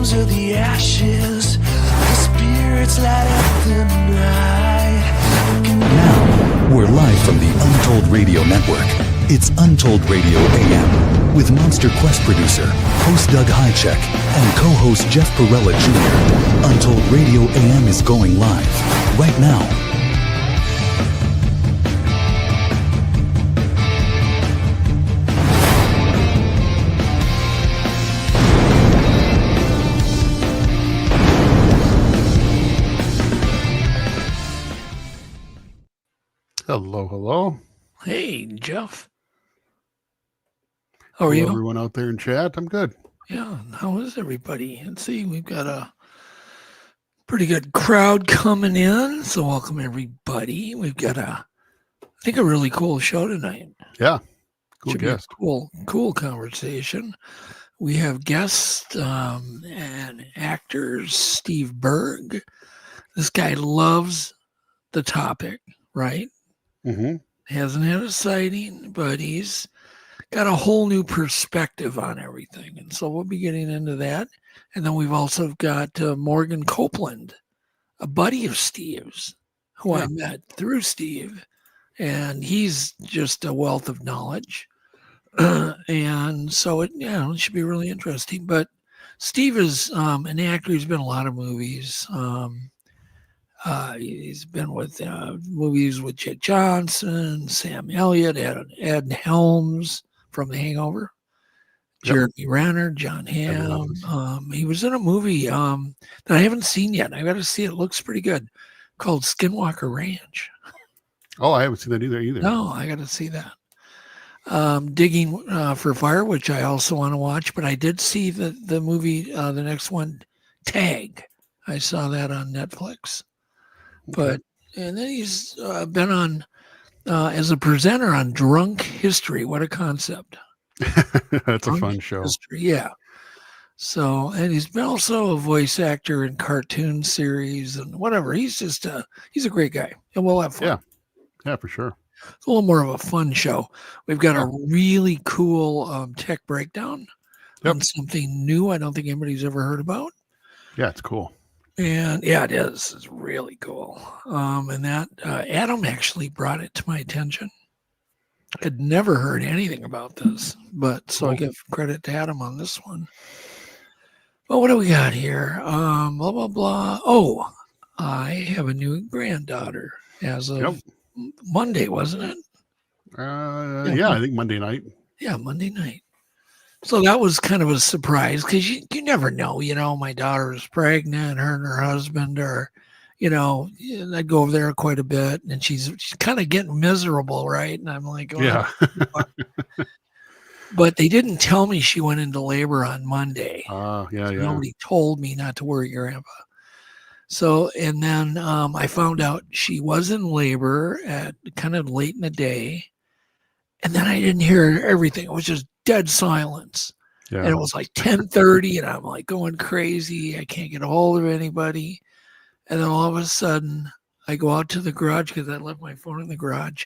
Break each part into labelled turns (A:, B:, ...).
A: rose of the ashes, the spirits light up the night.
B: Now, we're live from the Untold Radio Network. It's Untold Radio AM with Monster Quest producer, host Doug Hychek, and co-host Jeff Perella Jr. Untold Radio AM is going live right now.
C: Hello, hello.
D: Hey, Jeff. How are
C: Hello,
D: you?
C: everyone out there in chat? I'm good.
D: Yeah, how is everybody? Let's see, we've got a pretty good crowd coming in, so welcome everybody. We've got I think a really cool show tonight.
C: Yeah, cool
D: Should
C: guest.
D: be a cool conversation. We have guests and actors, Steve Berg. This guy loves the topic, right?
C: Mm-hmm.
D: Hasn't had a sighting, but he's got a whole new perspective on everything. And so we'll be getting into that. And then we've also got Morgan Copeland, a buddy of Steve's, who I met through Steve. And he's just a wealth of knowledge. And so it should be really interesting. But Steve is an actor. He's been in a lot of movies. He's been with movies with Jake Johnson, Sam Elliott, Ed Helms from The Hangover, Jeremy Renner, John Hamm. He was in a movie that I haven't seen yet. I got to see it. It looks pretty good, called Skinwalker Ranch.
C: Oh, I haven't seen that either.
D: No, I got to see that. Digging for Fire, which I also want to watch, but I did see the movie, the next one, Tag. I saw that on Netflix. But and then he's been on as a presenter on Drunk History. What a concept!
C: That's
D: Drunk
C: a fun show.
D: History, yeah. So, and he's been also a voice actor in cartoon series and whatever. He's just he's a great guy, and we'll have fun.
C: Yeah, for sure.
D: It's a little more of a fun show. We've got a really cool tech breakdown on something new. I don't think anybody's ever heard about.
C: Yeah, it's cool.
D: And yeah, it is. It's really cool. And that Adam actually brought it to my attention. I'd never heard anything about this, but so I give credit to Adam on this one. Well, what do we got here? Blah, blah, blah. Oh, I have a new granddaughter as of Monday, wasn't it?
C: Yeah, I think Monday night.
D: Yeah, Monday night. So that was kind of a surprise because you never know, my daughter is pregnant, her and her husband are, I'd go over there quite a bit and she's kind of getting miserable, right? And I'm like, but they didn't tell me she went into labor on Monday. Nobody told me not to worry, Grandpa. So, and then I found out she was in labor at kind of late in the day. And then I didn't hear everything. It was just dead silence. Yeah. And it was like 10:30 and I'm like going crazy. I can't get a hold of anybody. And then all of a sudden I go out to the garage because I left my phone in the garage.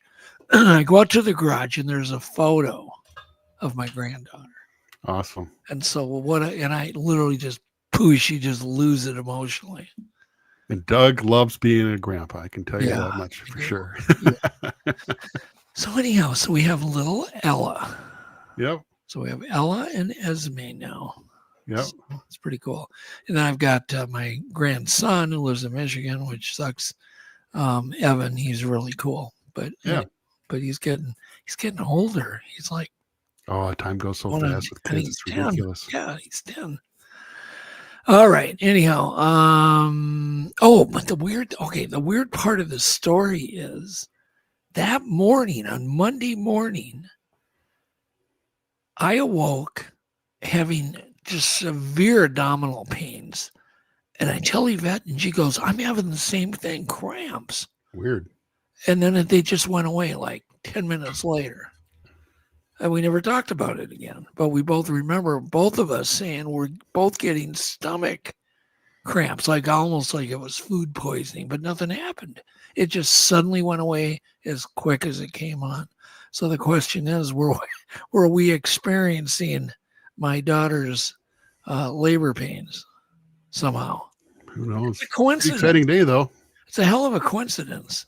D: I go out to the garage and there's a photo of my granddaughter.
C: Awesome.
D: And so I literally just she just lose it emotionally.
C: And Doug loves being a grandpa. I can tell you that much for sure.
D: So anyhow, we have little Ella.
C: Yep.
D: So we have Ella and Esme now.
C: Yep.
D: So it's pretty cool. And then I've got my grandson who lives in Michigan, which sucks. Evan, he's really cool, but he's getting older. He's like,
C: time goes so fast with kids. It's ridiculous.
D: Yeah, he's 10. All right. Anyhow, but the weird part of the story is that morning, on Monday morning, I awoke having just severe abdominal pains. And I tell Yvette, and she goes, I'm having the same thing, cramps.
C: Weird.
D: And then they just went away like 10 minutes later. And we never talked about it again. But we both remember, both of us saying we're both getting stomach cramps, like almost like it was food poisoning, but nothing happened. It just suddenly went away as quick as it came on. So the question is, were we experiencing my daughter's labor pains? somehow.
C: Who knows?
D: It's a coincidence.
C: Exciting day, though.
D: It's a hell of a coincidence.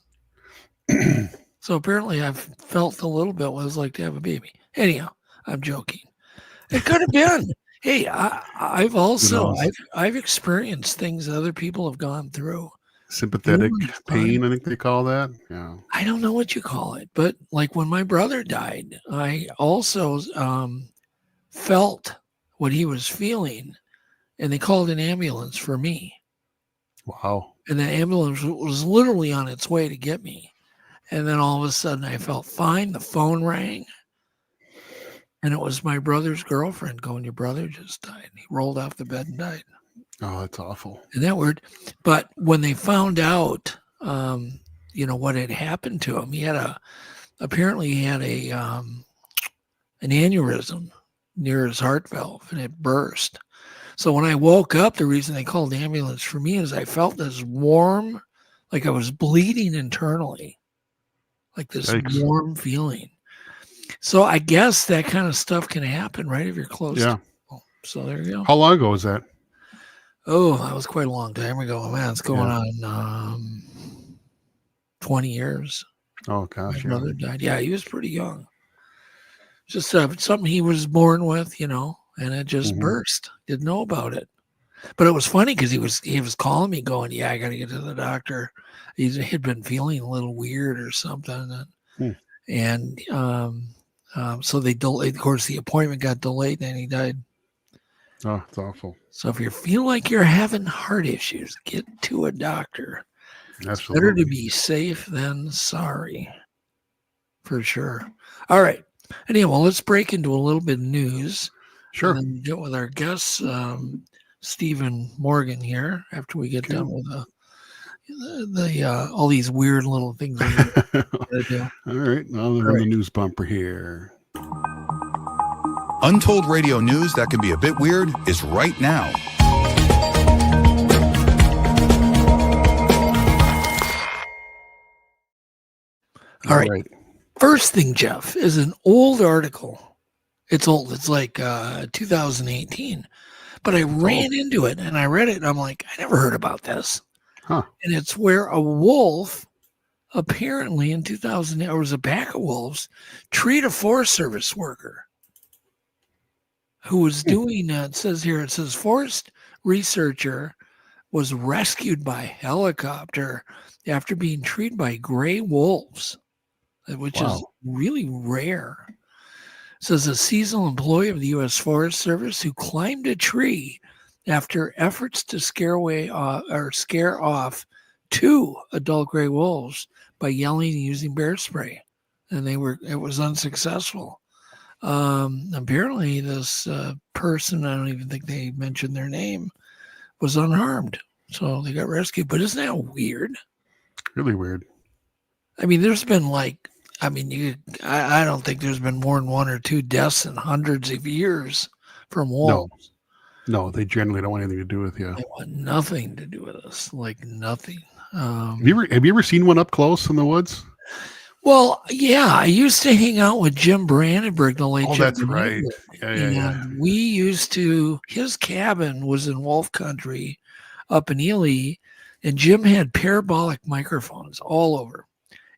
D: So apparently I've felt a little bit what it was like to have a baby. Anyhow, I'm joking. It could have been. Hey, I've also I've experienced things that other people have gone through.
C: Sympathetic pain, I think they call that. Yeah.
D: I don't know what you call it, but like when my brother died, I also felt what he was feeling, and they called an ambulance for me.
C: Wow.
D: And the ambulance was literally on its way to get me. And then all of a sudden I felt fine. The phone rang. And it was my brother's girlfriend going, your brother just died. He rolled off the bed and died.
C: Oh, that's awful.
D: Isn't that weird? But when they found out, what had happened to him, apparently he had an aneurysm near his heart valve, and it burst. So when I woke up, the reason they called the ambulance for me is I felt this warm, like I was bleeding internally, like this warm feeling. So I guess that kind of stuff can happen, right? If you're close. Yeah. So there you go.
C: How long ago was that?
D: Oh, that was quite a long time ago. Man, it's going on 20 years.
C: Oh, gosh.
D: My brother died. Yeah, he was pretty young. Just something he was born with, and it just burst. Didn't know about it. But it was funny because he was calling me going, yeah, I got to get to the doctor. He had been feeling a little weird or something. And so they delayed. Of course, the appointment got delayed and he died.
C: Oh, it's awful.
D: So if you feel like you're having heart issues, get to a doctor.
C: Absolutely.
D: It's better to be safe than sorry. For sure. All right. Anyway, well, let's break into a little bit of news.
C: Sure.
D: And then get with our guest, Stephen Morgan here, after we get done with the all these weird little things.
C: Do. All right. Now they're on the news bumper here.
E: Untold Radio news that can be a bit weird is right now.
D: All right. First thing, Jeff, is an old article. It's old. It's like 2018. But I ran into it and I read it and I'm like, I never heard about this.
C: Huh.
D: And it's where a wolf, apparently in 2000, there was a pack of wolves, treat a Forest Service worker who was doing, it says forest researcher was rescued by helicopter after being treated by gray wolves, which is really rare. It says a seasonal employee of the U.S. Forest Service who climbed a tree after efforts to scare off 2 adult gray wolves by yelling and using bear spray, and it was unsuccessful. Apparently this person, I don't even think they mentioned their name, was unharmed. So they got rescued. But isn't that weird?
C: Really weird.
D: I mean, there's been I don't think there's been more than 1 or 2 deaths in hundreds of years from wolves.
C: No, they generally don't want anything to do with you.
D: They want nothing to do with us, like nothing.
C: Have you ever seen one up close in the woods?
D: Well, yeah, I used to hang out with Jim Brandenburg, the late Jim.
C: That's right. Yeah.
D: We used to, his cabin was in Wolf Country up in Ely, and Jim had parabolic microphones all over.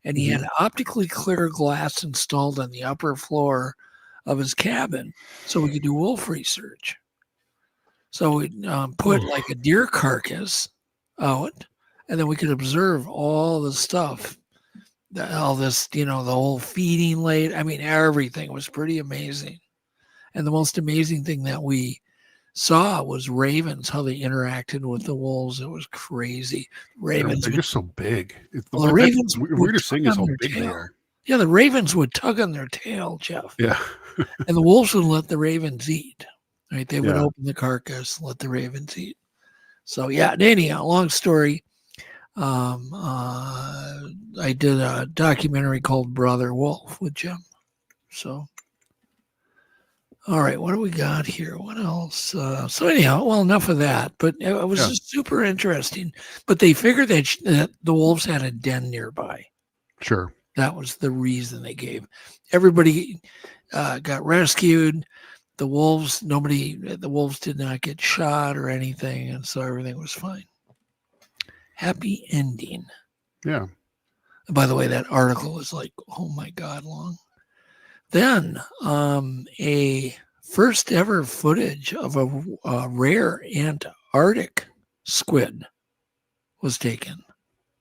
D: And he had optically clear glass installed on the upper floor of his cabin so we could do wolf research. So we'd put like a deer carcass out, and then we could observe all the stuff. All this, the whole feeding late. I mean, everything was pretty amazing. And the most amazing thing that we saw was ravens, how they interacted with the wolves. It was crazy. Ravens.
C: They're just so big.
D: The ravens.
C: The weirdest thing is how big they are.
D: Yeah, the ravens would tug on their tail, Jeff.
C: Yeah.
D: And the wolves would let the ravens eat. Right? They would open the carcass, let the ravens eat. So, yeah, anyhow, long story. I did a documentary called Brother Wolf with Jim. So, all right, what do we got here? What else? So anyhow, well, enough of that. But it was just super interesting. But they figured that the wolves had a den nearby.
C: Sure.
D: That was the reason they gave. Everybody got rescued. the wolves did not get shot or anything, and so everything was fine. Happy ending.
C: Yeah.
D: And by the way, that article is like, oh my God, long. Then a first ever footage of a rare Antarctic squid was taken.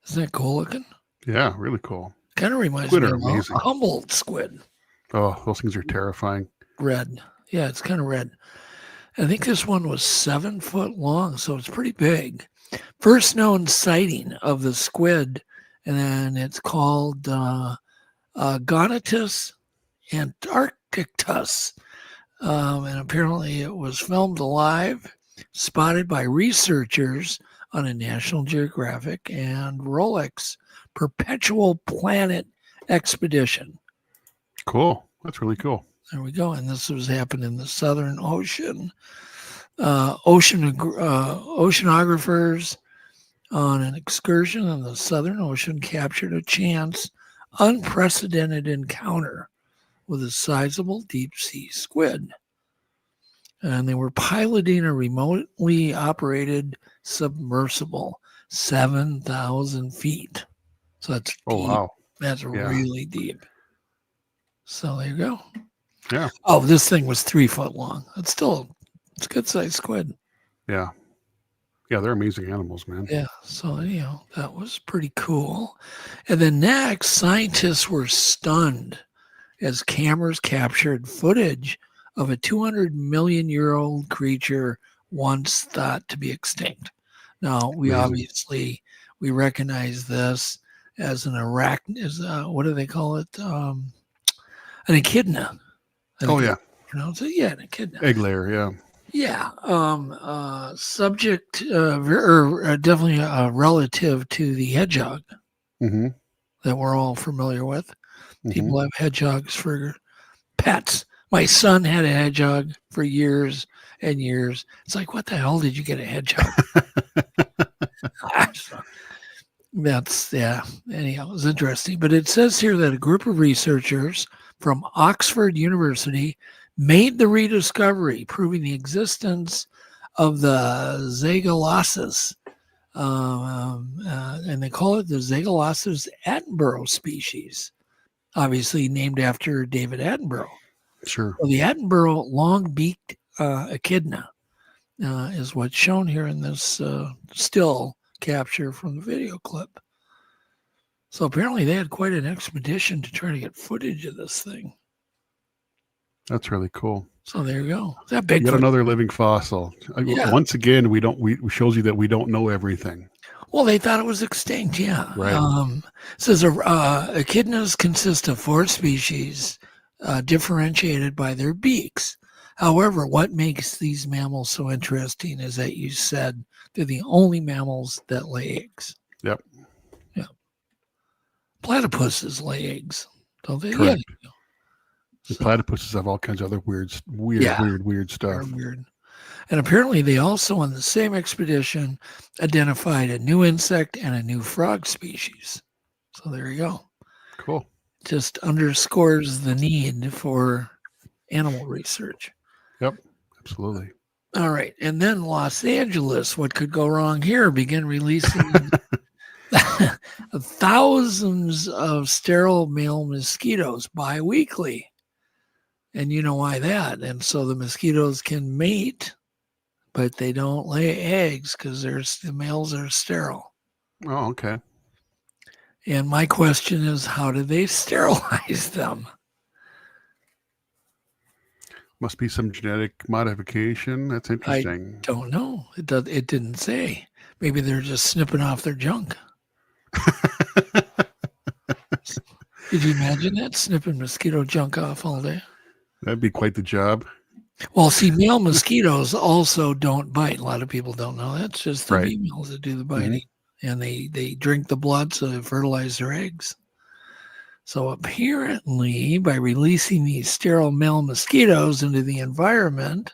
D: Isn't that cool looking?
C: Yeah, really cool.
D: Kind of reminds
C: Squid
D: me
C: are
D: of
C: amazing.
D: a Humboldt squid.
C: Oh, those things are terrifying.
D: Red. Yeah, it's kind of red. I think this one was 7 foot long, so it's pretty big. First known sighting of the squid, and then it's called Gonatus antarcticus. And apparently it was filmed alive, spotted by researchers on a National Geographic and Rolex Perpetual Planet expedition.
C: Cool. That's really cool.
D: There we go. And this was happening in the Southern Ocean. Oceanographers on an excursion in the Southern Ocean captured a chance, unprecedented encounter with a sizable deep sea squid. And they were piloting a remotely operated submersible, 7,000 feet. So that's deep.
C: Oh, wow.
D: That's really deep. So there you go.
C: Yeah.
D: Oh, this thing was 3 foot long. It's a good sized squid.
C: Yeah. Yeah, they're amazing animals, man.
D: Yeah. So, that was pretty cool. And then next, scientists were stunned as cameras captured footage of a 200 million year old creature once thought to be extinct. Now, we recognize this as what do they call it? An echidna.
C: Oh, yeah.
D: Pronounce it? Yeah, an echidna.
C: Egg layer, yeah.
D: Yeah. Subject, or definitely relative to the hedgehog that we're all familiar with. People have hedgehogs for pets. My son had a hedgehog for years and years. It's like, what the hell did you get a hedgehog? Anyhow, it was interesting. But it says here that a group of researchers from Oxford University made the rediscovery, proving the existence of the Zagalasis. And they call it the Zagalasis Attenborough species, obviously named after David Attenborough.
C: Sure.
D: Well, the Attenborough long-beaked echidna is what's shown here in this still capture from the video clip. So apparently they had quite an expedition to try to get footage of this thing.
C: That's really cool.
D: So there you go. Is that Bigfoot?
C: Yet another living fossil.
D: Yeah.
C: Once again, we shows you that we don't know everything.
D: Well, they thought it was extinct. Yeah.
C: Right.
D: Says echidnas consist of 4 species, differentiated by their beaks. However, what makes these mammals so interesting is that you said they're the only mammals that lay eggs.
C: Yep.
D: Yeah. Platypuses lay eggs, don't they?
C: Correct.
D: Yeah.
C: The platypuses have all kinds of other weird stuff.
D: Weird. And apparently they also, on the same expedition, identified a new insect and a new frog species. So there you go.
C: Cool.
D: Just underscores the need for animal research.
C: Yep, absolutely.
D: All right. And then Los Angeles, what could go wrong here? Began releasing thousands of sterile male mosquitoes bi-weekly. And you know why that? And so the mosquitoes can mate, but they don't lay eggs because the males are sterile.
C: Oh, okay.
D: And my question is, how do they sterilize them?
C: Must be some genetic modification. That's interesting.
D: I don't know. It didn't say. Maybe they're just snipping off their junk. Could you imagine that? Snipping mosquito junk off all day?
C: That'd be quite the job.
D: Well, see, male mosquitoes also don't bite. A lot of people don't know that. It's just the females that do the biting. And they drink the blood so they fertilize their eggs. So apparently, by releasing these sterile male mosquitoes into the environment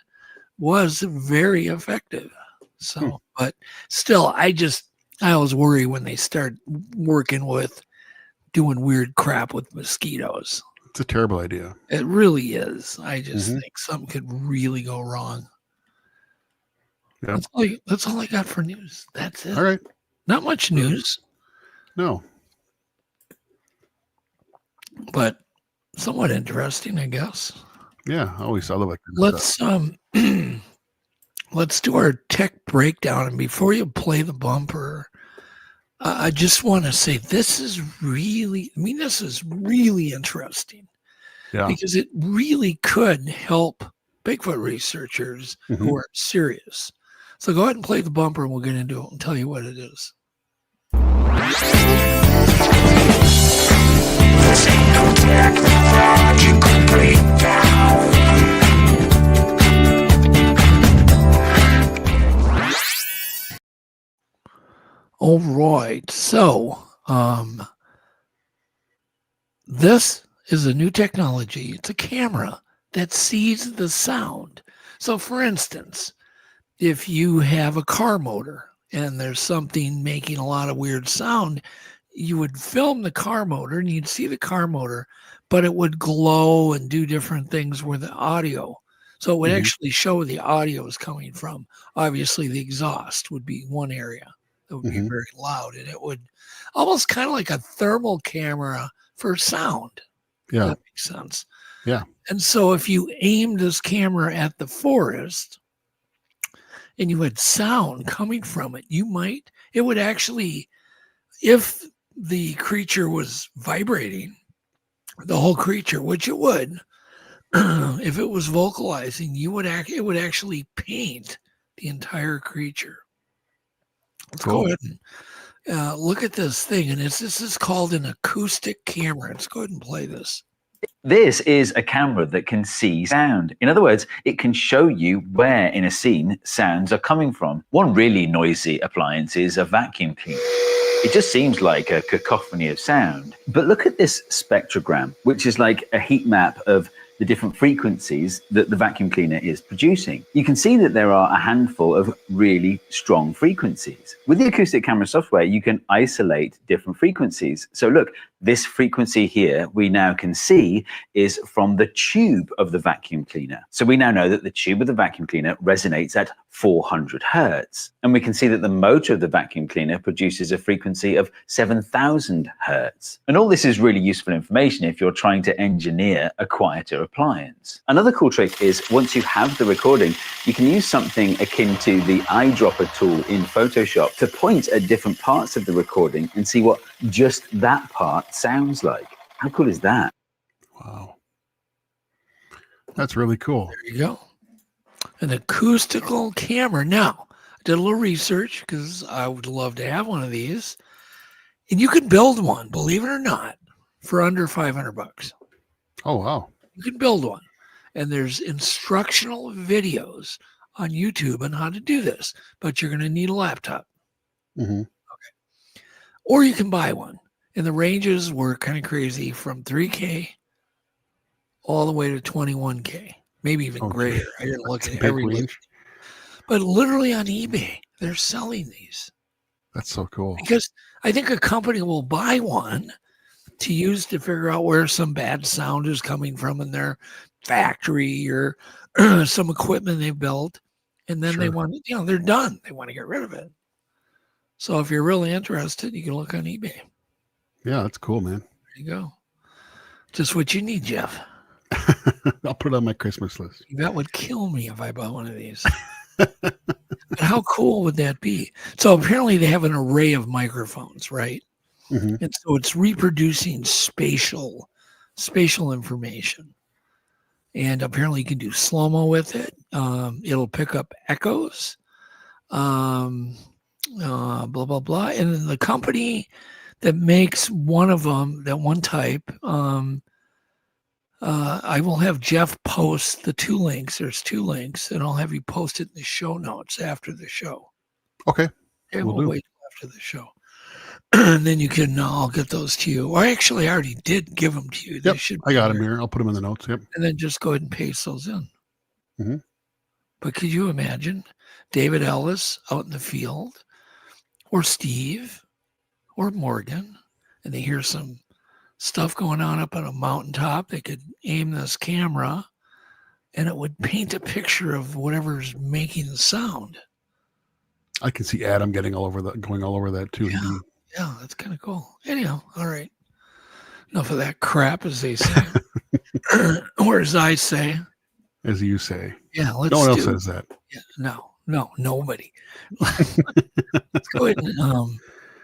D: was very effective. So, but still, I always worry when they start working with doing weird crap with mosquitoes.
C: It's a terrible idea.
D: It really is. I just think something could really go wrong. Yep. That's all I got for news. That's it.
C: All right.
D: Not much news.
C: No.
D: But somewhat interesting, I guess.
C: Yeah, I love it.
D: Let's do our tech breakdown. And before you play the bumper, I just want to say this is really interesting. Yeah. Because it really could help Bigfoot researchers who are serious. So go ahead and play the bumper and we'll get into it and tell you what it is. All right. So this is a new technology. It's a camera that sees the sound. So for instance, if you have a car motor and there's something making a lot of weird sound, you would film the car motor and you'd see the car motor, but it would glow and do different things with the audio. So it would actually show where the audio is coming from. Obviously, the exhaust would be one area that would be very loud, and it would almost kind of like a thermal camera for sound. Yeah. That makes sense. Yeah. And so if you aimed this camera at the forest and you had sound coming from it, it would actually, if the creature was vibrating, the whole creature, which it would, if it was vocalizing, it would actually paint the entire creature. Let's go ahead and look at this thing. And this is called an acoustic camera. Let's go ahead and play this.
F: This is a camera that can see sound. In other words, it can show you where in a scene sounds are coming from. One really noisy appliance is a vacuum cleaner. It just seems like a cacophony of sound. But look at this spectrogram, which is like a heat map of the different frequencies that the vacuum cleaner is producing. You can see that there are a handful of really strong frequencies. With the acoustic camera software, you can isolate different frequencies. So look, this frequency here we now can see is from the tube of the vacuum cleaner. So we now know that the tube of the vacuum cleaner resonates at 400 hertz. And we can see that the motor of the vacuum cleaner produces a frequency of 7,000 hertz. And all this is really useful information if you're trying to engineer a quieter appliance. Another cool trick is once you have the recording, you can use something akin to the eyedropper tool in Photoshop to point at different parts of the recording and see what just that part sounds like. How cool is that?
C: Wow. That's really cool.
D: There you go. An acoustical camera. Now, I did a little research because I would love to have one of these. And you can build one, believe it or not, for under $500.
C: Oh, wow.
D: You can build one. And there's instructional videos on YouTube on how to do this. But you're going to need a laptop. Okay. Or you can buy one. And the ranges were kind of crazy from 3K all the way to 21K. Maybe even greater. I didn't look at every range. But literally on eBay, they're selling these.
C: That's so cool.
D: Because I think a company will buy one to use to figure out where some bad sound is coming from in their factory or some equipment they built. And then they want, they're done. They want to get rid of it. So if you're really interested, you can look on eBay.
C: Yeah, that's cool, man.
D: There you go. Just what you need, Jeff.
C: I'll put it on my Christmas list.
D: That would kill me if I bought one of these. But how cool would that be? So apparently they have an array of microphones, right? And so it's reproducing spatial information. And apparently you can do slow-mo with it. It'll pick up echoes, blah, blah, blah. And then the company that makes one of them, that one type, I will have Jeff post the two links. There's two links, and I'll have you post it in the show notes after the show.
C: Okay.
D: We'll wait after the show. And then you can, I'll get those to you. Or actually, I already did give them to you.
C: Yep, I got them here. I'll put them in the notes. Yep.
D: And then just go ahead and paste those in. But could you imagine David Ellis out in the field, or Steve, or Morgan, and they hear some stuff going on up on a mountaintop. They could aim this camera and it would paint a picture of whatever's making the sound.
C: I can see Adam going all over that too.
D: Yeah, that's kind of cool. Anyhow, all right. Enough of that crap, as they say. Or as I say.
C: As you say.
D: Yeah, let's
C: No one else says that.
D: Yeah, no, nobody. Let's go ahead and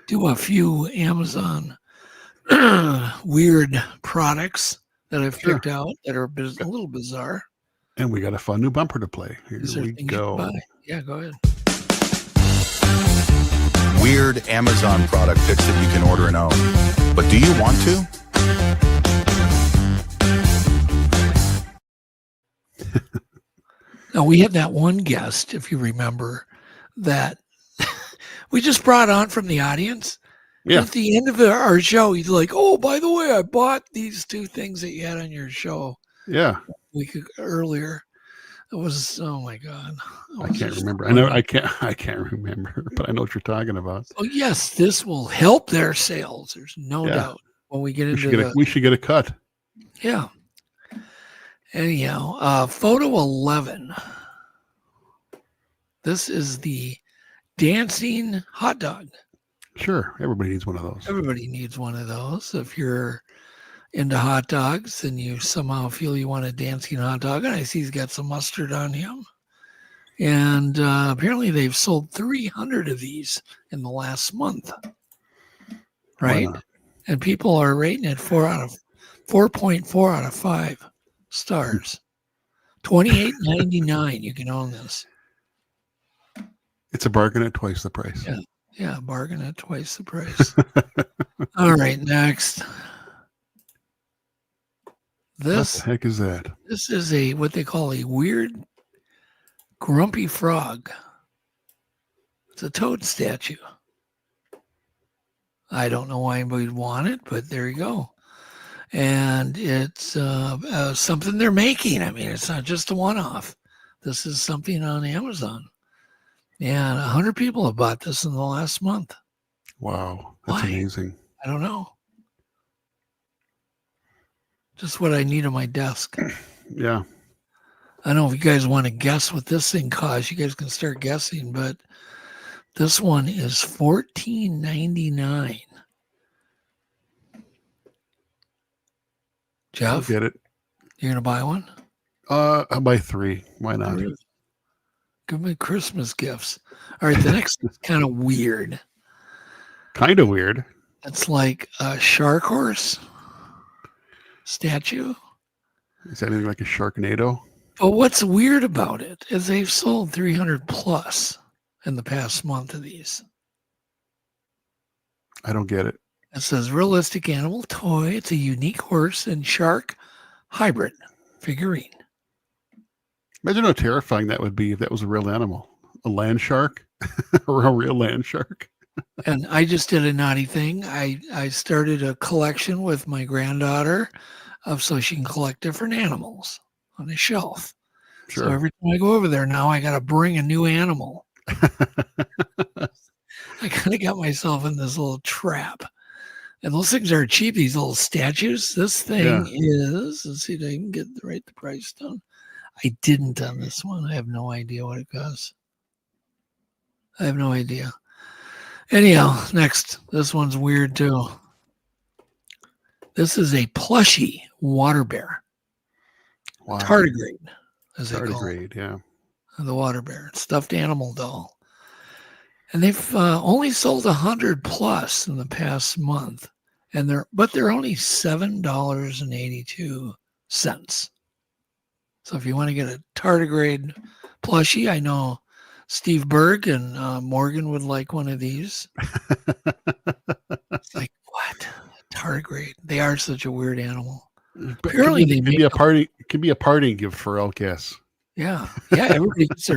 D: do a few Amazon weird products that I've picked out that are a little bizarre.
C: And we got a fun new bumper to play. Here we go.
D: Yeah, go ahead.
E: Weird Amazon product picks that you can order and own. But do you want to?
D: Now, we had that one guest, if you remember, that we just brought on from the audience.
C: Yeah.
D: At the end of our show, he's like, "Oh, by the way, I bought these 2 things that you had on your show."
C: Yeah.
D: A week earlier. It was, oh my God.
C: I can't remember. I know I can't remember, but I know what you're talking about.
D: Oh yes, this will help their sales. There's no doubt when we get into
C: we should get a cut.
D: Yeah. Anyhow, photo 11. This is the dancing hot dog.
C: Sure. Everybody needs one of those.
D: Everybody needs one of those. If you're into hot dogs and you somehow feel you want a dancing hot dog, and I see he's got some mustard on him. And apparently they've sold 300 of these in the last month. Right? And people are rating it 4.4 out of 5 stars. $28.99. You can own this.
C: It's a bargain at twice the price.
D: Yeah, bargain at twice the price. All right, next.
C: What the heck is that?
D: This is what they call a weird grumpy frog. It's a toad statue. I don't know why anybody would want it, but there you go. And it's something they're making. I mean, it's not just a one-off. This is something on Amazon. And 100 people have bought this in the last month.
C: Wow, that's amazing.
D: I don't know. Just what I need on my desk.
C: Yeah.
D: I don't know if you guys want to guess what this thing costs. You guys can start guessing, but this one is $14.99. Jeff?
C: I'll get it.
D: You're going to buy one?
C: I'll buy 3. Why not?
D: Give me Christmas gifts. All right, the next is kind of weird.
C: Kind of weird.
D: It's like a shark horse statue.
C: Is that anything like a Sharknado?
D: But what's weird about it is they've sold 300 plus in the past month of these.
C: I don't get it.
D: It says realistic animal toy. It's a unique horse and shark hybrid figurine.
C: Imagine how terrifying that would be if that was a real animal. A land shark or a real land shark.
D: And I just did a naughty thing. I started a collection with my granddaughter so she can collect different animals on a shelf.
C: Sure.
D: So every time I go over there now, I got to bring a new animal. I kind of got myself in this little trap. And those things are cheap, these little statues. This thing is, let's see if I can get the price down. I didn't on this one. I have no idea what it costs. I have no idea. Anyhow, next. This one's weird too. This is a plushy water bear.
C: Wow.
D: Tardigrade, as they call it.
C: Tardigrade, yeah.
D: The water bear. Stuffed animal doll. And they've only sold 100 plus in the past month. And they're only $7.82. So if you want to get a tardigrade plushie, I know Steve Berg and Morgan would like one of these. It's like, what? Tardigrade. They are such a weird animal. Apparently
C: it could be a party. It could be a parting gift for all guests.
D: Yeah. Everybody gets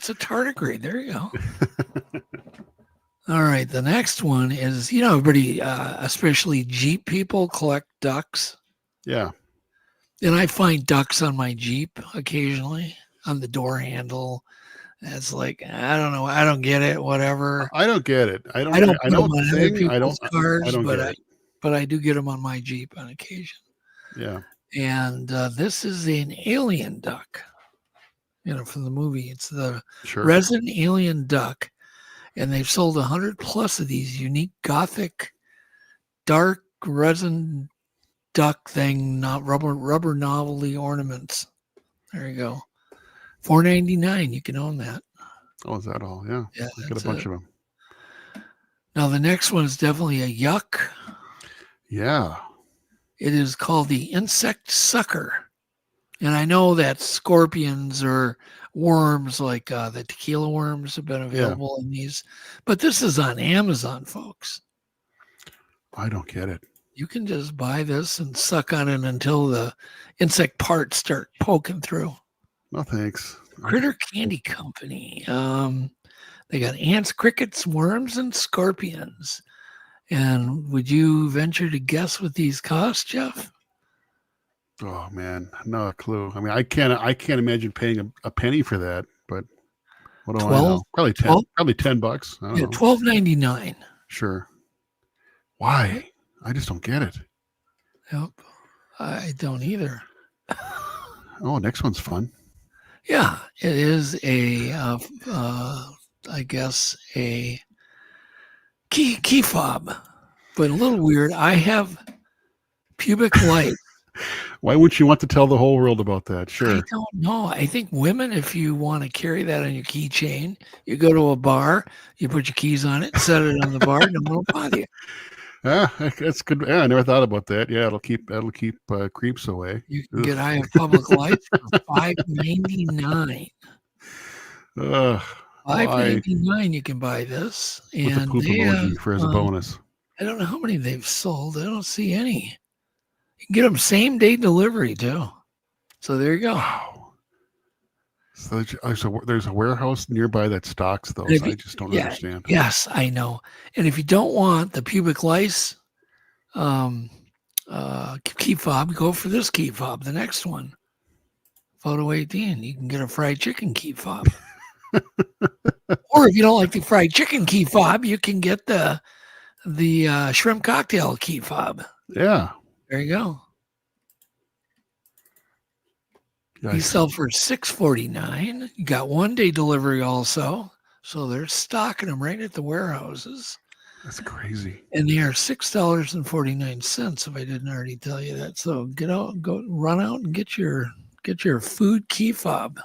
D: a tardigrade. There you go. All right. The next one is, everybody, especially Jeep people, collect ducks.
C: Yeah.
D: And I find ducks on my Jeep occasionally on the door handle. It's like, I don't know. I don't get it. Whatever.
C: I don't get it. I don't
D: get
C: it.
D: but I do get them on my Jeep on occasion.
C: Yeah.
D: And this is an alien duck, from the movie. It's the
C: Sure.
D: resin alien duck. And they've sold 100 plus of these unique Gothic dark resin duck thing, not rubber novelty ornaments. There you go. $4.99. You can own that.
C: Oh, is that all? Yeah.
D: Yeah.
C: I got a bunch of them.
D: Now the next one is definitely a yuck.
C: Yeah.
D: It is called the insect sucker. And I know that scorpions or worms like the tequila worms have been available in these, but this is on Amazon, folks.
C: I don't get it.
D: You can just buy this and suck on it until the insect parts start poking through.
C: No, thanks.
D: Critter Candy Company. They got ants, crickets, worms, and scorpions. And would you venture to guess what these cost, Jeff?
C: Oh man, no clue. I mean, I can't imagine paying a penny for that. But what do I know? Probably $10. Probably $10. I don't know.
D: $12.99.
C: Sure. Why? I just don't get it.
D: Yep, I don't either.
C: Oh, next one's fun.
D: Yeah, it is I guess a key fob, but a little weird. I have pubic light.
C: Why wouldn't you want to tell the whole world about that? Sure.
D: I don't know. I think women, if you want to carry that on your keychain, you go to a bar, you put your keys on it, set it on the bar, no one will bother you.
C: Yeah, that's good. Yeah, I never thought about that. Yeah, that'll keep creeps away.
D: You can get Eye of Public Life for $5.99. $5.99 you can buy this.
C: With
D: and
C: the poop emoji for as a bonus.
D: I don't know how many they've sold. I don't see any. You can get them same day delivery too. So there you go.
C: Wow. So there's a warehouse nearby that stocks those. I just don't understand.
D: Yes, I know. And if you don't want the pubic lice key fob, go for this key fob, the next one. Photo 18. You can get a fried chicken key fob. Or if you don't like the fried chicken key fob, you can get the shrimp cocktail key fob.
C: Yeah.
D: There you go.
C: Yikes.
D: These sell for $6.49. You got 1 day delivery also. So they're stocking them right at the warehouses.
C: That's crazy.
D: And they are $6.49 if I didn't already tell you that. So run out and get your food key fob.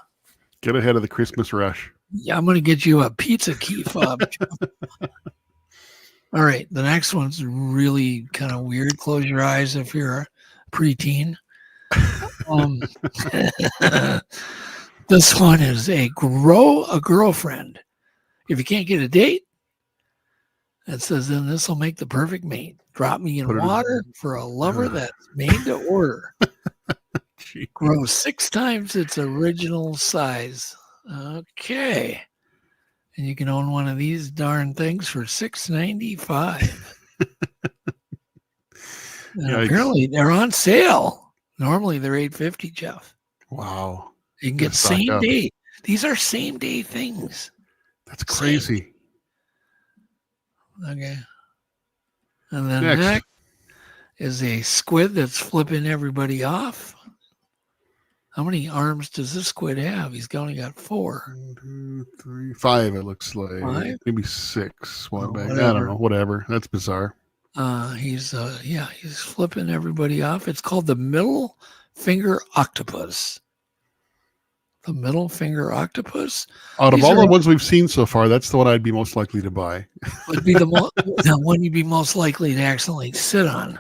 C: Get ahead of the Christmas rush.
D: Yeah, I'm going to get you a pizza key fob. All right, the next one's really kind of weird. Close your eyes if you're a preteen. This one is grow a girlfriend. If you can't get a date, it says then this will make the perfect mate. Drop me in water for a lover that's made to order. Grow 6 times its original size. Okay. And you can own one of these darn things for $6.95. Apparently they're on sale. Normally they're $8.50, Jeff.
C: Wow.
D: You can get same day. These are same day things.
C: That's crazy.
D: Okay. And then next is a squid that's flipping everybody off. How many arms does this squid have? He's only got 4.
C: 1, 2, 3, 5. It looks like
D: 5?
C: Maybe 6. One back. I don't know. Whatever. That's bizarre.
D: He's flipping everybody off. It's called the middle finger octopus. The middle finger octopus.
C: Out of all the ones we've seen so far, that's the one I'd be most likely to buy.
D: Would be the one you'd be most likely to accidentally sit on.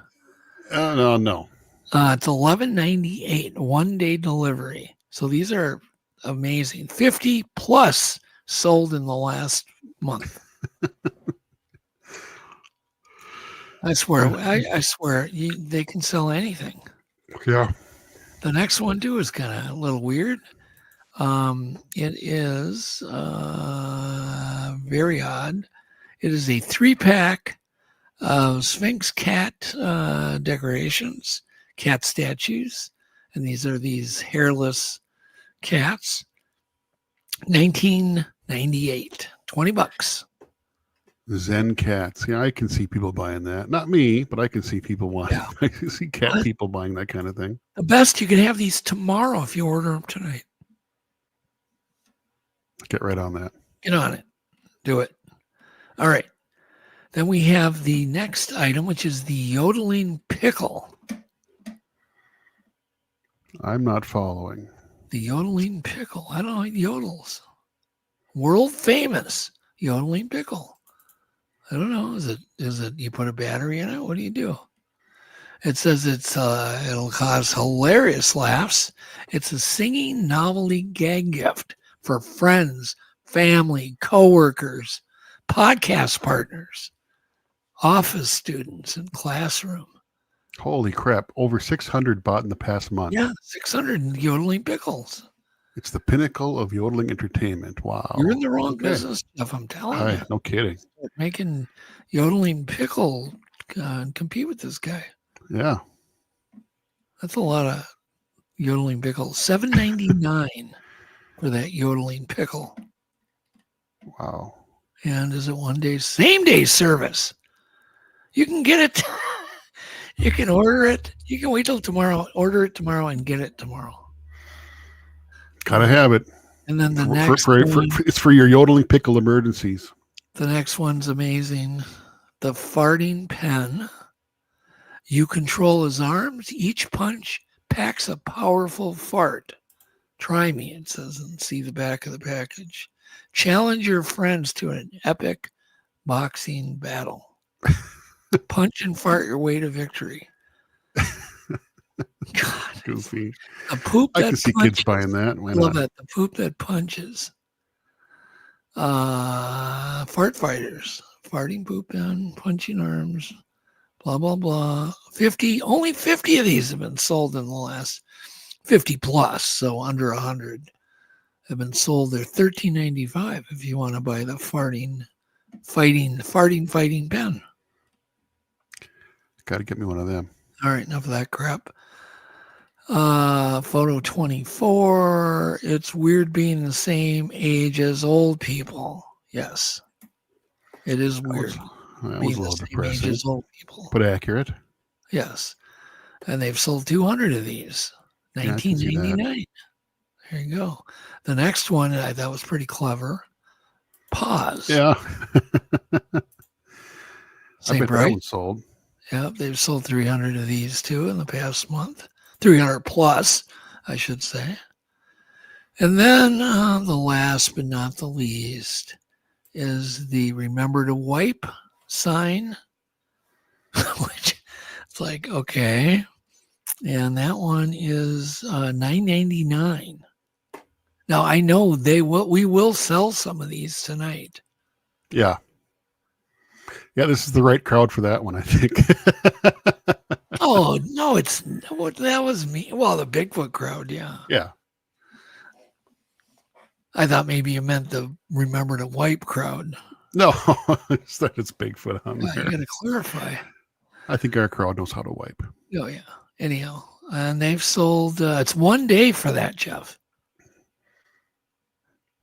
C: No.
D: It's $11.98, 1 day delivery. So these are amazing. 50 plus sold in the last month. I swear, they can sell anything.
C: Yeah.
D: The next one too is kind of a little weird. It is very odd. It is a 3-pack of Sphinx cat decorations. Cat statues, and these are hairless cats. $19.98, $20.
C: Zen cats. Yeah, I can see people buying that. Not me, but I can see people wanting.
D: Yeah.
C: I can see cat people buying that kind of thing.
D: The best, you can have these tomorrow if you order them tonight.
C: Get right on that.
D: Get on it. Do it. All right. Then we have the next item, which is the yodeling pickle.
C: I'm not following.
D: The yodeling pickle. I don't like yodels. World famous yodeling pickle. I don't know. Is it you put a battery in it? What do you do? It says it'll cause hilarious laughs. It's a singing novelty gag gift for friends, family, coworkers, podcast partners, office students, and classroom.
C: Holy crap. Over 600 bought in the past month.
D: Yeah, 600 yodeling pickles.
C: It's the pinnacle of yodeling entertainment. Wow.
D: You're in the wrong business, if I'm telling you.
C: No kidding.
D: Making yodeling pickle compete with this guy.
C: Yeah.
D: That's a lot of yodeling pickles. $7.99 for that yodeling pickle.
C: Wow.
D: And is it same day service? You can get it. You can order it. You can wait till tomorrow, order it tomorrow, and get it tomorrow.
C: Gotta have it.
D: And then the next
C: it's for your yodeling pickle emergencies.
D: The next one's amazing. The farting pen. You control his arms. Each punch packs a powerful fart. Try me, it says, and see the back of the package. Challenge your friends to an epic boxing battle. Punch and fart your way to victory. God,
C: goofy.
D: A poop that
C: I can see
D: punches.
C: kids buying that. Why
D: Love
C: not?
D: it. The poop that punches. Fart fighters. Farting poop pen, punching arms, blah, blah, blah. Only 50 of these have been sold in the last 50 plus, so under 100 have been sold. They're $13.95 if you want to buy the farting pen.
C: Got to get me one of them.
D: All right, enough of that crap. Photo 24. It's weird being the same age as old people. Yes, it is weird.
C: That was a little depressing.
D: As old people.
C: But accurate.
D: Yes. And they've sold 200 of these. $19.99. There you go. The next one I thought was pretty clever. Pause.
C: Yeah.
D: Same
C: I bet
D: price.
C: that one sold.
D: Yep, they've sold 300 of these too in the past month. 300 plus, I should say. And then the last but not the least is the remember to wipe sign, which it's like, okay. And that one is $9.99. Now I know we will sell some of these tonight.
C: Yeah. Yeah, this is the right crowd for that one, I think.
D: Oh, no, that was me. Well, the Bigfoot crowd, yeah.
C: Yeah.
D: I thought maybe you meant the remember to wipe crowd.
C: No, it's Bigfoot on there.
D: You got to clarify.
C: I think our crowd knows how to wipe.
D: Oh, yeah. Anyhow, and they've sold, it's one day for that, Jeff.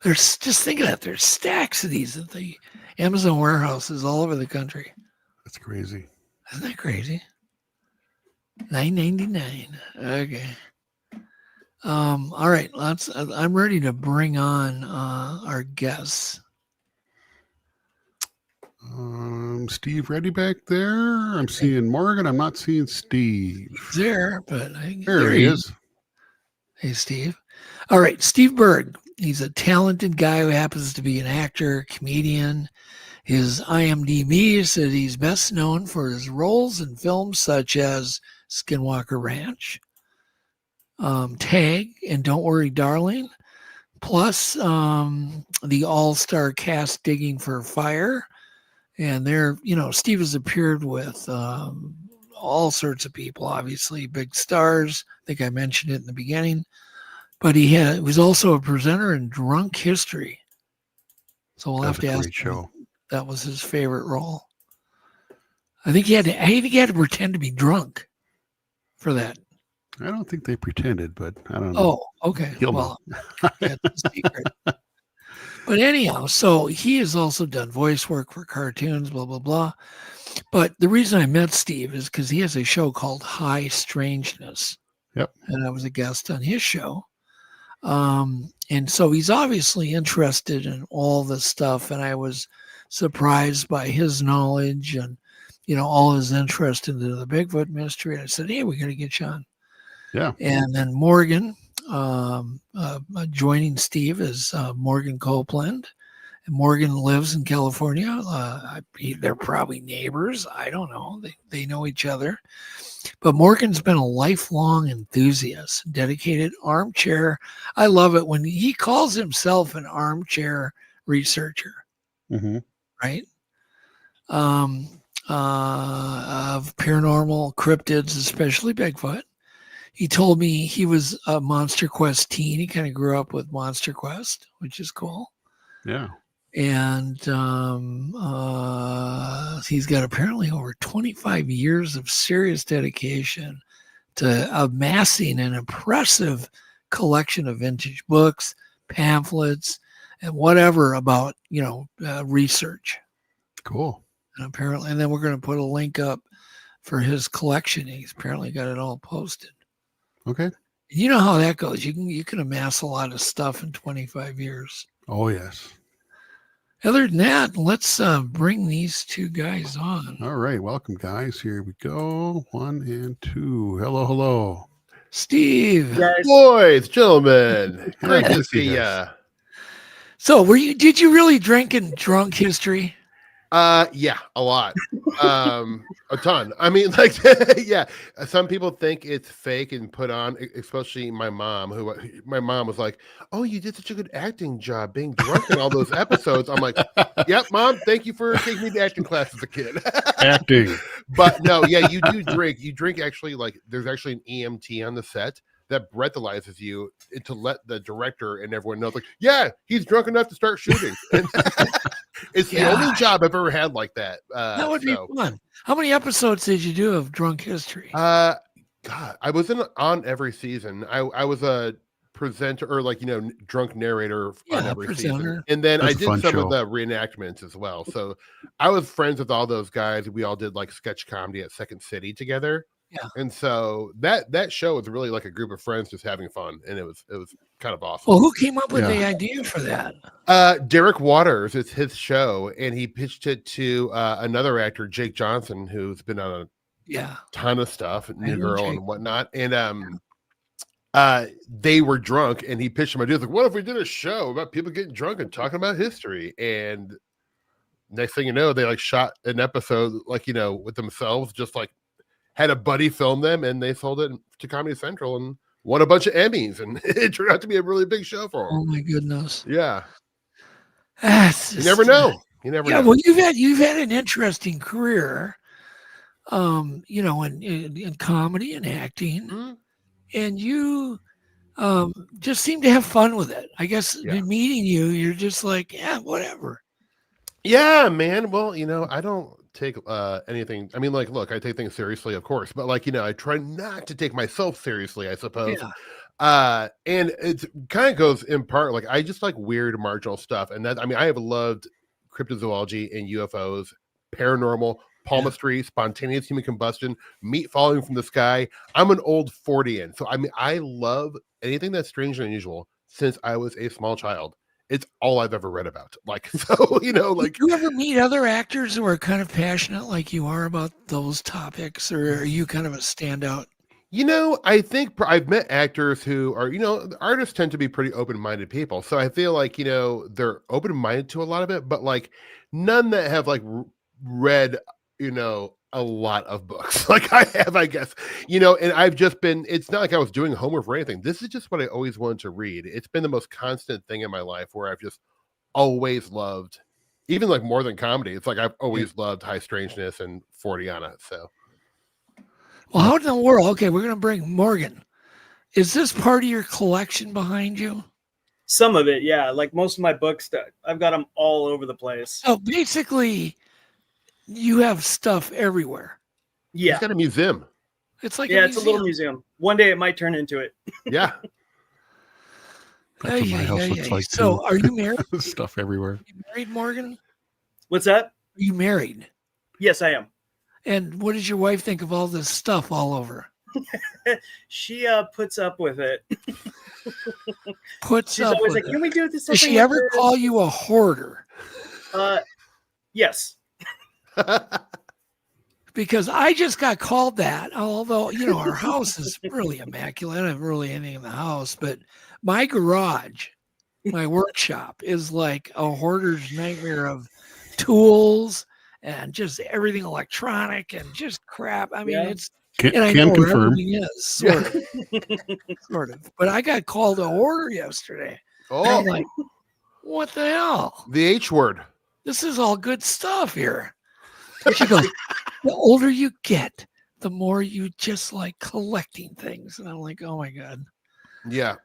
D: There's just think of that. There's stacks of these at the Amazon warehouses all over the country.
C: That's crazy.
D: Isn't that crazy? $9.99. Okay. All right. I'm ready to bring on our guests.
C: Steve ready back there? I'm seeing Morgan. I'm not seeing Steve.
D: He's there, but
C: there he is.
D: Hey, Steve. All right. Steve Berg. He's a talented guy who happens to be an actor, comedian. His IMDb said he's best known for his roles in films such as Skinwalker Ranch, Tag, and Don't Worry, Darling, plus the all-star cast Digging for Fire. And Steve has appeared with all sorts of people, obviously, big stars. I think I mentioned it in the beginning. But he was also a presenter in Drunk History. So we'll have to ask him. That was his favorite role. I think he had to pretend to be drunk for that.
C: I don't think they pretended, but I don't know.
D: Oh, okay. Well, that's a secret. But anyhow, so he has also done voice work for cartoons, blah, blah, blah. But the reason I met Steve is because he has a show called High Strangeness.
C: Yep.
D: And I was a guest on his show. And so he's obviously interested in all this stuff. And I was surprised by his knowledge and, all his interest into the Bigfoot mystery. I said, hey, we got to get you on.
C: Yeah.
D: And then Morgan, joining Steve is Morgan Copeland. And Morgan lives in California. They're probably neighbors. I don't know. They know each other. But Morgan's been a lifelong enthusiast, dedicated armchair. I love it when he calls himself an armchair researcher, right? Of paranormal cryptids, especially Bigfoot. He told me he was a Monster Quest teen. He kind of grew up with Monster Quest, which is cool.
C: Yeah.
D: And he's got apparently over 25 years of serious dedication to amassing an impressive collection of vintage books, pamphlets, and whatever about, research.
C: Cool.
D: And apparently, and then we're going to put a link up for his collection. He's apparently got it all posted.
C: Okay.
D: You know how that goes. You can amass a lot of stuff in 25 years.
C: Oh, yes.
D: Other than that, let's bring these two guys on.
C: All right. Welcome, guys. Here we go. 1 and 2. Hello, hello.
D: Steve.
G: Guys. Boys, gentlemen.
C: Great
G: to see ya.
D: So did you really drink in drunk history?
G: Yeah, a lot. A ton. I mean, like, yeah. Some people think it's fake and put on, especially my mom, my mom was like, oh, you did such a good acting job being drunk in all those episodes. I'm like, yep, Mom, thank you for taking me to acting class as a kid.
C: Acting.
G: But no, yeah, you do drink. You drink actually, like, there's actually an EMT on the set that breathalyzes you to let the director and everyone know, like, yeah, he's drunk enough to start shooting. It's the only job I've ever had like that.
D: That would be fun. How many episodes did you do of Drunk History?
G: God, I was on every season. I was a presenter or drunk narrator on every season. And then I did some of the reenactments as well. So I was friends with all those guys. We all did like sketch comedy at Second City together.
D: Yeah.
G: And so that show was really like a group of friends just having fun. And it was kind of awesome.
D: Well, who came up with the idea for that?
G: Derek Waters. It's his show. And he pitched it to another actor, Jake Johnson, who's been on a ton of stuff, New Girl and whatnot. And they were drunk and he pitched him ideas like, what if we did a show about people getting drunk and talking about history? And next thing you know, they like shot an episode with themselves, just like had a buddy film them, and they sold it to Comedy Central and won a bunch of Emmys, and it turned out to be a really big show for them.
D: Oh my goodness!
G: Yeah, you never know. You never know.
D: Yeah, well, you've had an interesting career, in comedy and acting, and you just seem to have fun with it. I guess in meeting you, you're just like, yeah, whatever.
G: Yeah, man. Well, I don't take anything. I mean, like, look, I take things seriously, of course, but I try not to take myself seriously, I suppose. And it kind of goes in part, like, I just like weird marginal stuff. And I have loved cryptozoology and UFOs, paranormal, palmistry, spontaneous human combustion, meat falling from the sky. I'm an old 40-in. So, I love anything that's strange and unusual since I was a small child. It's all I've ever read about. Did you
D: ever meet other actors who are kind of passionate like you are about those topics, or are you kind of a standout?
G: I think I've met actors who are, artists tend to be pretty open-minded people. So I feel like, they're open-minded to a lot of it, but none that have read, a lot of books like I have, I guess, and I've just been, it's not like I was doing homework or anything. This is just what I always wanted to read. It's been the most constant thing in my life where I've just always loved, even more than comedy. It's like I've always loved High Strangeness and 40-Ana. So,
D: well, how in the world? Okay, we're going to bring Morgan. Is this part of your collection behind you?
H: Some of it, yeah. Like most of my books, I've got them all over the place.
D: So basically, you have stuff everywhere.
H: Yeah.
G: It's got a museum.
D: It's like
H: it's a little museum. One day it might turn into it.
G: Yeah.
C: That's what my house looks like
D: So,
C: too.
D: are you married?
C: Stuff everywhere.
D: Are you married, Morgan?
H: What's that?
D: Are you married?
H: Yes, I am.
D: And what does your wife think of all this stuff all over?
H: She puts up with it.
D: She's
H: always like, "Can we do this?"
D: Does she ever call you a hoarder?
H: Yes.
D: Because I just got called that. Although our house is really immaculate. I don't have really anything in the house, but my garage, my workshop, is like a hoarder's nightmare of tools and just everything electronic and just crap. I mean, it's. And I know where everything is, sort of. But I got called a hoarder yesterday.
G: Oh,
D: I'm like, what the hell?
G: The H word.
D: This is all good stuff here. She goes, the older you get, the more you just like collecting things. And I'm like, oh my God.
G: Yeah.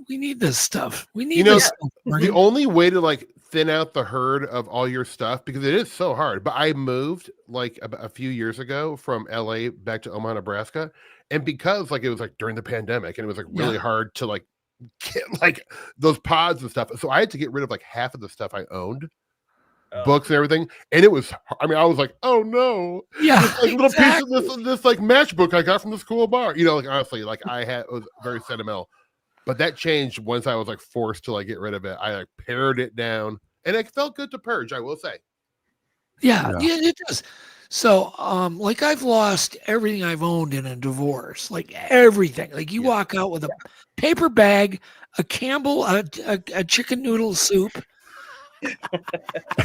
D: We need this stuff. We need this stuff.
G: The only way to like thin out the herd of all your stuff, because it is so hard. But I moved like a few years ago from LA back to Omaha, Nebraska. And because like it was like during the pandemic and it was like really hard to like get like those pods and stuff. So I had to get rid of like half of the stuff I owned. Books and everything, and it was. I mean, I was like, "Oh no!"
D: Yeah,
G: this, like, little piece of this like matchbook I got from the school bar. Like honestly, like it was very sentimental. But that changed once I was like forced to like get rid of it. I like pared it down, and it felt good to purge. I will say.
D: Yeah, it does. So, like I've lost everything I've owned in a divorce, like everything. Like you walk out with a paper bag, a Campbell, a chicken noodle soup.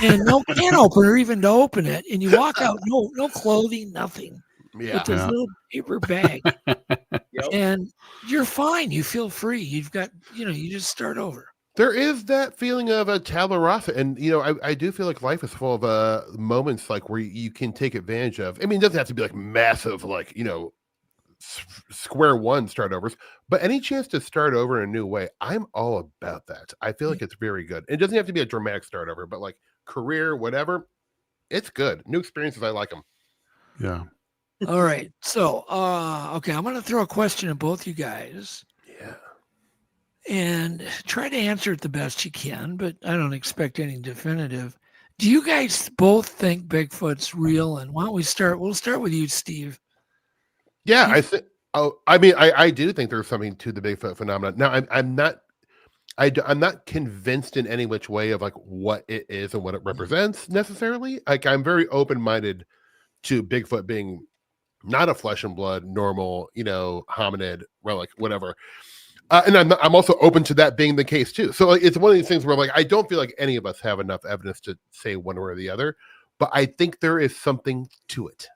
D: And no can opener even to open it, and you walk out no clothing, nothing, with this little paper bag, and you're fine. You feel free. You've got you just start over.
G: There is that feeling of a tabula rasa, and I do feel like life is full of moments like where you can take advantage of. I mean, it doesn't have to be like massive, like square one start overs, but any chance to start over in a new way, I'm all about that. I feel like it's very good. It doesn't have to be a dramatic start over, but like career, whatever, it's good. New experiences, I like them.
C: Yeah.
D: All right. So, okay, I'm going to throw a question at both you guys.
G: Yeah.
D: And try to answer it the best you can, but I don't expect any definitive. Do you guys both think Bigfoot's real? And why don't we start? We'll start with you, Steve.
G: Yeah, I think. Oh, I mean, I do think there's something to the Bigfoot phenomenon. Now, I'm not convinced in any which way of like what it is and what it represents necessarily. Like, I'm very open-minded to Bigfoot being not a flesh and blood, normal, hominid relic, whatever. And I'm also open to that being the case too. So like, it's one of these things where like I don't feel like any of us have enough evidence to say one way or the other, but I think there is something to it.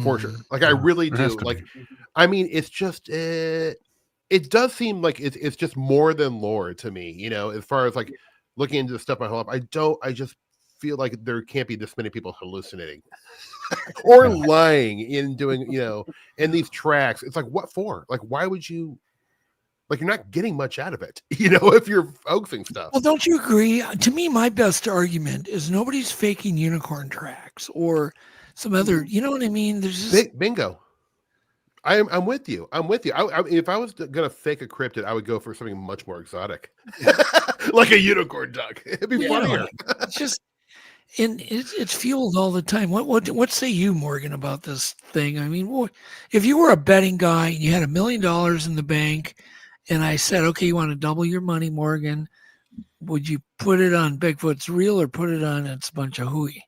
G: For sure. Like I really do. Like, I mean, it's just it does seem like it's just more than lore to me, as far as like looking into the stuff my whole life. I just feel like there can't be this many people hallucinating or lying in doing, in these tracks. It's like, what for? Like, why would you like you're not getting much out of it, if you're hoaxing stuff.
D: Well, don't you agree? To me, my best argument is nobody's faking unicorn tracks or some other, you know what I mean? There's just...
G: bingo. I'm with you. If I was gonna fake a cryptid, I would go for something much more exotic, like a unicorn duck. It'd be funnier.
D: It's just, and it's fueled all the time. What say you, Morgan, about this thing? I mean, if you were a betting guy and you had $1 million in the bank, and I said, okay, you want to double your money, Morgan? Would you put it on Bigfoot's real or put it on it's a bunch of hooey?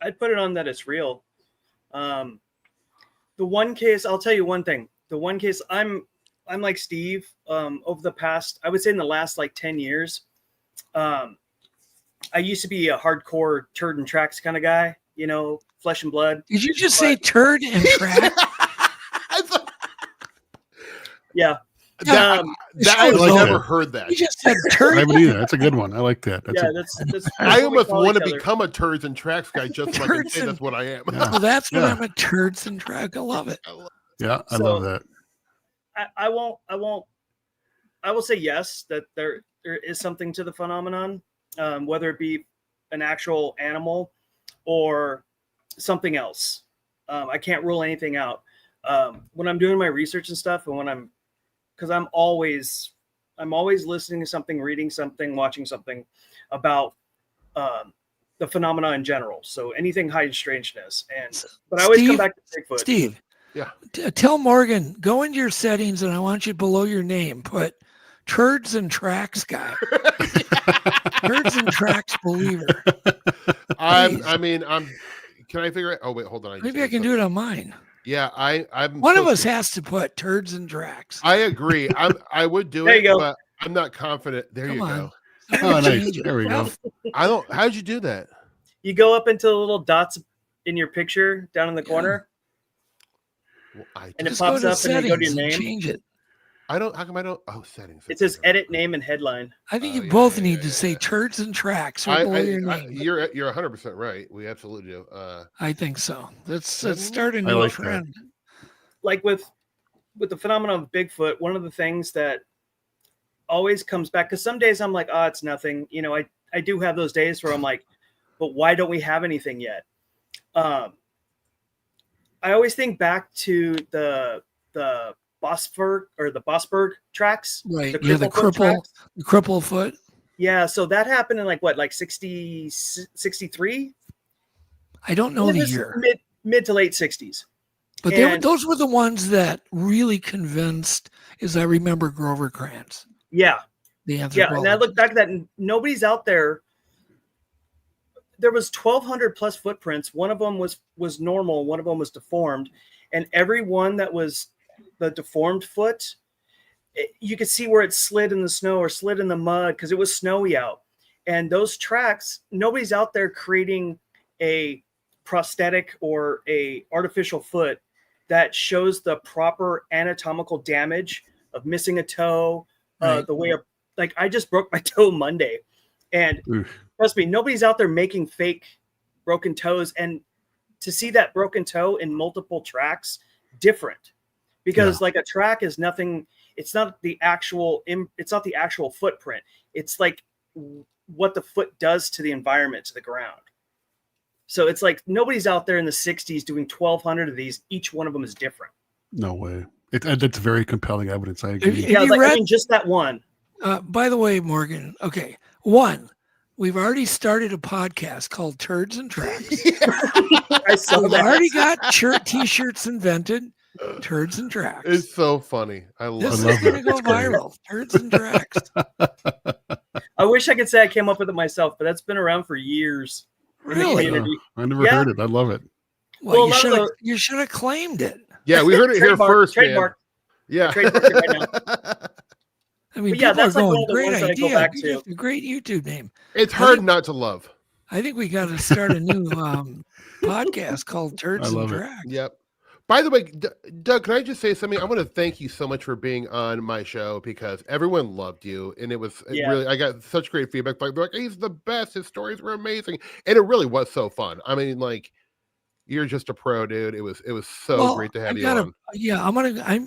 H: I'd put it on that it's real. The one case, I'll tell you one thing. The one case, I'm like Steve. Over the past, I would say in the last like 10 years, I used to be a hardcore turd and tracks kind of guy. Flesh and blood.
D: Did you just say turd and tracks?
H: Yeah.
G: I've never heard that.
D: You just said turd.
C: I haven't either. That's a good one. I like that.
H: That's
G: I almost want to become a turds and tracks guy just so I can say that's what I am.
C: Yeah.
D: Well, that's what I'm a turds and track. I love it.
C: Yeah, I love that.
H: I will say yes, that there is something to the phenomenon, whether it be an actual animal or something else. I can't rule anything out. When I'm doing my research and stuff, and because I'm always I'm always listening to something, reading something, watching something about the phenomena in general. So anything high strangeness. But I always come back to Bigfoot.
D: Steve.
G: Yeah.
D: Tell Morgan, go into your settings, and I want you below your name, put turds and tracks guy. Turds and tracks believer.
G: Can I figure it? Oh wait, hold on.
D: Maybe I can do it on mine.
G: Yeah, I'm.
D: One of us has to put turds and tracks.
G: I agree. I would do
H: there
G: it,
H: you go.
G: But I'm not confident. There you go.
C: Oh, nice. There we go.
G: How'd you do that?
H: You go up into the little dots in your picture down in the corner.
G: Well,
H: and it pops up and you go to your name.
D: Change it.
G: How come I don't? Oh, settings.
H: It says edit name and headline.
D: I think you both need to say turds and tracks right below your name.
G: You're 100% right. We absolutely do.
D: I think so. Let's start a new trend.
H: Like with the phenomenon of Bigfoot, one of the things that always comes back, because some days I'm like, oh, it's nothing. You know, I do have those days where I'm like, but why don't we have anything yet? I always think back to the Berg tracks.
D: Right. The cripple foot.
H: Yeah. So that happened in like 63?
D: I don't know the year.
H: Mid to late 60s.
D: But those were the ones that really convinced, as I remember, Grover Krantz.
H: Yeah.
D: The anthropologist.
H: Yeah. And I look back at that and nobody's out there. There was 1,200 plus footprints. One of them was normal. One of them was deformed. And every one that was the deformed foot, you could see where it slid in the snow or slid in the mud because it was snowy out. And those tracks, nobody's out there creating a prosthetic or a artificial foot that shows the proper anatomical damage of missing a toe, the way like I just broke my toe Monday. And trust me, nobody's out there making fake broken toes. And to see that broken toe in multiple tracks, different. Because like a track is nothing, it's not the actual footprint. It's like what the foot does to the environment, to the ground. So it's like nobody's out there in the 60s doing 1,200 of these. Each one of them is different.
C: No way. That's very compelling evidence. I agree.
H: Just that one.
D: By the way, Morgan, okay. One, we've already started a podcast called Turds and Tracks.
H: I saw
D: We've
H: that.
D: already got t-shirts invented. Turds and Tracks.
G: It's so funny.
D: This is going to go viral. Turds and Tracks.
H: I wish I could say I came up with it myself, but that's been around for years.
D: Really?
C: I never heard it. I love it.
D: Well, you should have claimed it.
G: Yeah, we heard it here first.
H: Trademark.
G: Man. Yeah.
H: Trademark it right now.
D: I mean,
H: people
D: that's
H: are going,
D: like great idea. A great YouTube name.
G: It's hard not to love.
D: I think we got to start a new podcast called Turds and Tracks.
G: Yep. By the way, Doug, can I just say something? I want to thank you so much for being on my show because everyone loved you. And it was really, I got such great feedback. They're like, he's the best. His stories were amazing. And it really was so fun. I mean, like, you're just a pro, dude. It was so great to have you on.
D: Yeah, I'm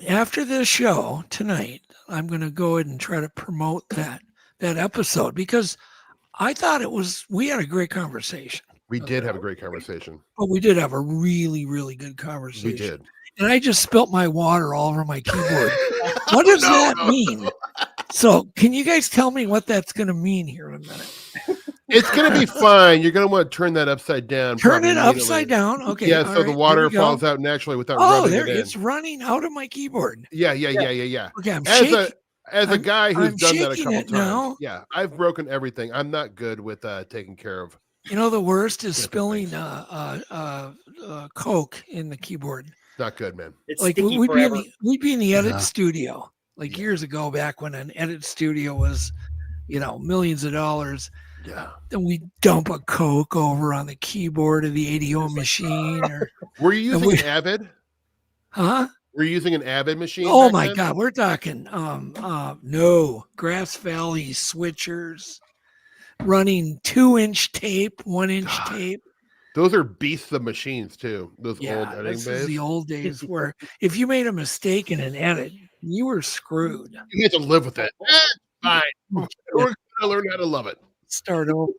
D: after this show tonight, I'm going to go ahead and try to promote that episode because I thought we had a great conversation.
G: We did have a great conversation.
D: But we did have a really, really good conversation.
G: We did.
D: And I just spilt my water all over my keyboard. What does that mean? So can you guys tell me what that's going to mean here in a minute?
G: It's going to be fine. You're going to want to turn that upside down.
D: Turn it upside down. Okay.
G: Yeah, so the water falls out naturally without rubbing it in.
D: It's running out of my keyboard.
G: Yeah.
D: Okay, I'm shaking.
G: As a guy who's done that a couple times.
D: Now.
G: Yeah, I've broken everything. I'm not good with taking care of.
D: You know, the worst is spilling Coke in the keyboard.
G: Not good, man.
H: It's
D: like we'd be in the edit studio like years ago, back when an edit studio was, millions of dollars.
G: Yeah.
D: Then we dump a Coke over on the keyboard of the ADO machine.
G: Were you using an Avid?
D: Huh?
G: Were you using an Avid machine?
D: Oh my God, we're talking no Grass Valley switchers. Running 2-inch tape, 1-inch tape.
G: Those are beasts of machines too. Those old editing
D: this
G: days.
D: is the old days where if you made a mistake in an edit, you were screwed.
G: You had to live with it. Fine. We're going to learn how to love it.
D: Start over.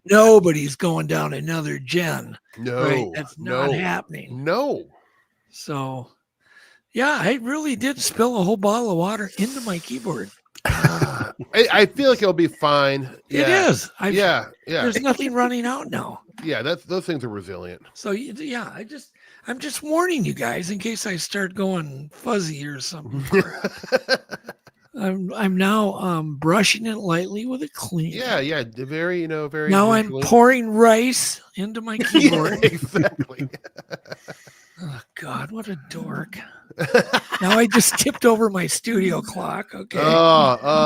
D: Nobody's going down another gen.
G: No,
D: right? That's not happening.
G: No.
D: So, yeah, I really did spill a whole bottle of water into my keyboard.
G: I feel like it'll be fine.
D: It is.
G: Yeah.
D: There's nothing running out now.
G: Yeah, those things are resilient.
D: So yeah, I'm just warning you guys in case I start going fuzzy or something. I'm now brushing it lightly with a clean.
G: Yeah, very very.
D: Now I'm pouring rice into my keyboard.
G: Exactly.
D: Oh God, what a dork! Now I just tipped over my studio clock. Okay,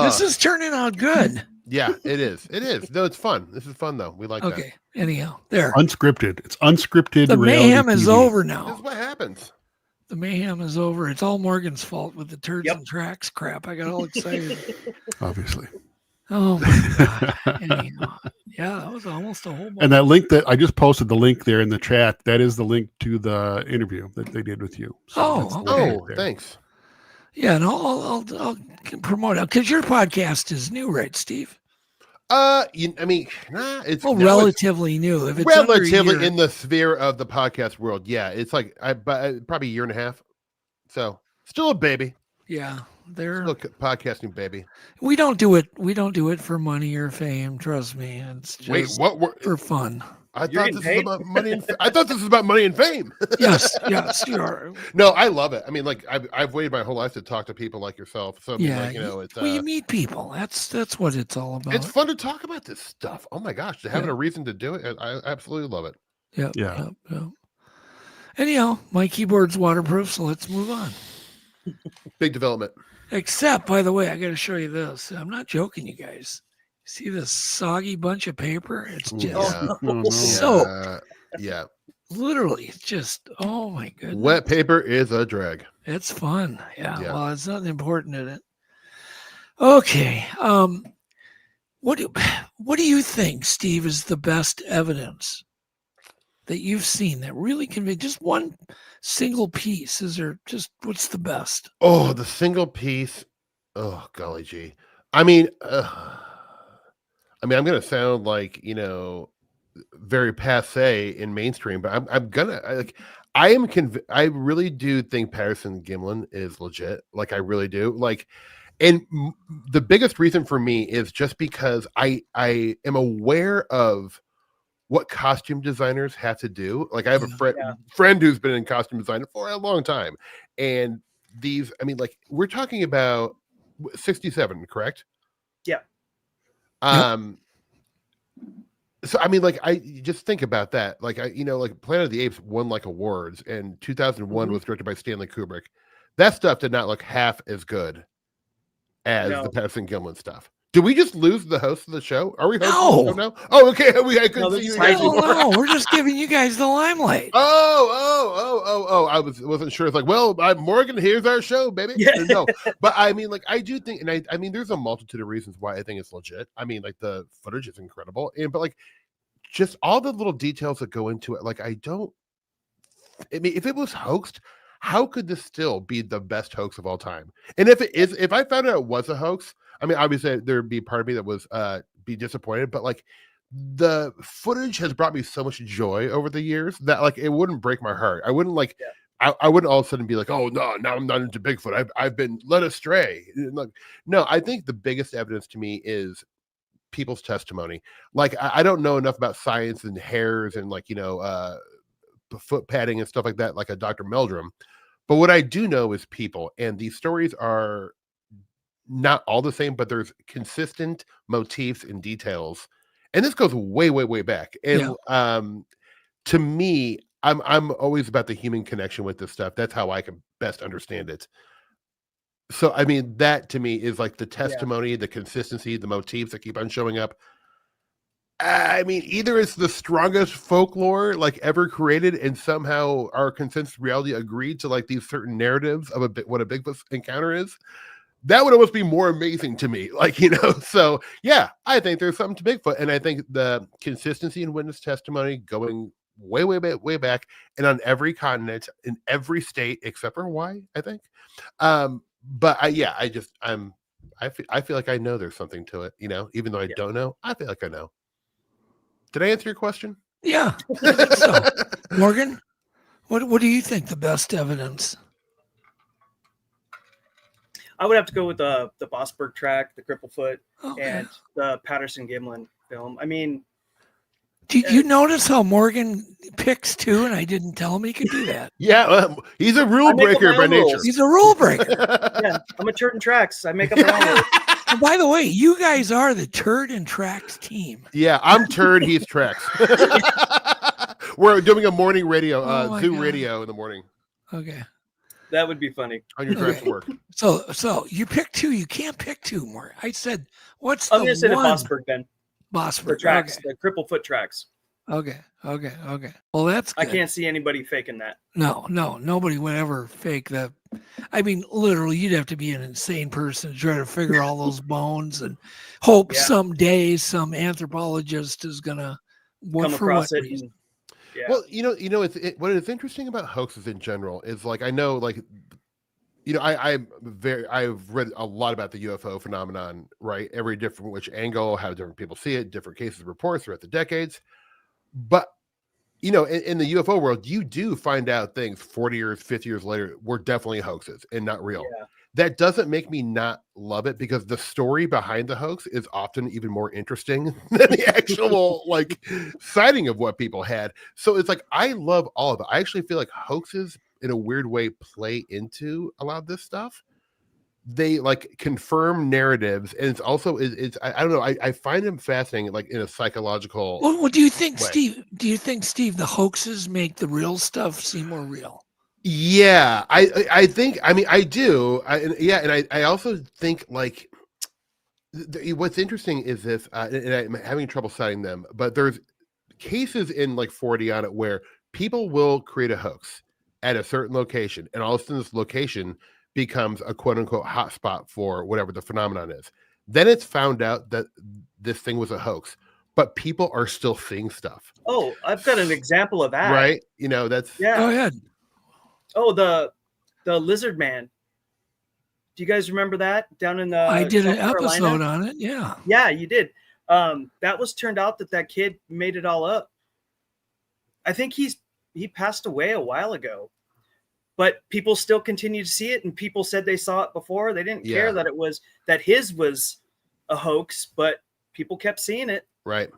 D: this is turning out good.
G: Yeah, it is. It is. No, it's fun. This is fun though. We like that.
D: Okay. Anyhow, there.
C: Unscripted. It's unscripted.
D: The mayhem is over now.
G: That's what happens.
D: The mayhem is over. It's all Morgan's fault with the turds and tracks crap. I got all excited.
C: Obviously.
D: Oh my God. Anyhow, yeah, that was almost a whole bunch.
C: And that link that I just posted the link there in the chat, that is the link to the interview that they did with you.
D: So okay.
G: Thanks.
D: Yeah, and I'll promote it because your podcast is new, right, Steve?
G: It's
D: relatively new. If it's
G: relatively in the sphere of the podcast world, yeah, it's like probably a year and a half. So still a baby.
D: Yeah, they're
G: still podcasting baby.
D: We don't do it. We don't do it for money or fame. Trust me, it's just for fun.
G: I thought this was about money. I thought this was about money and fame.
D: Yes, you are.
G: No, I love it. I mean, like I've waited my whole life to talk to people like yourself. So I mean, like, it's
D: you meet people. That's what it's all about.
G: It's fun to talk about this stuff. Oh my gosh, having a reason to do it, I absolutely love it.
D: Yeah. Anyhow, my keyboard's waterproof, so let's move on.
G: Big development. Except,
D: by the way, I got to show you this. I'm not joking, you guys. See this soggy bunch of paper? It's just soaked.
G: Yeah.
D: Literally, it's just, oh my goodness.
G: Wet paper is a drag.
D: It's fun. Yeah. Well, it's nothing important in it. Okay. What do you think, Steve, is the best evidence that you've seen that really convey just one single piece? Is there just what's the best?
G: Oh, the single piece. Oh, golly gee. I mean, I'm going to sound like, very passe in mainstream, but I really do think Patterson Gimlin is legit. Like, I really do. Like, and the biggest reason for me is just because I am aware of what costume designers have to do. Like, I have a friend who's been in costume design for a long time. And we're talking about 67, correct?
H: Yeah.
G: So I mean, like, I just think about that. Like, like Planet of the Apes won like awards, and 2001 was directed by Stanley Kubrick. That stuff did not look half as good as the Patterson Gimlin stuff. Did we just lose the host of the show? Are we hosting the show now? Oh, okay. I couldn't see you guys.
D: No, we're just giving you guys the limelight.
G: Oh! I wasn't sure. It's like, well, Morgan, here's our show, baby.
H: Yeah.
G: No, but I mean, like, I do think, and I mean, there's a multitude of reasons why I think it's legit. I mean, like, the footage is incredible, but like, just all the little details that go into it. Like, if it was hoaxed, how could this still be the best hoax of all time? And if I found out it was a hoax, I mean, obviously there'd be part of me that was be disappointed, but like, the footage has brought me so much joy over the years that like it wouldn't break my heart. I wouldn't like I wouldn't all of a sudden be like, oh no, now I'm not into Bigfoot. I've been led astray. Like, no, I think the biggest evidence to me is people's testimony. Like, I don't know enough about science and hairs and like, foot padding and stuff like that, like a Dr. Meldrum. But what I do know is people, and these stories are not all the same, but there's consistent motifs and details. And this goes way, way, way back. And to me, I'm always about the human connection with this stuff. That's how I can best understand it. So, I mean, that to me is like the testimony, the consistency, the motifs that keep on showing up. I mean, either it's the strongest folklore like ever created, and somehow our consensus reality agreed to like these certain narratives of what a Bigfoot encounter is. That would almost be more amazing to me. Like, so yeah, I think there's something to Bigfoot. And I think the consistency in witness testimony going way, way, way, way back, and on every continent, in every state, except for Hawaii, I think. But I feel like I know there's something to it, even though I don't know, I feel like I know. Did I answer your question?
D: Yeah. I think so. Morgan, what do you think the best evidence?
H: I would have to go with the Bosberg track, the Cripplefoot,
D: Okay.
H: and the Patterson Gimlin film. I mean,
D: did you notice how Morgan picks too, and I didn't tell him he could do that?
G: Yeah, he's a rule breaker by nature.
D: He's a rule breaker.
H: Yeah, I'm a turd and tracks. I make up my own rules.
D: And by the way, you guys are the Turd and Tracks team.
G: Yeah, I'm Turd, he's Tracks. We're doing a morning radio, Zoo radio in the morning.
D: Okay.
H: That would be funny.
G: On your drive to work.
D: So you pick two. You can't pick two more. I said, what's
H: I'm
D: the
H: going to say the
D: one?
H: Bosberg then.
D: Bosberg.
H: The tracks,
D: Okay.
H: the Cripplefoot tracks.
D: Okay. Well, that's good.
H: I can't see anybody faking that.
D: No, nobody would ever fake that. I mean, literally, you'd have to be an insane person to try to figure all those bones and hope someday some anthropologist is gonna
H: come across it.
D: Reason?
G: Yeah. Well, what is interesting about hoaxes in general is like I know, like, I've read a lot about the UFO phenomenon, right? Every different which angle, how different people see it, different cases of reports throughout the decades. But in the UFO world, you do find out things 40 years, 50 years later were definitely hoaxes and not real. Yeah. That doesn't make me not love it because the story behind the hoax is often even more interesting than the actual like sighting of what people had. So it's like, I love all of it. I actually feel like hoaxes in a weird way play into a lot of this stuff. They like confirm narratives, and it's also I don't know. I find them fascinating, like in a psychological.
D: Well, what do you think,
G: way.
D: Steve? Do you think, Steve, the hoaxes make the real stuff seem more real?
G: Yeah, I think. I mean, I do. And I also think like what's interesting is this, and I'm having trouble citing them, but there's cases in like 40 on it where people will create a hoax at a certain location, and all of a sudden this location becomes a quote unquote hotspot for whatever the phenomenon is. Then it's found out that this thing was a hoax, but people are still seeing stuff.
H: Oh, I've got an example of that.
G: Right? That's
D: Go ahead.
H: Oh, the Lizard Man. Do you guys remember that down in the?
D: I did
H: South
D: an episode
H: Carolina?
D: on it. Yeah.
H: Yeah, you did. That was turned out that kid made it all up. I think he passed away a while ago. But people still continue to see it, and people said they saw it before. They didn't care that his was a hoax, but people kept seeing it.
G: Right.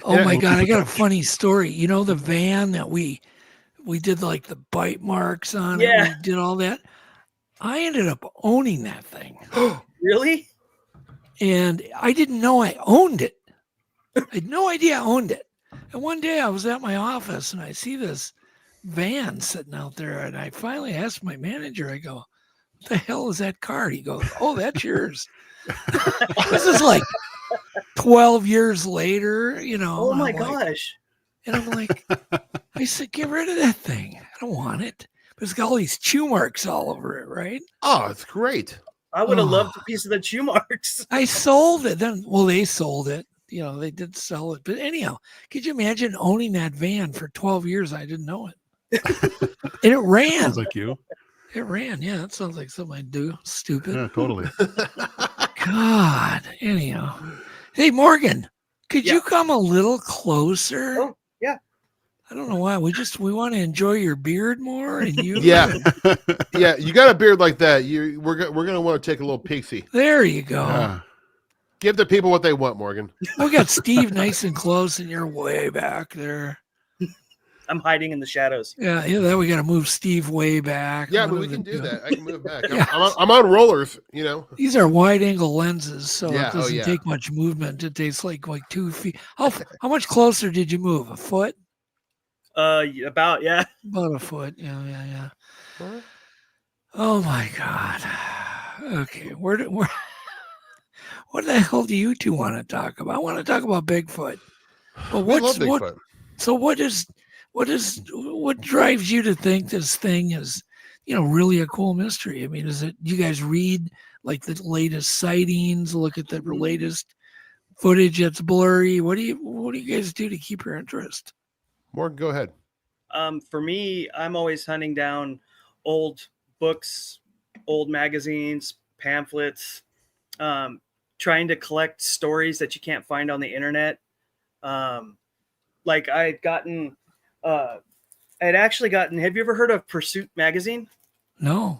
D: Oh my God, I got a funny story. You know the van that we did like the bite marks on it. We did all that. I ended up owning that thing.
H: Really?
D: And I didn't know I owned it. I had no idea I owned it. And one day I was at my office and I see this van sitting out there, and I finally asked my manager, I go, what the hell is that car? He goes, oh, that's yours. This is like 12 years later,
H: Oh my gosh.
D: And I'm like, I said, get rid of that thing. I don't want it. But it's got all these chew marks all over it, right?
G: Oh, it's great.
H: I would have loved a piece of the chew marks.
D: I sold it. Then, well, they sold it. They did sell it. But anyhow, could you imagine owning that van for 12 years? I didn't know it. And it ran.
C: Sounds like you.
D: It ran. Yeah, that sounds like something I do. Stupid.
C: Yeah, totally.
D: God. Anyhow. Hey, Morgan, could you come a little closer?
H: Oh, yeah.
D: I don't know why. We want to enjoy your beard more, and you.
G: Yeah. Yeah, you got a beard like that. We're gonna want to take a little peek-see.
D: There you go.
G: Give the people what they want, Morgan.
D: We got Steve nice and close, and you're way back there.
H: I'm hiding in the shadows.
D: Yeah. Then we got to move Steve way back.
G: Yeah, but we can do that. I can move back. I'm on rollers,
D: These are wide angle lenses, so
G: Yeah,
D: it doesn't take much movement. It takes like 2 feet. How much closer did you move? A foot?
H: About
D: a foot. Yeah. Oh my God. Okay, what the hell do you two want to talk about? I want to talk about Bigfoot. But
G: We love Bigfoot.
D: So what drives you to think this thing is, really a cool mystery? I mean, is it you guys read like the latest sightings, look at the latest footage that's blurry? What do you guys do to keep your interest?
G: Morgan, go ahead.
H: For me, I'm always hunting down old books, old magazines, pamphlets, trying to collect stories that you can't find on the internet. Like I'd actually gotten, have you ever heard of Pursuit magazine?
D: No.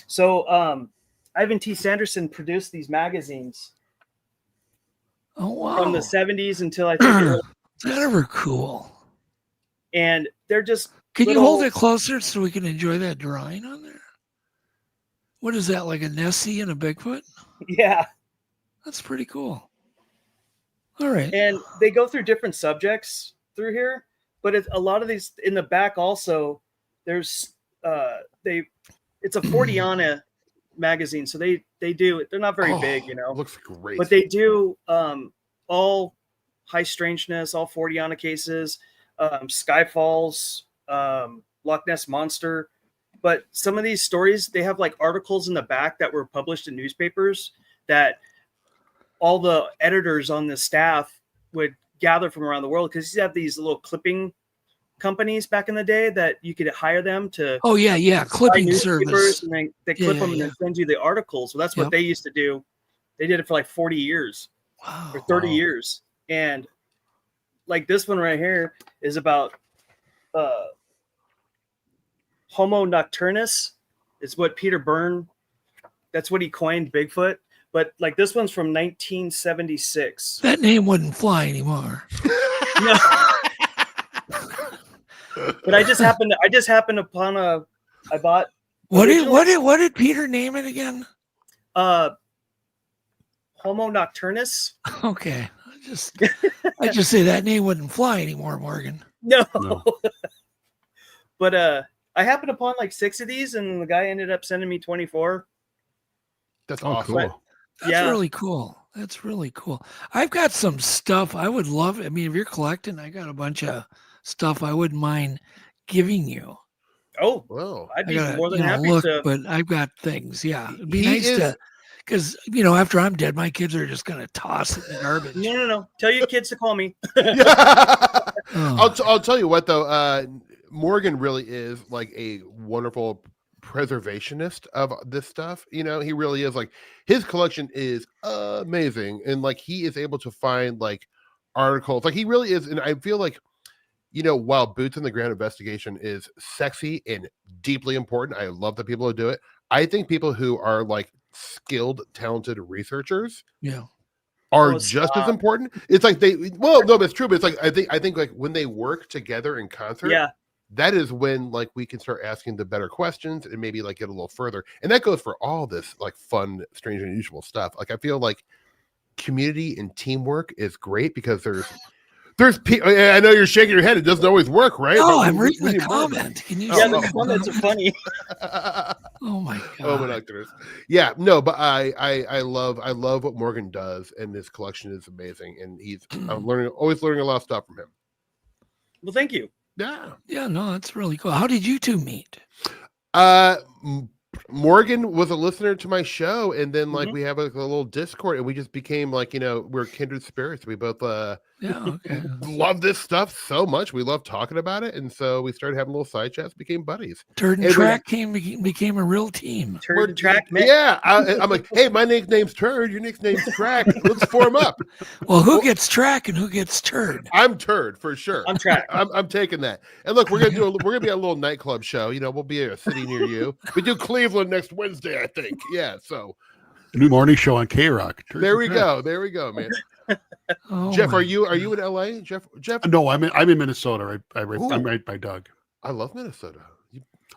H: So Ivan T. Sanderson produced these magazines.
D: Oh wow!
H: From the 70s until I think
D: that's ever cool.
H: And they're just.
D: Can you hold it closer so we can enjoy that drawing on there? What is that, like a Nessie and a Bigfoot?
H: Yeah.
D: That's pretty cool. All right.
H: And they go through different subjects through here, but it's a lot of these in the back also. There's it's a 40-ana magazine, so they're not very big,
G: Looks great.
H: But they do all high strangeness, all 40-ana cases, Skyfalls, Loch Ness Monster. But some of these stories, they have like articles in the back that were published in newspapers that all the editors on the staff would gather from around the world, because you have these little clipping companies back in the day that you could hire them to.
D: Oh yeah, clipping service.
H: And they clip them and then send you the articles. So that's what they used to do. They did it for like 40 years or 30 years. And like this one right here is about Homo nocturnus. Is what Peter Byrne, that's what he coined Bigfoot. But like this one's from 1976.
D: That name wouldn't fly anymore.
H: No. But I just happened upon I bought.
D: What did Peter name it again?
H: Homo nocturnus.
D: Okay. I just say that name wouldn't fly anymore, Morgan.
H: No. But I happened upon like 6 of these, and the guy ended up sending me 24.
C: That's awesome.
G: Cool.
D: That's really cool. That's really cool. I've got some stuff I would love. I mean, if you're collecting, I got a bunch of stuff I wouldn't mind giving you.
H: Oh, well, I'd be more than happy to.
D: But I've got things. Yeah, it'd be nice to, because after I'm dead, my kids are just gonna toss it in the garbage.
H: No. Tell your kids to call me.
G: I'll tell you what though. Morgan really is like a wonderful preservationist of this stuff. He really is. Like, his collection is amazing, and like he is able to find like articles. Like, he really is. And I feel like, while boots on the ground investigation is sexy and deeply important, I love the people who do it. I think people who are like skilled, talented researchers, are just as important. It's like no, but it's true. But it's like I think like when they work together in concert, that is when like we can start asking the better questions and maybe like get a little further. And that goes for all this like fun, strange, and unusual stuff. Like, I feel like community and teamwork is great, because there's people. I know you're shaking your head. It doesn't always work, right?
D: No, I'm reading the comment. Can you?
H: The comments are funny.
D: Oh my god.
G: Yeah, no, but I love what Morgan does, and his collection is amazing. And I'm always learning a lot of stuff from him.
H: Well, thank you.
D: Yeah, no, that's really cool. How did you two meet?
G: Morgan was a listener to my show, and then like we have a little Discord, and we just became like, we're kindred spirits. We both love this stuff so much. We love talking about it, and so we started having little side chats, became buddies.
D: Turd and Track became a real team.
H: Turd and Track, man.
G: Yeah, I'm like, hey, my nickname's Turd, your nickname's Track. Let's form up.
D: Well, who gets Track and who gets Turd?
G: I'm Turd for sure.
H: I'm Track.
G: I'm taking that. And look, we're gonna be a little nightclub show. We'll be a city near you. We do Cleveland next Wednesday, I think. Yeah, so
C: a new morning show on K-Rock.
G: There we go, man. Jeff, are you in LA? Jeff?
C: No, I'm in Minnesota. I'm right by Doug.
G: I love Minnesota.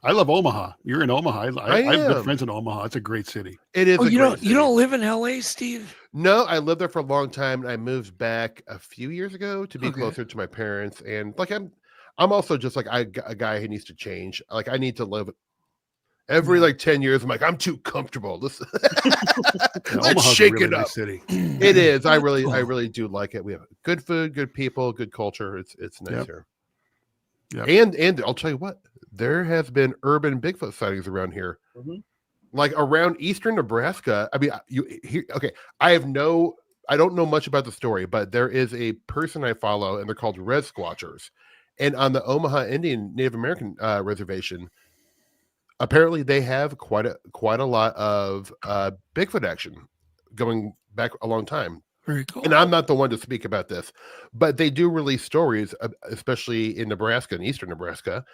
C: I love Omaha. You're in Omaha. I have good friends in Omaha. It's a great city.
G: It is.
D: You don't live in LA, Steve?
G: No, I lived there for a long time, and I moved back a few years ago to be closer to my parents. And like I'm also just like a guy who needs to change. Like, I need to live every like 10 years. I'm like, I'm too comfortable. Let's shake it up.
C: City.
G: It is. I really do like it. We have good food, good people, good culture. It's nice here. Yep. And I'll tell you what, there has been urban Bigfoot sightings around here, like around eastern Nebraska. I mean, I don't know much about the story, but there is a person I follow, and they're called Red Squatchers, and on the Omaha Indian Native American reservation, apparently they have quite a lot of Bigfoot action going back a long time.
D: Very cool.
G: And I'm not the one to speak about this, but they do release stories, especially in Nebraska and eastern Nebraska.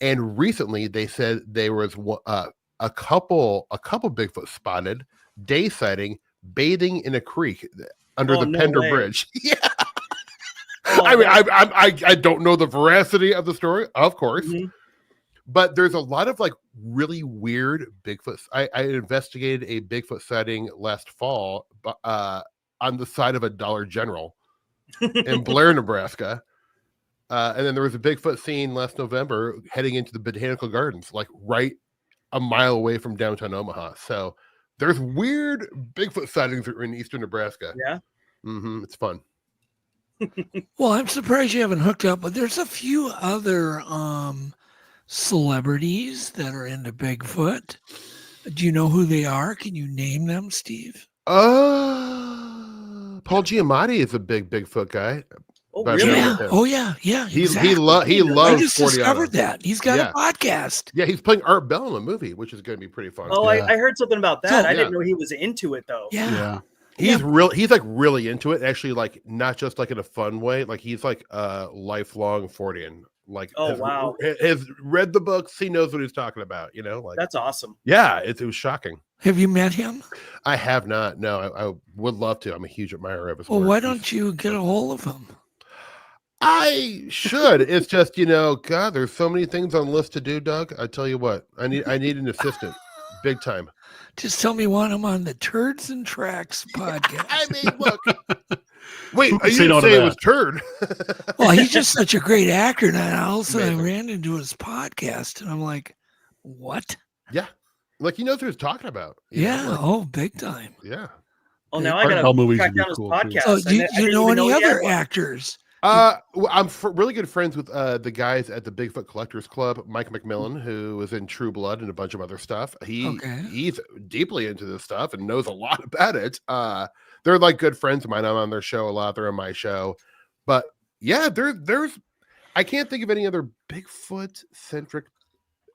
G: And recently they said there was a a couple Bigfoot spotted, day sighting, bathing in a creek under the Pender Bridge. Yeah. I mean, I don't know the veracity of the story, of course, but there's a lot of like really weird Bigfoot. I investigated a Bigfoot sighting last fall on the side of a Dollar General in Blair, Nebraska. And then there was a Bigfoot seen last November heading into the Botanical Gardens, like right a mile away from downtown Omaha. So there's weird Bigfoot sightings in eastern Nebraska.
H: Yeah.
G: It's fun.
D: Well, I'm surprised you haven't hooked up, but there's a few other celebrities that are into Bigfoot. Do you know who they are? Can you name them, Steve?
G: Paul Giamatti is a big Bigfoot guy.
H: Oh, really?
D: Yeah.
G: He
D: exactly.
G: loves.
D: I just discovered that he's got a podcast.
G: Yeah, he's playing Art Bell in a movie, which is going to be pretty fun.
H: Oh,
G: yeah.
H: I heard something about that. I didn't know he was into it though.
D: Yeah.
G: He's like really into it. Actually, like not just like in a fun way. Like he's like a lifelong Fordian. Like,
H: wow,
G: has read the books. He knows what he's talking about. You know, like
H: that's awesome.
G: Yeah, it was shocking.
D: Have you met him?
G: I have not. No, I would love to. I'm a huge admirer of his work.
D: Well, why don't you get a hold of him?
G: I should. It's just, God, there's so many things on the list to do, Doug. I tell you what, I need an assistant, big time.
D: Just tell me want him on the Turds and Tracks podcast.
G: I mean, look. Wait, are you saying it was turd?
D: Well, he's just such a great actor. And all of a sudden I ran into his podcast, and I'm like, what?
G: Yeah. Like, he knows what he's talking about.
D: Yeah. Big time.
G: Yeah.
H: Oh, now I got to track down his podcast.
D: Oh, do you know any other actors?
G: I'm really good friends with the guys at the Bigfoot Collectors Club. Mike McMillan, who is in True Blood and a bunch of other stuff. He's deeply into this stuff and knows a lot about it. They're like good friends of mine. I'm on their show a lot. They're on my show, but yeah, there's. I can't think of any other Bigfoot centric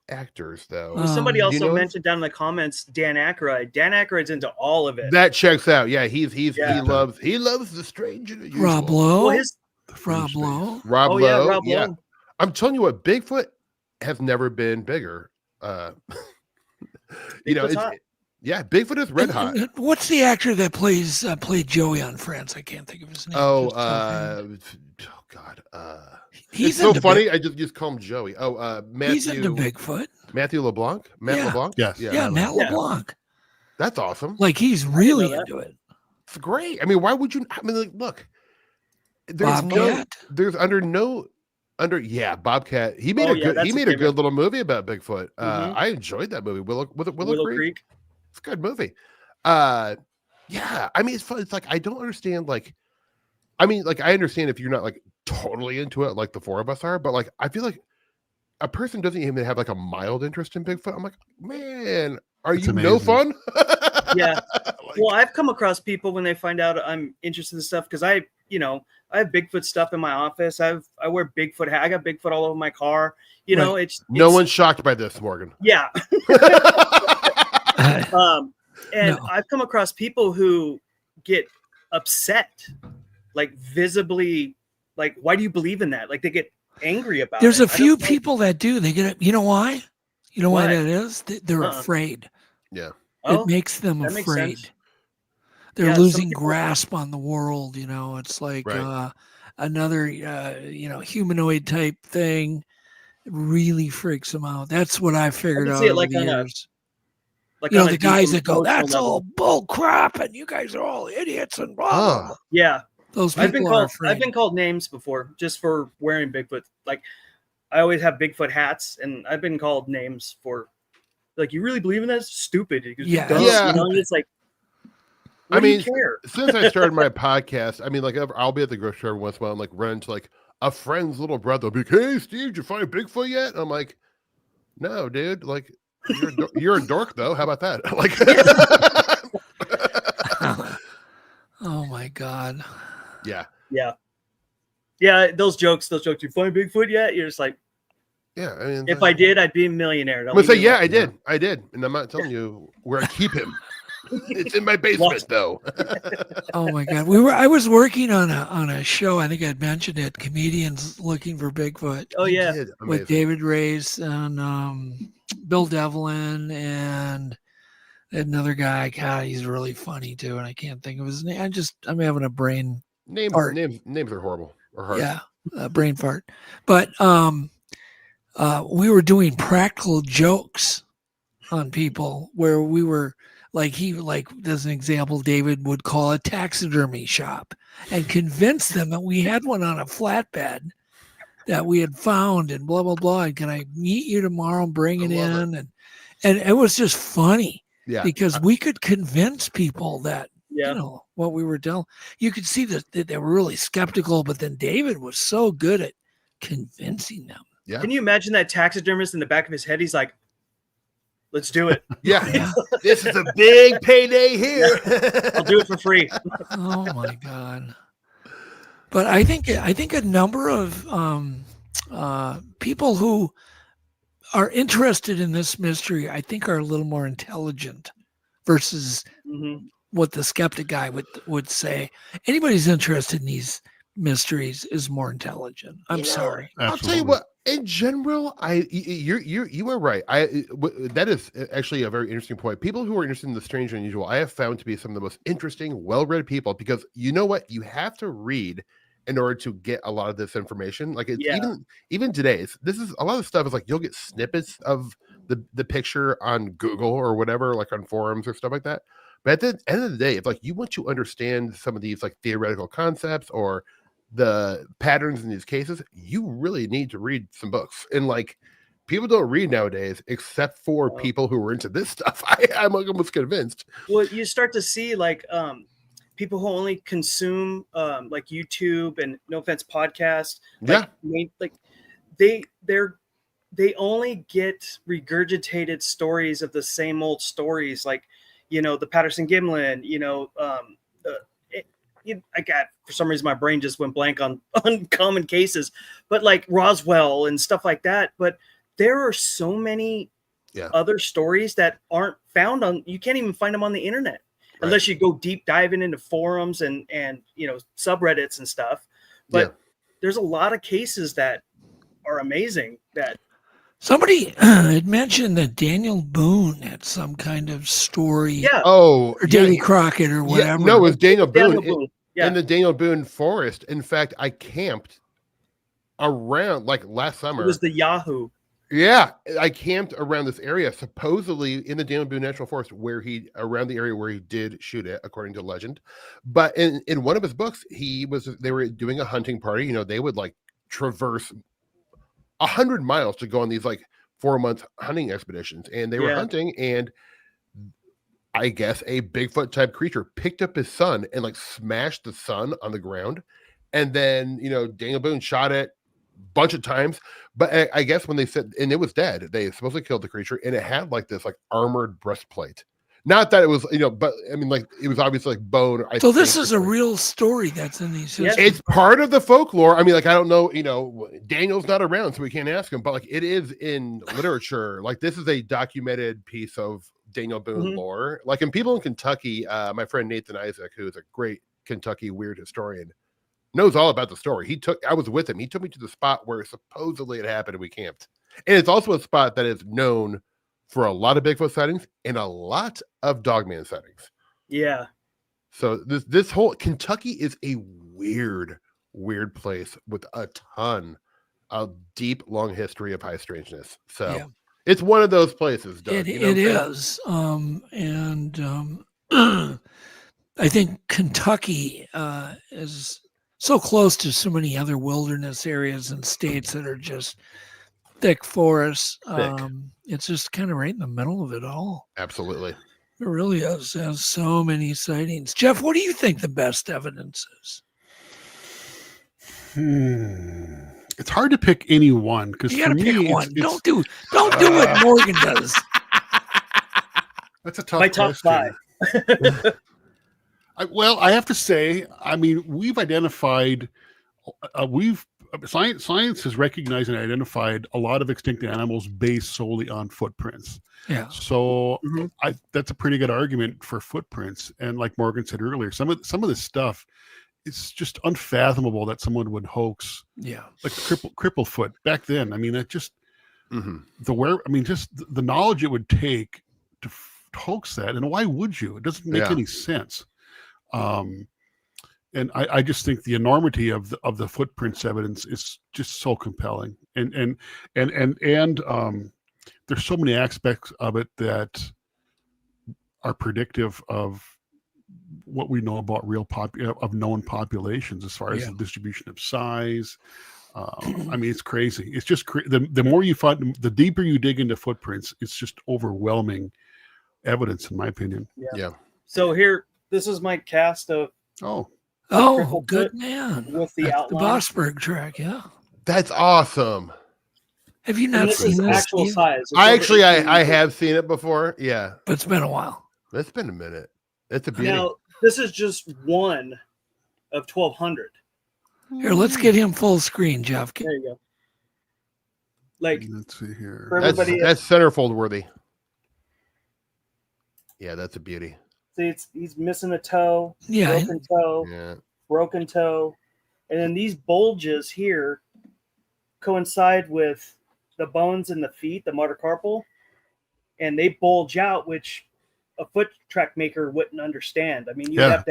G: actors though.
H: Somebody also mentioned down in the comments Dan Aykroyd. Dan Aykroyd's into all of it.
G: That checks out. Yeah, he loves the strange and unusual.
D: Rob Lowe.
H: Well,
G: Rob Lowe.
H: Rob Lowe.
G: I'm telling you what, Bigfoot has never been bigger. Bigfoot is red hot.
D: What's the actor that played Joey on Friends? I can't think of his name.
G: God.
D: He's
G: it's so funny. I just call him Joey. Matthew.
D: He's into Bigfoot.
G: Matthew LeBlanc. LeBlanc.
C: Yes.
D: Yeah, Matt LeBlanc.
G: That's awesome.
D: Like he's really into it.
G: It's great. I mean, why would you? I mean, like, look.
D: Bobcat.
G: Bobcat. He made a good little movie about Bigfoot. I enjoyed that movie. Willow Creek. It's a good movie. I mean, it's fun. It's like I don't understand. I understand if you're not like totally into it, like the four of us are, but like I feel like a person doesn't even have like a mild interest in Bigfoot. I'm like, man, are you amazing. No fun?
H: Yeah. Well, I've come across people when they find out I'm interested in stuff because I have Bigfoot stuff in my office. I wear Bigfoot hat. I got Bigfoot all over my car. It's
G: no one's shocked by this, Morgan.
H: Yeah. I've come across people who get upset, like visibly, like, why do you believe in that? Like they get angry about
D: There's
H: it.
D: a few people that do. They get, you know why? You know why that is? They're afraid.
G: Yeah.
D: It makes them afraid. They're losing grasp on the world. It's like another, humanoid type thing. It really freaks them out. That's what I figured out over the years. The guys that go, that's all bull crap, and you guys are all idiots and blah, blah, blah.
H: Yeah.
D: Those people are afraid.
H: I've been called names before just for wearing Bigfoot. Like I always have Bigfoot hats, and I've been called names for like, you really believe in that? Stupid.
D: Yeah.
H: It's like, I mean,
G: since I started my podcast, I mean, like I'll be at the grocery store once in a while and like run into like a friend's little brother. Be like, hey, Steve, did you find Bigfoot yet? And I'm like, no, dude. Like, you're a dork though. How about that? Like,
D: oh my God.
G: Yeah.
H: Those jokes. You find Bigfoot yet? You're just like,
G: yeah. I mean,
H: if I did, I'd be a millionaire.
G: I'm gonna say, yeah, I did, and I'm not telling you where I keep him. It's in my basement, though.
D: Oh my God, I was working on a show. I think I'd mentioned it. Comedians Looking for Bigfoot.
H: Oh yeah,
D: with David Reyes and Bill Devlin and another guy. God, he's really funny too, and I can't think of his name. I'm having a brain fart.
G: Names are horrible or hard.
D: Yeah, brain fart. But we were doing practical jokes on people where we were like as an example, David would call a taxidermy shop and convince them that we had one on a flatbed that we had found and blah blah blah. And can I meet you tomorrow and bring it in? And it was just funny.
G: Yeah,
D: because we could convince people that what we were telling. You could see that they were really skeptical, but then David was so good at convincing them.
G: Yeah.
H: Can you imagine that taxidermist in the back of his head? He's like, "Let's do it."
G: Yeah. This is a big payday here.
H: I'll do it for free.
D: Oh my God. But I think a number of people who are interested in this mystery, I think, are a little more intelligent versus what the skeptic guy would say. Anybody who's interested in these mysteries is more intelligent. I'm sorry.
G: I'll tell you what. In general, you are right. That is actually a very interesting point. People who are interested in the strange and unusual, I have found to be some of the most interesting, well-read people, because you know what? You have to read in order to get a lot of this information. Like even today, this is a lot of stuff is like you'll get snippets of the picture on Google or whatever, like on forums or stuff like that. But at the end of the day, if like you want to understand some of these like theoretical concepts or the patterns in these cases, you really need to read some books. And like people don't read nowadays except for people who are into this stuff. I'm almost convinced.
H: Well, you start to see like people who only consume like YouTube and no offense podcast. Like they only get regurgitated stories of the same old stories, like the Patterson Gimlin, I got, for some reason my brain just went blank on common cases, but like Roswell and stuff like that. But there are so many other stories that aren't found you can't even find them on the internet unless you go deep diving into forums and subreddits and stuff. But there's a lot of cases that are amazing that
D: somebody had mentioned that Daniel Boone had some kind of story.
H: Yeah.
D: Or Davy Crockett or whatever.
G: No, it was Daniel Boone. In the Daniel Boone forest. In fact, I camped around like last summer.
H: It was the Yahoo.
G: Yeah, I camped around this area, supposedly in the Daniel Boone National Forest, around the area where he did shoot it, according to legend. But in one of his books, they were doing a hunting party. They would like traverse 100 miles to go on these like 4-month hunting expeditions, and they were hunting, and I guess a Bigfoot type creature picked up his son and like smashed the son on the ground. And then, Daniel Boone shot it a bunch of times, but I guess when they said, and it was dead, they supposedly killed the creature, and it had like this like armored breastplate. Not that it was, but I mean, like it was obviously like bone.
D: So this is a real story that's in these.
G: It's part of the folklore. I mean, like I don't know, Daniel's not around, so we can't ask him. But like it is in literature. Like this is a documented piece of Daniel Boone lore. Like, and people in Kentucky, my friend Nathan Isaac, who is a great Kentucky weird historian, knows all about the story. I was with him. He took me to the spot where supposedly it happened, and we camped. And it's also a spot that is known for a lot of Bigfoot sightings and a lot of Dogman sightings.
H: Yeah.
G: So this whole Kentucky is a weird place with a ton of deep, long history of high strangeness. So it's one of those places, Doug.
D: It is. I think Kentucky is so close to so many other wilderness areas and states that are just thick forests. It's just kind of right in the middle of it all.
G: Absolutely.
D: It really has so many sightings. Jeff, what do you think the best evidence is?
C: It's hard to pick any one because
D: you got to pick one. Don't do what Morgan does.
C: That's a tough.
H: My top
C: question.
H: 5.
C: I have to say, I mean, we've identified, science has recognized and identified a lot of extinct animals based solely on footprints.
D: Yeah.
C: So that's a pretty good argument for footprints. And like Morgan said earlier, some of this stuff, it's just unfathomable that someone would hoax.
D: Yeah.
C: Like cripple foot back then. I mean, that just just the knowledge it would take to hoax that, and why would you? It doesn't make any sense. And I just think the enormity of the footprints evidence is just so compelling, and there's so many aspects of it that are predictive of what we know about of known populations as far as the distribution of size. I mean, it's crazy. It's just the more you find, the deeper you dig into footprints, it's just overwhelming evidence, in my opinion.
G: Yeah.
H: So this is my cast of.
D: Oh, good man.
H: With the outline.
D: The Bossberg track, yeah.
G: That's awesome.
D: Have you not seen this?
H: Actual size.
G: I have seen it before. Yeah.
D: But it's been a while.
G: It's been a minute. It's a beauty.
H: Now, this is just one of 1,200.
D: Here, let's get him full screen, Jeff.
H: There you go. Like,
C: let's see here.
G: That's centerfold worthy. Yeah, that's a beauty.
H: See, he's missing a toe, broken toe, and then these bulges here coincide with the bones in the feet, the metacarpal, and they bulge out, which a foot track maker wouldn't understand. I mean, you'd have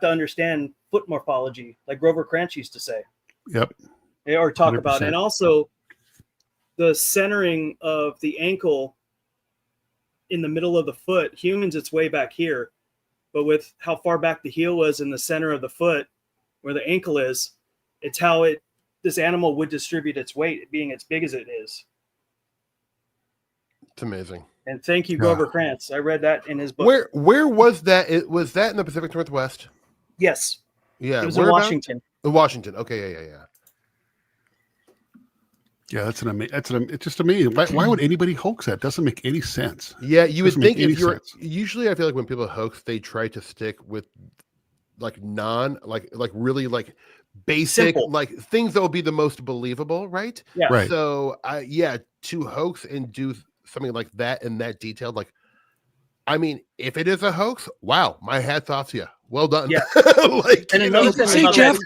H: to understand foot morphology, like Grover Krantz used to say.
C: Yep.
H: Or talk
C: 100%.
H: about, and also the centering of the ankle in the middle of the foot. Humans, it's way back here, but with how far back the heel was in the center of the foot, where the ankle is, it's how this animal would distribute its weight, being as big as it is.
G: It's amazing.
H: And thank you, Grover Krantz. I read that in his book.
G: Where was that? Was that in the Pacific Northwest?
H: Yes.
G: Yeah.
H: It was in Washington.
G: Washington. Okay. Yeah.
C: Yeah, it's just amazing. Why would anybody hoax that? It doesn't make any sense.
G: Yeah, you would think if you're usually, I feel like when people hoax, they try to stick with like really basic,
H: simple,
G: like things that will be the most believable, right?
H: Yeah.
C: Right.
G: So to hoax and do something like that and that detailed, like, I mean, if it is a hoax, wow, my hat's off to you. Well done.
H: Yeah.
G: And
H: another thing,
D: say, Jeff,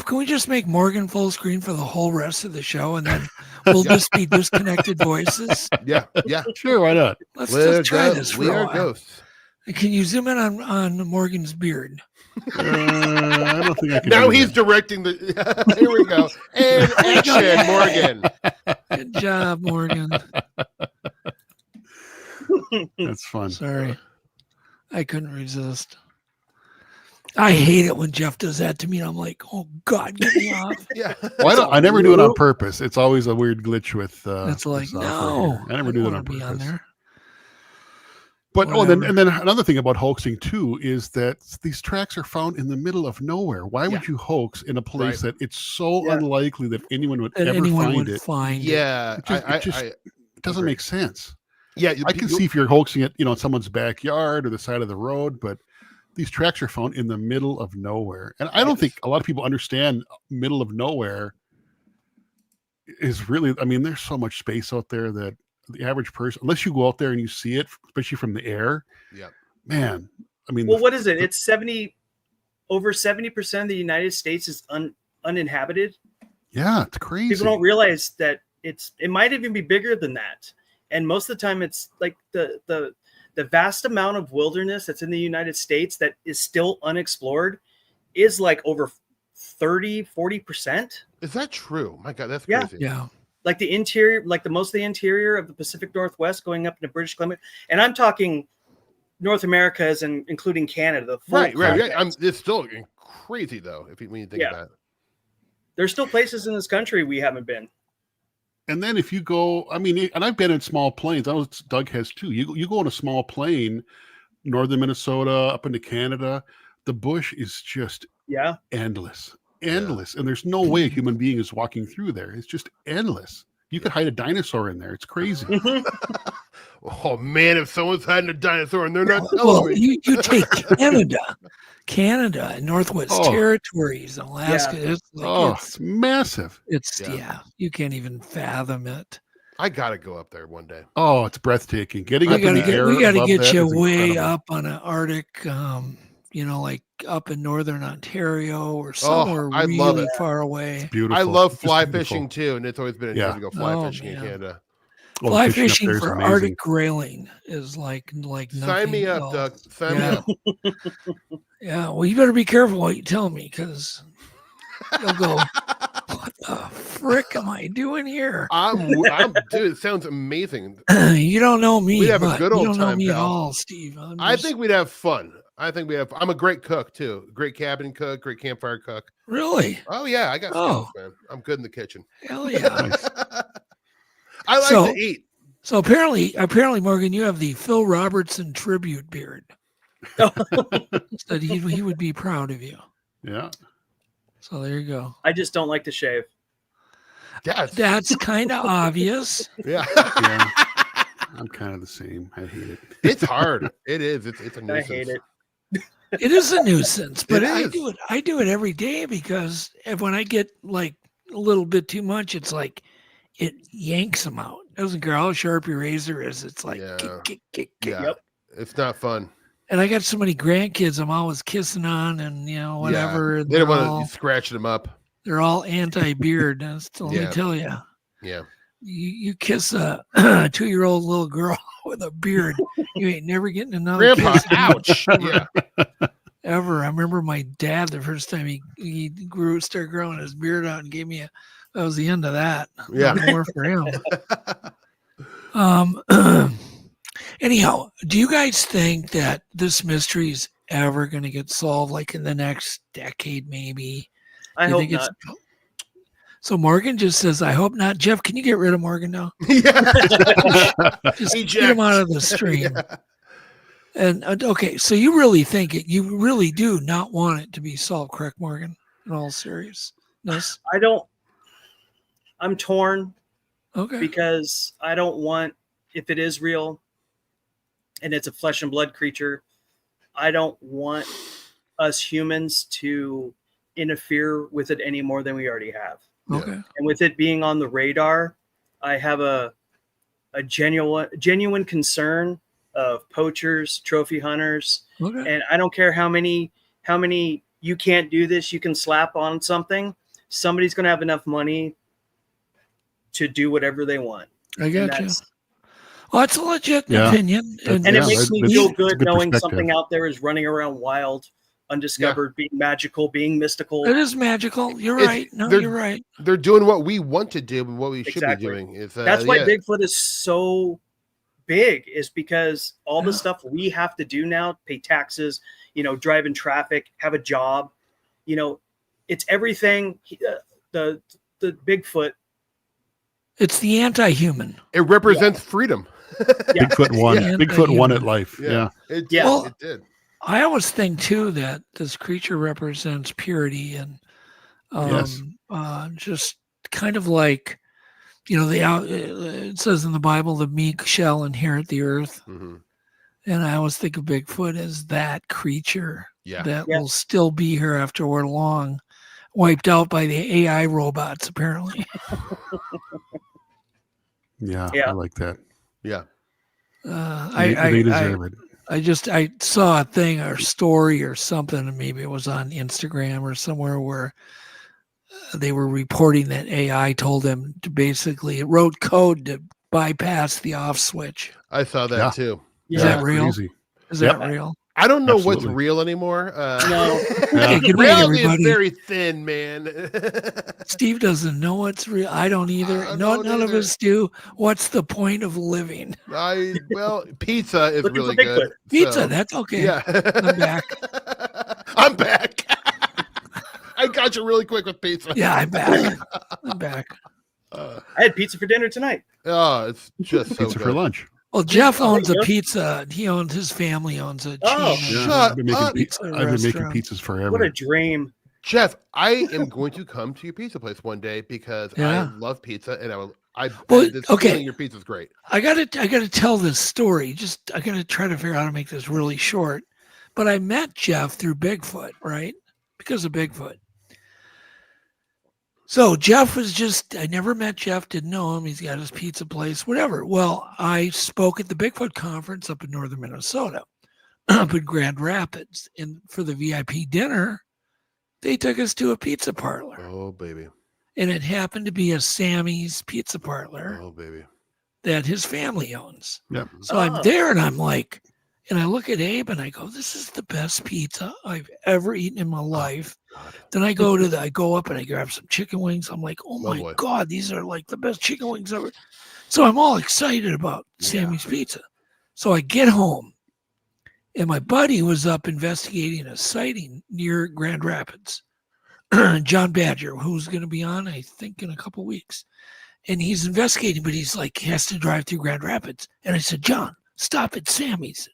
D: can we just make Morgan full screen for the whole rest of the show, and then we'll just be disconnected voices?
G: Yeah.
C: Sure, why not?
D: Let's just try this for
G: we
D: a
G: are
D: while.
G: Ghosts.
D: Can you zoom in on Morgan's beard?
C: I don't think I can.
G: Now he's directing the. Here we go. And action, Morgan.
D: Good job, Morgan.
C: That's fun.
D: Sorry, I couldn't resist. I hate it when Jeff does that to me. I'm like, oh God, get me off.
G: Yeah.
C: Well, I never do it on purpose. It's always a weird glitch with.
D: It's like, no,
C: I never do that on purpose.
D: On there.
C: But and then another thing about hoaxing too is that these tracks are found in the middle of nowhere. Why would you hoax in a place that it's so unlikely that anyone would ever find it? It doesn't make sense.
G: Yeah,
C: I can see if you're hoaxing it, in someone's backyard or the side of the road, but these tracks are found in the middle of nowhere. And I don't think a lot of people understand middle of nowhere is really, I mean, there's so much space out there that the average person, unless you go out there and you see it, especially from the air, man, I mean.
H: Well, what is it? It's over 70% of the United States is uninhabited.
C: Yeah, it's crazy.
H: People don't realize that it might even be bigger than that. And most of the time it's like the vast amount of wilderness that's in the United States that is still unexplored is like over 30-40%.
G: Is that true? My God, that's crazy.
D: Yeah.
H: Like the interior, like most of the interior of the Pacific Northwest going up into British Columbia. And I'm talking North America as including Canada.
G: Right. It's still crazy though, when you think about it.
H: There's still places in this country we haven't been.
C: And then if you go, I mean, and I've been in small planes. I know Doug has too. You go on a small plane, northern Minnesota, up into Canada, the bush is just endless. And there's no way a human being is walking through there. It's just endless. You could hide a dinosaur in there. It's crazy.
G: Oh man, if someone's hiding a dinosaur and they're not
D: telling me. You take Canada and Northwest Territories, Alaska.
C: It's massive.
D: It's you can't even fathom it.
G: I gotta go up there one day.
C: Oh, it's breathtaking. Getting up in the air.
D: We gotta get you way up on an Arctic like up in northern Ontario or somewhere
G: I love
D: really
G: it.
D: far away.
C: It's beautiful.
G: I love
C: It's
G: fly
C: beautiful.
G: fishing too, and it's always been a dream to go fly fishing in Canada.
C: Well,
D: Fly
C: fishing up
D: fishing
C: there is
D: for
C: amazing.
D: Arctic grayling is like nothing
G: Sign me up,
D: else.
G: Doug. Sign me up.
D: Yeah, well, you better be careful what you tell me, because you'll go, what the frick am I doing here?
G: Dude, it sounds amazing.
D: You don't know me.
G: We'd have a good old
D: you don't know
G: time,
D: me at
G: pal.
D: all, Steve.
G: I think we'd have fun. I'm a great cook too. Great cabin cook, great campfire cook.
D: Really?
G: Oh yeah, I got skills, man. I'm good in the kitchen.
D: Hell yeah.
G: I like to eat.
D: So apparently, Morgan, you have the Phil Robertson tribute beard. Said he would be proud of you.
C: Yeah.
D: So there you go.
H: I just don't like to shave.
D: That's kind of obvious.
G: Yeah.
C: Yeah. I'm kind of the same. I hate it.
G: It's hard. It is. It's a nuisance.
H: I hate it.
D: It is a nuisance, but
G: It
D: I
G: is.
D: do it. I do it every day, because when I get like a little bit too much, it's like it yanks them out. Doesn't care how sharp your razor is. It's like kick.
G: Yeah.
H: Yep.
G: It's not fun.
D: And I got so many grandkids I'm always kissing on, and whatever.
G: Yeah.
D: And
G: They don't want to scratch them up.
D: they're all anti-beard. Let me tell you.
G: Yeah.
D: You kiss a 2-year-old little girl with a beard, you ain't never getting another
G: Grandpa,
D: kiss
G: ouch. Yeah.
D: ever. I remember my dad, the first time he started growing his beard out and gave me that was the end of that.
G: Yeah.
D: No more for him. Anyhow, do you guys think that this mystery is ever going to get solved, like in the next decade, maybe?
H: I hope not.
D: So Morgan just says, I hope not. Jeff, can you get rid of Morgan now?
G: Yeah.
D: Just get him out of the stream.
G: Yeah.
D: And okay, so you really think it? You really do not want it to be solved, correct, Morgan? In all seriousness,
H: I don't. I'm torn.
D: Okay.
H: Because I don't want, if it is real, and it's a flesh and blood creature, I don't want us humans to interfere with it any more than we already have.
D: Okay.
H: And with it being on the radar, I have a genuine concern of poachers, trophy hunters, and I don't care how many you can't do this, you can slap on something. Somebody's going to have enough money to do whatever they want.
D: I got you. Well, that's a legit opinion.
H: And it makes me feel good knowing something out there is running around wild, undiscovered, being magical, being mystical.
D: It is magical. You're right. No, you're right.
G: They're doing what we want to do and what we should be doing.
H: That's why Bigfoot is so big, is because all the stuff we have to do now, pay taxes, drive in traffic, have a job, it's everything. The Bigfoot.
D: It's the anti-human.
G: It represents freedom.
C: Bigfoot won. Bigfoot won at life. Yeah.
G: It did.
D: I always think too that this creature represents purity and just kind of like, it says in the Bible, the meek shall inherit the earth.
G: Mm-hmm.
D: And I always think of Bigfoot as that creature that will still be here after we're long, wiped out by the AI robots, apparently.
C: Yeah, I like that.
G: Yeah.
C: They deserve it.
D: I saw a thing or story or something, and maybe it was on Instagram or somewhere, where they were reporting that AI told them to basically, it wrote code to bypass the off switch.
G: I saw that too.
D: Is that real?
C: Crazy.
D: Is that real?
G: I don't know what's real anymore.
H: No.
D: Okay, good night,
G: Reality is
D: everybody.
G: very thin, man.
D: Steve doesn't know what's real. I don't either. None of us do. What's the point of living?
G: Pizza is
H: Looking
G: really
H: for
G: good.
D: Pizza, that's okay.
G: Yeah.
D: I'm back.
G: I'm back. I got you really quick with pizza.
D: Yeah, I'm back. I'm back.
H: I had pizza for dinner tonight.
G: Oh, it's just so
C: Pizza
G: good.
C: for lunch.
D: Well, Jeff owns a pizza. His family owns a chain.
G: Shut
C: I've been making pizzas forever.
H: What a dream.
G: Jeff, I am going to come to your pizza place one day because I love pizza and your pizza's great.
D: I gotta tell this story. I gotta try to figure out how to make this really short. But I met Jeff through Bigfoot, right? Because of Bigfoot. So Jeff I never met Jeff, didn't know him. He's got his pizza place, whatever. Well, I spoke at the Bigfoot conference up in northern Minnesota. up in Grand Rapids. And for the VIP dinner, they took us to a pizza parlor.
G: Oh, baby.
D: And it happened to be a Sammy's Pizza Parlor.
G: Oh, baby.
D: That his family owns.
C: Yep.
D: So I'm there and I'm like, and I look at Abe and I go, this is the best pizza I've ever eaten in my life. Then I go up and I grab some chicken wings. I'm like, oh my God, these are like the best chicken wings ever. So I'm all excited about Sammy's Pizza. So I get home and my buddy was up investigating a sighting near Grand Rapids. John Badger, who's going to be on, I think, in a couple weeks. And he's investigating, but he's like, he has to drive through Grand Rapids. And I said, John, stop at Sammy's.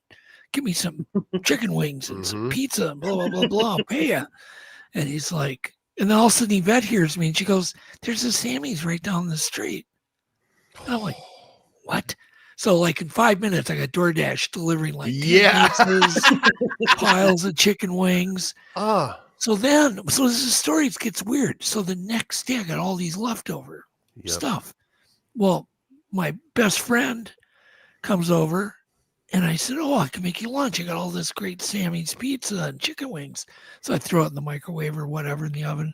D: Give me some chicken wings and some pizza and blah, blah, blah, blah. I'll pay ya. And he's like, and then all of a sudden Yvette hears me and she goes, there's a Sammy's right down the street. And I'm like, what? So like in 5 minutes, I got DoorDash delivering like pizzas, piles of chicken wings. So the story gets weird. So the next day I got all these leftover stuff. Well, my best friend comes over and I said, oh, I can make you lunch. I got all this great Sammy's pizza and chicken wings. So I throw it in the microwave or whatever in the oven.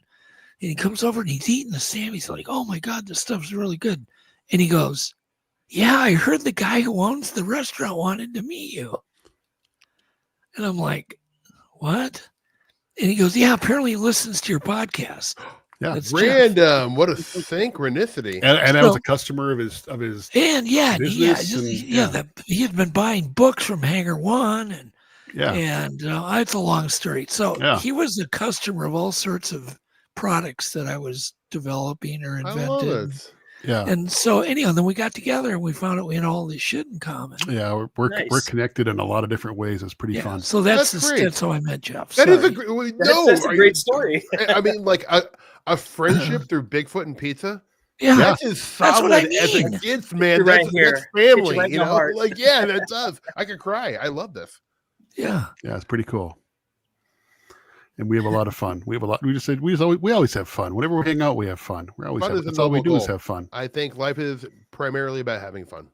D: And he comes over and he's eating the Sammy's like, oh my God, this stuff's really good. And he goes, yeah, I heard the guy who owns the restaurant wanted to meet you. And I'm like, what? And he goes, yeah, apparently he listens to your podcast.
C: Yeah,
G: that's random. Jeff. What a synchronicity!
C: And I was a customer of his.
D: And he had been buying books from Hangar One, and it's a long story. So he was a customer of all sorts of products that I was developing or invented.
G: I love it.
C: Yeah.
D: And so anyhow, then we got together and we found out we had all this shit in common.
C: Yeah, we're connected in a lot of different ways. It's pretty fun.
D: So that's how I met Jeff.
G: That's a great
H: story.
G: I mean, like a friendship through Bigfoot and pizza.
D: Yeah,
G: that's as solid as it gets, man. That's family, you know. Like, that does. I could cry. I love this.
D: Yeah,
C: it's pretty cool. And we have a lot of fun. We always have fun. Whenever we hang out, we have fun. That's all we do is have fun.
G: I think life is primarily about having fun.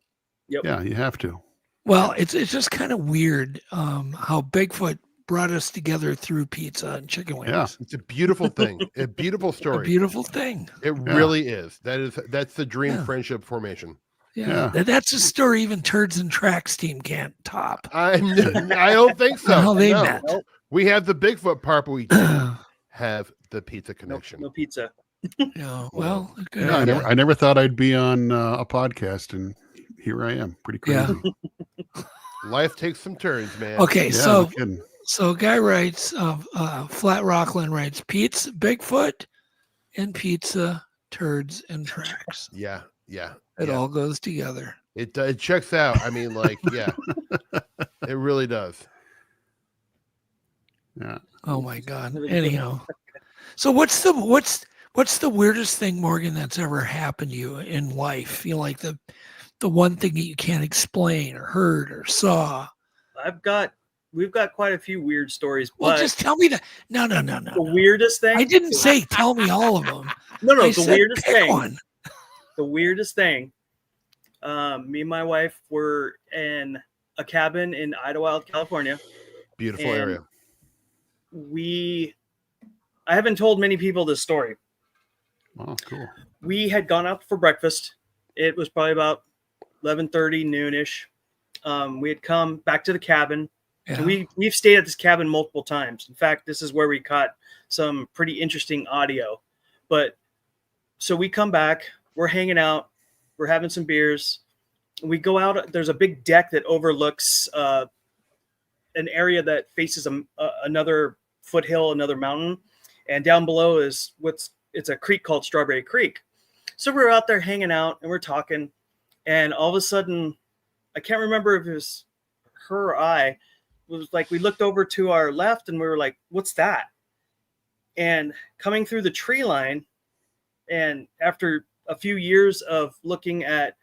H: Yep.
C: Yeah, you have to.
D: Well, it's just kind of weird how Bigfoot brought us together through pizza and chicken wings.
C: Yeah,
G: it's a beautiful thing. A beautiful story.
D: A beautiful thing.
G: It really is. That's the dream friendship formation.
D: Yeah. That's a story even Turds and Tracks team can't top.
G: I don't think so.
D: How they met.
G: Nope. We have the Bigfoot part, but we don't have the pizza connection.
H: No pizza.
D: Yeah, well, good.
C: Yeah, I never thought I'd be on a podcast, and here I am. Pretty crazy.
G: Yeah. Life takes some turns, man.
D: Okay, so a guy writes, Flat Rockland writes, pizza, Bigfoot, and pizza, turds, and tracks.
G: Yeah.
D: It all goes together.
G: It checks out. I mean, like, it really does.
C: Yeah.
D: Oh my God. Anyhow, so what's the weirdest thing, Morgan, that's ever happened to you in life? You know, like the one thing that you can't explain or heard or saw.
H: We've got quite a few weird stories.
D: Well, just tell me No.
H: The weirdest thing.
D: I didn't say tell me all of them.
H: No. The weirdest thing.
D: One.
H: The weirdest thing. Me and my wife were in a cabin in Idlewild, California.
G: Beautiful area.
H: I haven't told many people this story.
C: Oh, cool.
H: We had gone out for breakfast. It was probably about 11:30, noonish. We had come back to the cabin. Yeah. And we've stayed at this cabin multiple times. In fact, this is where we caught some pretty interesting audio. But so we come back, we're hanging out, we're having some beers. We go out. There's a big deck that overlooks an area that faces another foothill, another mountain, and down below is it's a creek called Strawberry Creek. So we're out there hanging out and we're talking, and all of a sudden, I can't remember if it was her or I, it was like we looked over to our left and we were like, what's that? And coming through the tree line, and after a few years of looking at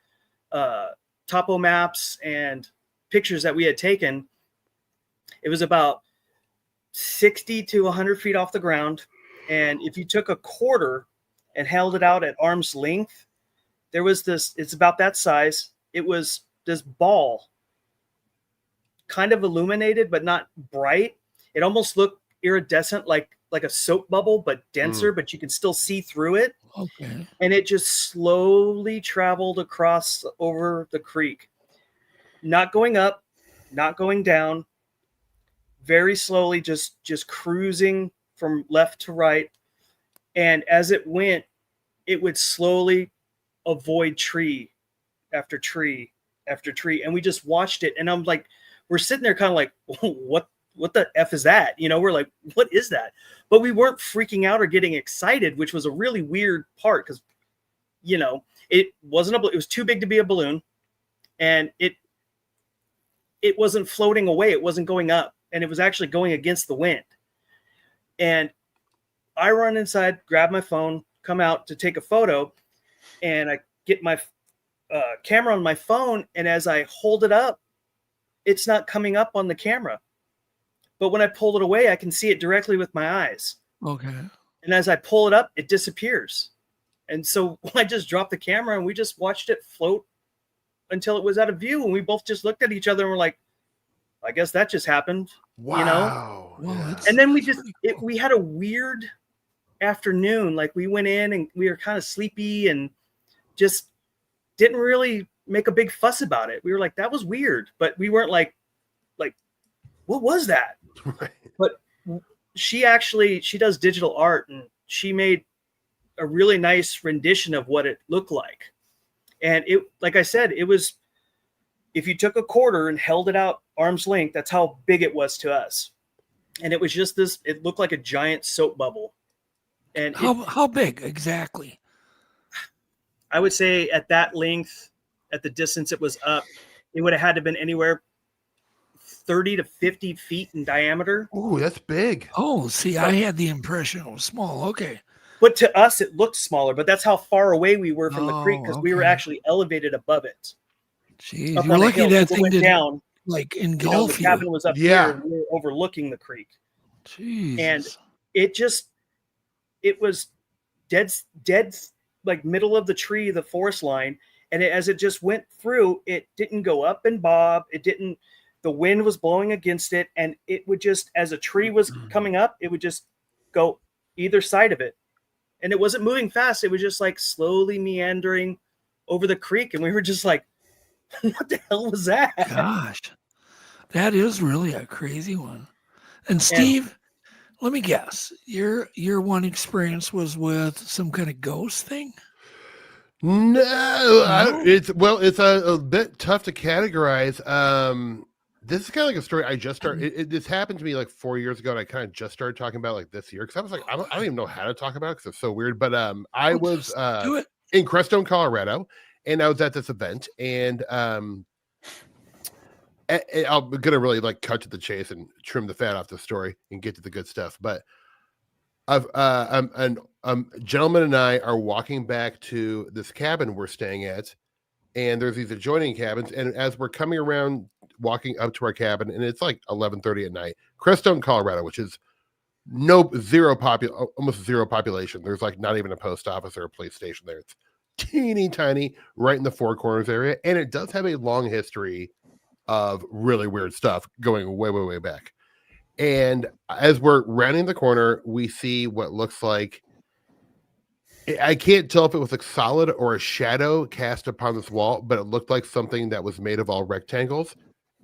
H: topo maps and pictures that we had taken, it was about 60 to 100 feet off the ground. And if you took a quarter and held it out at arm's length, there was it's about that size. It was this ball kind of illuminated, but not bright. It almost looked iridescent, like a soap bubble, but denser, but you can still see through it.
D: Okay.
H: And it just slowly traveled across over the creek, not going up, not going down, very slowly, just cruising from left to right. And as it went, it would slowly avoid tree after tree after tree. And we just watched it. And I'm like, we're sitting there kind of like, what the F is that? You know, we're like, what is that? But we weren't freaking out or getting excited, which was a really weird part because, you know, it was too big to be a balloon, and it wasn't floating away. It wasn't going up, and it was actually going against the wind. And I run inside, grab my phone, come out to take a photo, and I get my camera on my phone, and as I hold it up, it's not coming up on the camera. But when I pull it away, I can see it directly with my eyes.
D: Okay.
H: And as I pull it up, it disappears. And so I just dropped the camera and we just watched it float until it was out of view. And we both just looked at each other and were like, I guess that just happened.
G: Wow.
H: You know?
D: Well,
H: And then we had a weird afternoon. Like we went in and we were kind of sleepy and just didn't really make a big fuss about it. We were like, that was weird. But we weren't like, what was that?
G: Right.
H: But she does digital art, and she made a really nice rendition of what it looked like. And it, like I said, it was, if you took a quarter and held it out arm's length, that's how big it was to us. And it was just this, it looked like a giant soap bubble. And
D: how big exactly?
H: I would say at that length, at the distance it was up, it would have had to have been anywhere 30 to 50 feet in diameter.
G: Ooh, that's big.
D: Oh, see, I had the impression it was small. Okay.
H: But to us, it looked smaller, but that's how far away we were from the creek, because we were actually elevated above it.
D: Jeez,
H: Up
D: you're
H: on the
D: lucky
H: hill.
D: that
H: We
D: thing
H: went
D: didn't
H: down.
D: like
H: You know,
D: engulf
H: the
D: you.
H: cabin was up here, and we were overlooking the creek.
D: Jeez.
H: And it was dead, like middle of the tree, the forest line. And as it just went through, it didn't go up and bob. The wind was blowing against it. And it would just, as a tree was coming up, it would just go either side of it. And it wasn't moving fast. It was just like slowly meandering over the creek. And we were just like, what the hell was that?
D: Gosh, that is really a crazy one. And Steve, let me guess, your one experience was with some kind of ghost thing?
G: No, it's a bit tough to categorize. This is kind of like a story I just started. This happened to me like 4 years ago, and I kind of just started talking about like this year because I was like, I don't even know how to talk about it because it's so weird. But I was in Crestone, Colorado, and I was at this event, and I'm gonna really like cut to the chase and trim the fat off the story and get to the good stuff. But a gentleman and I are walking back to this cabin we're staying at, and there's these adjoining cabins. And as we're coming around, walking up to our cabin, and it's like 11:30 at night, Crestone, Colorado, which is almost zero population. There's like not even a post office or a police station there. It's teeny tiny, right in the Four Corners area, and it does have a long history of really weird stuff going way, way, way back. And as we're rounding the corner, we see what looks like, I can't tell if it was a solid or a shadow cast upon this wall, but it looked like something that was made of all rectangles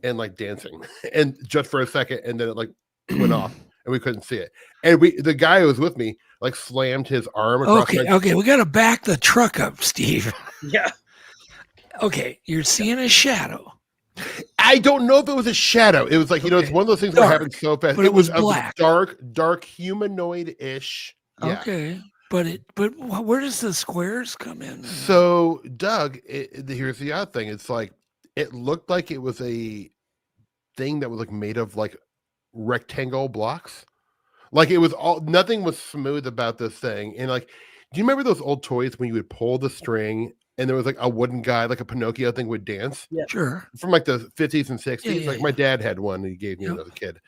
G: and like dancing, and just for a second, and then it like went off and we couldn't see it. And the guy who was with me like slammed his arm across.
D: Okay, we got to back the truck up, Steve.
H: Yeah.
D: Okay, you're seeing a shadow.
G: I don't know if it was a shadow. It was like, it's one of those things that happens so fast.
D: But it was black.
G: Dark humanoid-ish. Yeah.
D: Okay. But where does the squares come in?
G: So, Doug, here's the odd thing. It's like, it looked like it was a thing that was like made of like rectangle blocks. Like it was nothing was smooth about this thing. And like, do you remember those old toys when you would pull the string and there was like a wooden guy, like a Pinocchio thing would dance?
H: Yeah.
D: Sure.
G: From like the 50s and 60s. Like my dad had one and he gave me when I was a kid.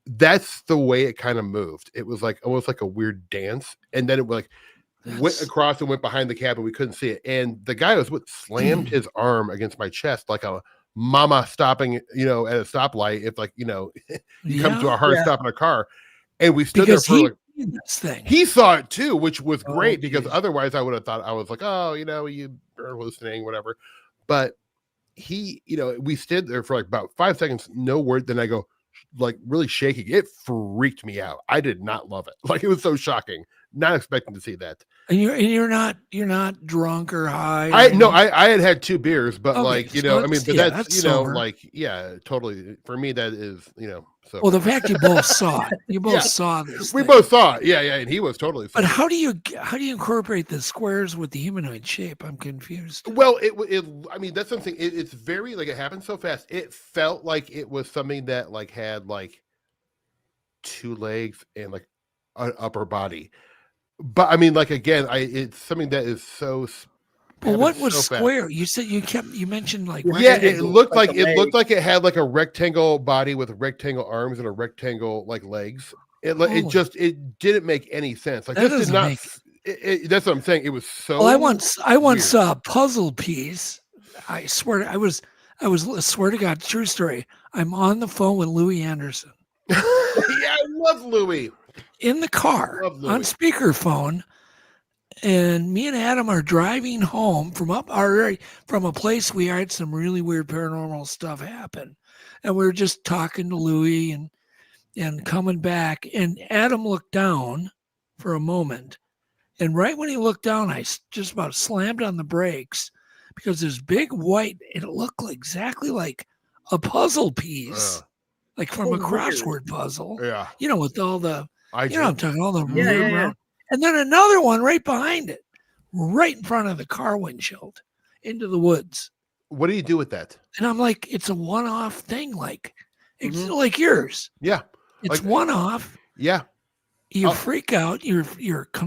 G: That's the way it kind of moved. It was like almost like a weird dance. And then it went across and went behind the cabin. We couldn't see it. And the guy was slammed his arm against my chest like a mama stopping, at a stoplight. If like, you come to a hard stop in a car, and we stood there for
D: this thing.
G: He saw it too, which was great because otherwise I would have thought I was like, oh, you are hallucinating, whatever. But he, we stood there for like about 5 seconds, no word. Then I go, like really shaking. It freaked me out. I did not love it. Like it was so shocking. Not expecting to see that.
D: And you're not drunk or high.
G: I had 2 beers, but like,
D: so
G: but that's
D: sober.
G: Totally. For me, that is, so.
D: Well, the fact you both saw it, you both saw this.
G: We both saw it. Yeah. And he was totally.
D: But how do you incorporate the squares with the humanoid shape? I'm confused.
G: Well, that's something. It's very like it happened so fast. It felt like it was something that like had like 2 legs and like an upper body. But I mean, like again, it's something that is so.
D: Well, what was so square? Fast. You said you mentioned like
G: it looked like it had like a rectangle body with rectangle arms and a rectangle like legs. It didn't make any sense. Like this did not. That's what I'm saying. It was so.
D: Well, I once saw a puzzle piece. I swear swear to God, true story. I'm on the phone with Louis Anderson.
G: Yeah, I love Louis.
D: In the car on speakerphone, and me and Adam are driving home from a place we had some really weird paranormal stuff happen, and we were just talking to Louis and coming back, and Adam looked down for a moment, and right when he looked down, I just about slammed on the brakes because this big white, it looked exactly like a puzzle piece, like from a crossword puzzle.
G: Yeah,
D: with all the. I'm talking all the around. And then another one right behind it, right in front of the car windshield, into the woods.
G: What do you do with that?
D: And I'm like, it's a one-off thing, like it's like yours.
G: Yeah,
D: it's one-off.
G: Yeah,
D: you freak out, you're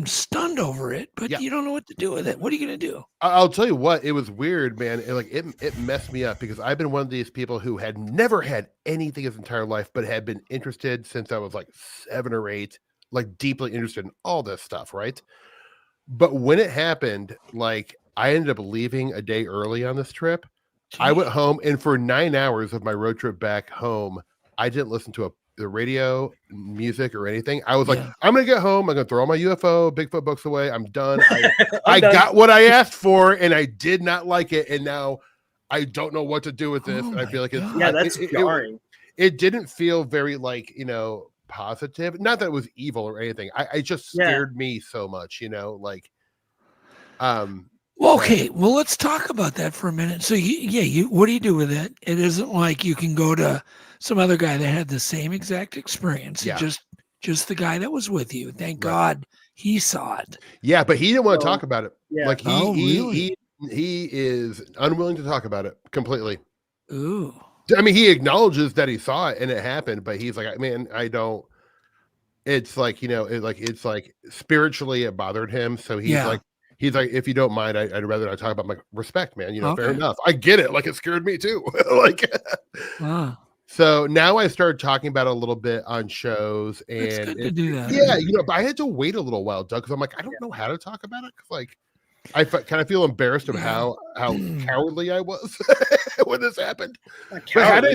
D: stunned over it, but you don't know what to do with it. What are you gonna do?
G: I'll tell you what, it was weird, man. It messed me up because I've been one of these people who had never had anything his entire life, but had been interested since I was like 7 or 8, like deeply interested in all this stuff, right? But when it happened, like I ended up leaving a day early on this trip. Jeez. I went home, and for 9 hours of my road trip back home, I didn't listen to the radio, music, or anything. I was like, I'm gonna get home, I'm gonna throw all my UFO Bigfoot books away, I'm done. I got what I asked for, and I did not like it, and now I don't know what to do with this. And I feel like
H: that's jarring.
G: It didn't feel very like positive. Not that it was evil or anything. I just scared me so much, like
D: well, okay, well, let's talk about that for a minute. So you what do you do with it? It isn't like you can go to some other guy that had the same exact experience. Yeah. Just the guy that was with you. Thank God he saw it.
G: Yeah, but he didn't want to talk about it.
H: Yeah.
G: Like he is unwilling to talk about it completely.
D: Ooh.
G: I mean, he acknowledges that he saw it and it happened, but he's like, man, I don't. It's like, it's like spiritually it bothered him. So he's like, if you don't mind, I'd rather not talk about my respect, man. Fair enough. I get it. Like it scared me too.
D: Wow.
G: So now I started talking about it a little bit on shows, and
D: it's good to do that.
G: Yeah, but I had to wait a little while, Doug, because I'm like, I don't know how to talk about it. Like, I kind of feel embarrassed of how cowardly I was when this happened. But had I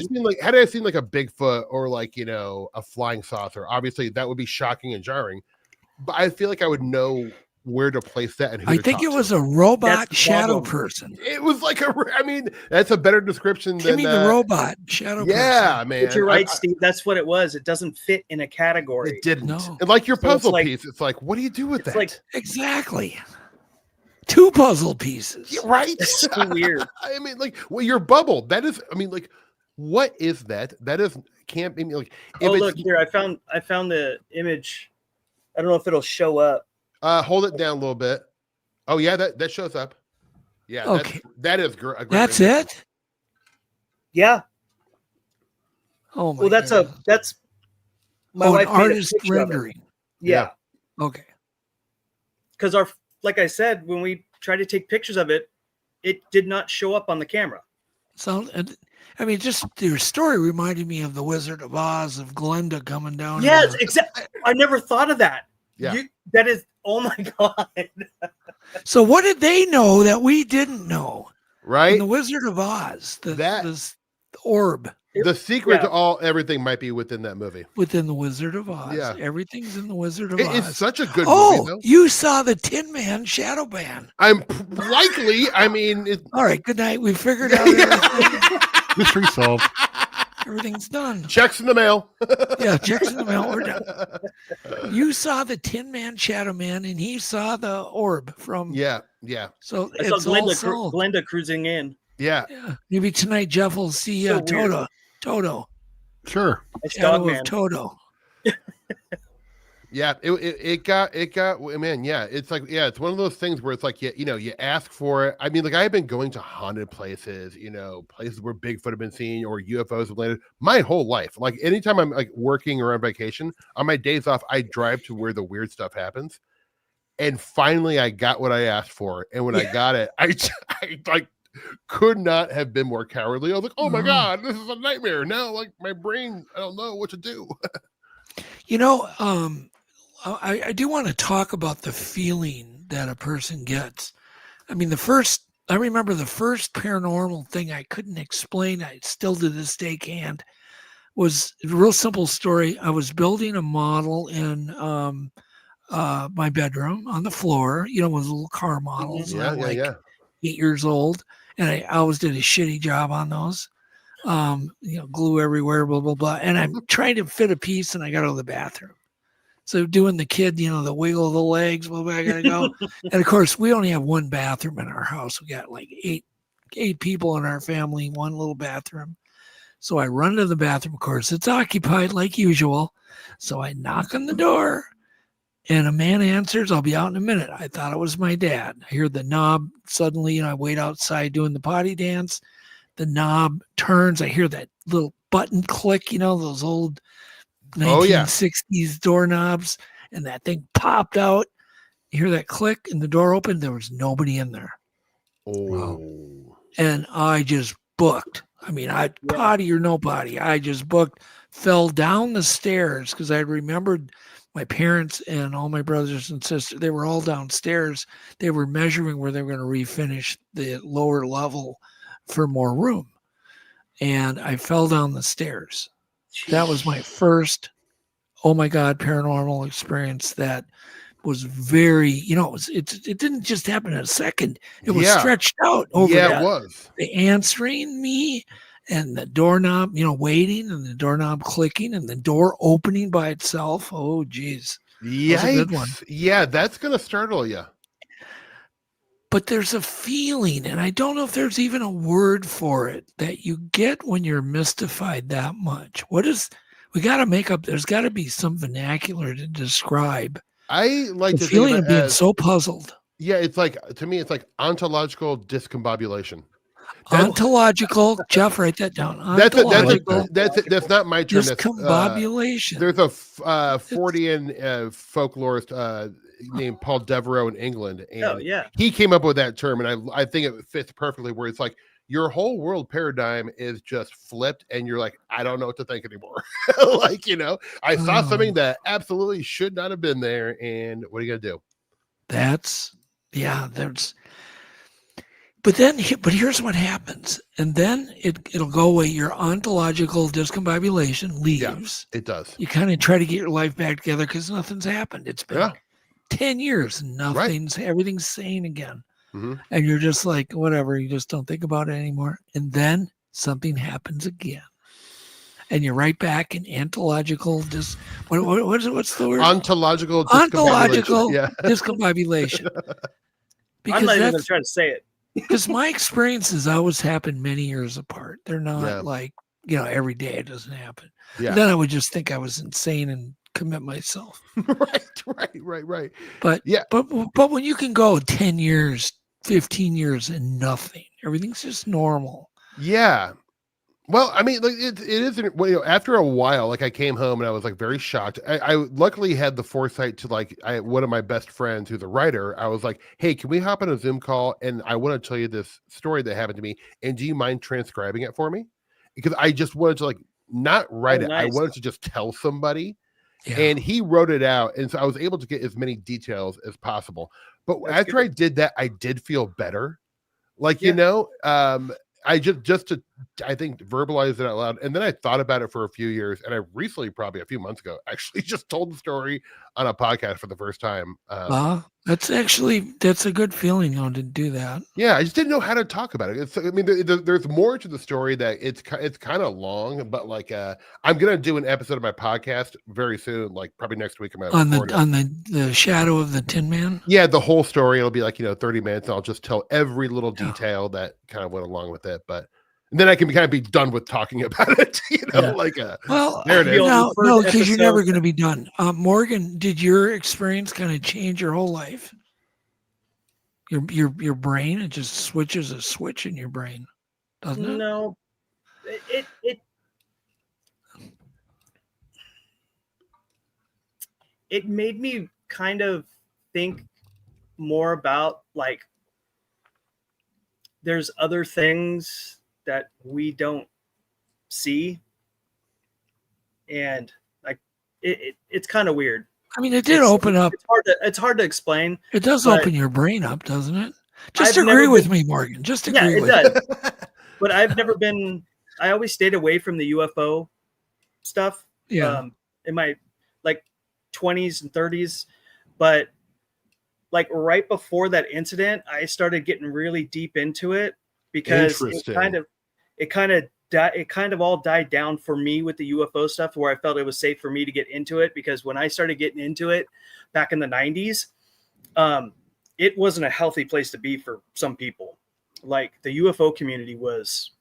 G: seen like a Bigfoot or like a flying saucer, obviously that would be shocking and jarring. But I feel like I would know where to place that and who
D: I think it was a robot shadow person.
G: It was like that's a better description than
D: the robot shadow person.
G: Yeah, man.
H: But you're right, Steve. That's what it was. It doesn't fit in a category.
G: It didn't. No. And like your puzzle piece, it's like, what do you do with that?
H: Like
D: exactly 2 puzzle pieces.
G: Yeah, right?
H: It's so weird.
G: I mean, like, well, your bubble. That is, like, what is that? That is can't be like.
H: Look here. I found the image. I don't know if it'll show up.
G: Hold it down a little bit. Oh yeah, that shows up. Yeah,
D: okay.
G: That is great.
D: That's it.
H: Yeah.
D: Oh my.
H: Well, that's my wife
D: artist rendering.
H: Yeah.
D: Okay.
H: Because like I said, when we tried to take pictures of it, it did not show up on the camera.
D: So, I mean, just your story reminded me of the Wizard of Oz of Glenda coming down.
H: Yes, exactly. I never thought of that.
G: Yeah.
H: That is. Oh my God.
D: So what did they know that we didn't know?
G: Right.
D: In the Wizard of Oz. orb.
G: The secret to everything might be within that movie.
D: Within the Wizard of Oz.
G: Yeah.
D: Everything's in the Wizard of Oz.
G: It's such a good movie, though.
D: You saw the Tin Man shadow ban.
G: I'm likely. I mean,
D: all right. Good night. We figured out everything.
C: Mystery solved.
D: Everything's done.
G: Checks in the mail.
D: Yeah, checks in the mail. We're done. You saw the Tin Man Shadow Man, and he saw the orb from.
G: Yeah.
D: So
H: I
D: it's
H: saw
D: all
H: Glenda cruising in.
G: Yeah.
D: Maybe tonight Jeff will see Toto.
C: Sure.
D: Shadow of Toto.
G: Yeah, it got man. Yeah, it's like it's one of those things where it's like you ask for it. I mean, like I've been going to haunted places, places where Bigfoot have been seen or UFOs have landed my whole life. Like anytime I'm like working or on vacation, on my days off, I drive to where the weird stuff happens. And finally, I got what I asked for, and when I got it, I like could not have been more cowardly. I was like, oh my god, this is a nightmare. Now, like my brain, I don't know what to do.
D: I do want to talk about the feeling that a person gets. I mean, I remember the first paranormal thing I couldn't explain, I still to this day can't, was a real simple story. I was building a model in my bedroom on the floor, one of the little car models.
G: Yeah.
D: 8 years old. And I always did a shitty job on those. Glue everywhere, blah, blah, blah. And I'm trying to fit a piece, and I got out of the bathroom. So doing the kid, the wiggle of the legs, blah, blah, I gotta go. And of course, we only have one bathroom in our house. We got like eight people in our family, one little bathroom. So I run to the bathroom. Of course, it's occupied like usual. So I knock on the door, and a man answers. I'll be out in a minute. I thought it was my dad. I hear the knob suddenly, I wait outside doing the potty dance. The knob turns. I hear that little button click, those old 1960s doorknobs, and that thing popped out. You hear that click, and the door opened. There was nobody in there.
G: Oh.
D: And I just booked. I mean, potty or no potty, I just booked, fell down the stairs because I remembered my parents and all my brothers and sisters, they were all downstairs. They were measuring where they were going to refinish the lower level for more room. And I fell down the stairs. That was my first, oh my God, paranormal experience that was very, it didn't just happen in a second. It was stretched out over
G: it was.
D: The answering me and the doorknob, waiting and the doorknob clicking and the door opening by itself. Oh, geez.
G: Yikes.
D: That's a good one.
G: Yeah, that's going to startle you.
D: But there's a feeling, and I don't know if there's even a word for it, that you get when you're mystified that much. We got to make up, there's got to be some vernacular to describe.
G: I like
D: the feeling of being so puzzled.
G: Yeah, it's like, to me, it's like ontological discombobulation.
D: Ontological, Jeff, write that down.
G: That's not my term.
D: Discombobulation.
G: There's a Fortean folklorist named Paul Devereux in England, and he came up with that term, and I think it fits perfectly. Where it's like your whole world paradigm is just flipped, and you're like, I don't know what to think anymore. I saw something that absolutely should not have been there, and what are you gonna do?
D: But here's what happens. And then it'll go away. Your ontological discombobulation leaves.
G: Yeah, it does.
D: You kind of try to get your life back together because nothing's happened. It's been 10 years and everything's sane again.
G: Mm-hmm.
D: And you're just like, whatever, you just don't think about it anymore. And then something happens again. And you're right back in ontological what's the word?
G: Ontological
D: discombobulation.
H: I'm not even going to try to say it.
D: Because my experiences always happen many years apart. They're not like, every day it doesn't happen.
G: Yeah.
D: Then I would just think I was insane and commit myself.
G: Right.
D: But but when you can go 10 years, 15 years and nothing, everything's just normal.
G: Yeah. Well, I mean, like it isn't. Well, after a while, like I came home and I was like very shocked. I luckily had the foresight to one of my best friends who's a writer. I was like, "Hey, can we hop on a Zoom call? And I want to tell you this story that happened to me. And do you mind transcribing it for me? Because I just wanted to not write it.
H: Nice.
G: I wanted to just tell somebody."
D: Yeah.
G: And he wrote it out, and so I was able to get as many details as possible. But after I did that, I did feel better. I just to I think verbalized it out loud, and then I thought about it for a few years, and I recently, probably a few months ago, actually just told the story on a podcast for the first time.
D: That's a good feeling, to do that.
G: Yeah, I just didn't know how to talk about it. There's more to the story that it's kind of long, but like I'm gonna do an episode of my podcast very soon, like probably next week.
D: On the Shadow of the Tin Man.
G: Yeah, the whole story. It'll be like 30 minutes. And I'll just tell every little detail that kind of went along with it, but. And then I can kind of be done with talking about it,
D: Well,
G: there it is.
D: No, because you're never going to be done. Morgan, did your experience kind of change your whole life? Your brain, it just switches a switch in your brain, doesn't it?
H: No, it made me kind of think more about like there's other things that we don't see, and like it's kind of weird.
D: I mean, it did open up.
H: It's hard to explain.
D: It does open your brain up, doesn't it? Just agree with me, Morgan. Just agree with me.
H: Yeah, it does. But I've never been. I always stayed away from the UFO stuff.
D: Yeah.
H: In my 20s and 30s, but like right before that incident, I started getting really deep into it because it kind of all died down for me with the UFO stuff, where I felt it was safe for me to get into it, because when I started getting into it back in the 90s, it wasn't a healthy place to be for some people. Like the UFO community was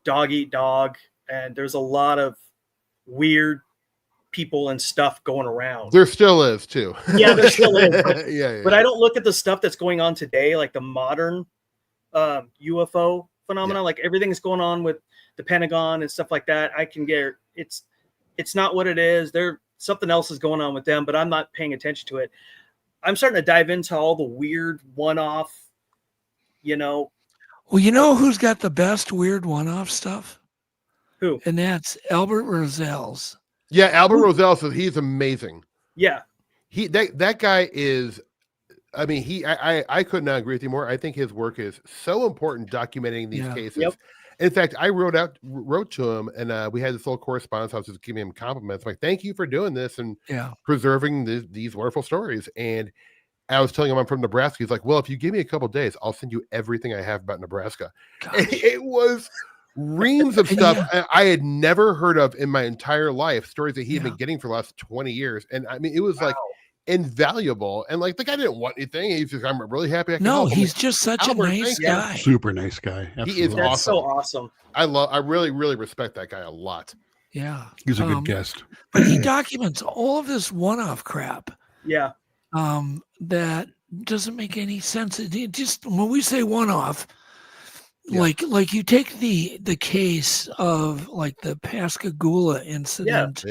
H: dog eat dog, and there's a lot of weird people and stuff going around.
G: There still is too.
H: Yeah, there still is. But,
G: yeah.
H: But I don't look at the stuff that's going on today, like the modern UFO phenomena, like everything that's going on with the Pentagon and stuff like that. I can get it's not what it is. Something else is going on with them, but I'm not paying attention to it. I'm starting to dive into all the weird one-off, Well,
D: who's got the best weird one-off stuff?
H: Who?
D: And that's Albert Roselle's.
G: Yeah, Albert Roselle says he's amazing.
H: Yeah.
G: That guy is, I mean, I could not agree with you more. I think his work is so important documenting these cases. Yep. In fact, I wrote to him, and we had this little correspondence. I was just giving him compliments, like, thank you for doing this and preserving these wonderful stories. And I was telling him I'm from Nebraska. He's like, well, if you give me a couple of days, I'll send you everything I have about Nebraska. It was reams of stuff I had never heard of in my entire life, stories that he had been getting for the last 20 years. And I mean, it was like invaluable. And like the guy didn't want anything. He's just, I'm really happy I can help him.
D: He's just such a nice guy.
C: Super nice guy. Absolutely.
G: He is awesome.
H: That's so awesome.
G: I really, really respect that guy a lot.
D: Yeah.
C: He's a good guest.
D: But he documents all of this one-off crap.
H: Yeah.
D: That doesn't make any sense. It just, when we say one-off, like you take the case of like the Pascagoula incident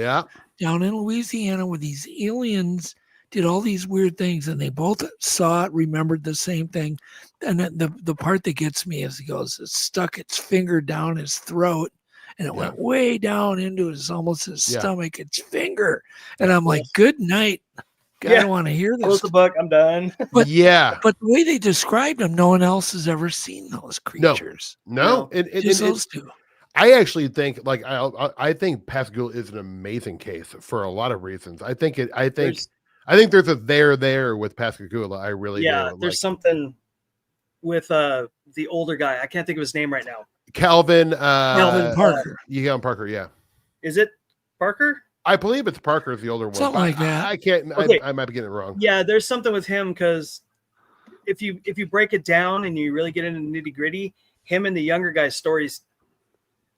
D: down in Louisiana, where these aliens did all these weird things, and they both saw it, remembered the same thing. And the part that gets me is it stuck its finger down his throat, and it went way down into almost his stomach, its finger. And I'm like, good night. I don't want to hear this.
H: Close the book. I'm done.
D: But the way they described them, no one else has ever seen those creatures.
G: No.
D: Just those two.
G: I actually think, like, I think Pascagoula is an amazing case for a lot of reasons. I think there's a there with Pascagoula. I really do.
H: Yeah, there's something with the older guy. I can't think of his name right now.
G: Calvin
D: Parker.
G: Calvin Parker. Yeah.
H: Is it Parker?
G: I believe it's Parker is the older one.
D: Something like that.
G: I can't. I might be getting it wrong.
H: Yeah, there's something with him, because if you break it down and you really get into the nitty gritty, him and the younger guy's stories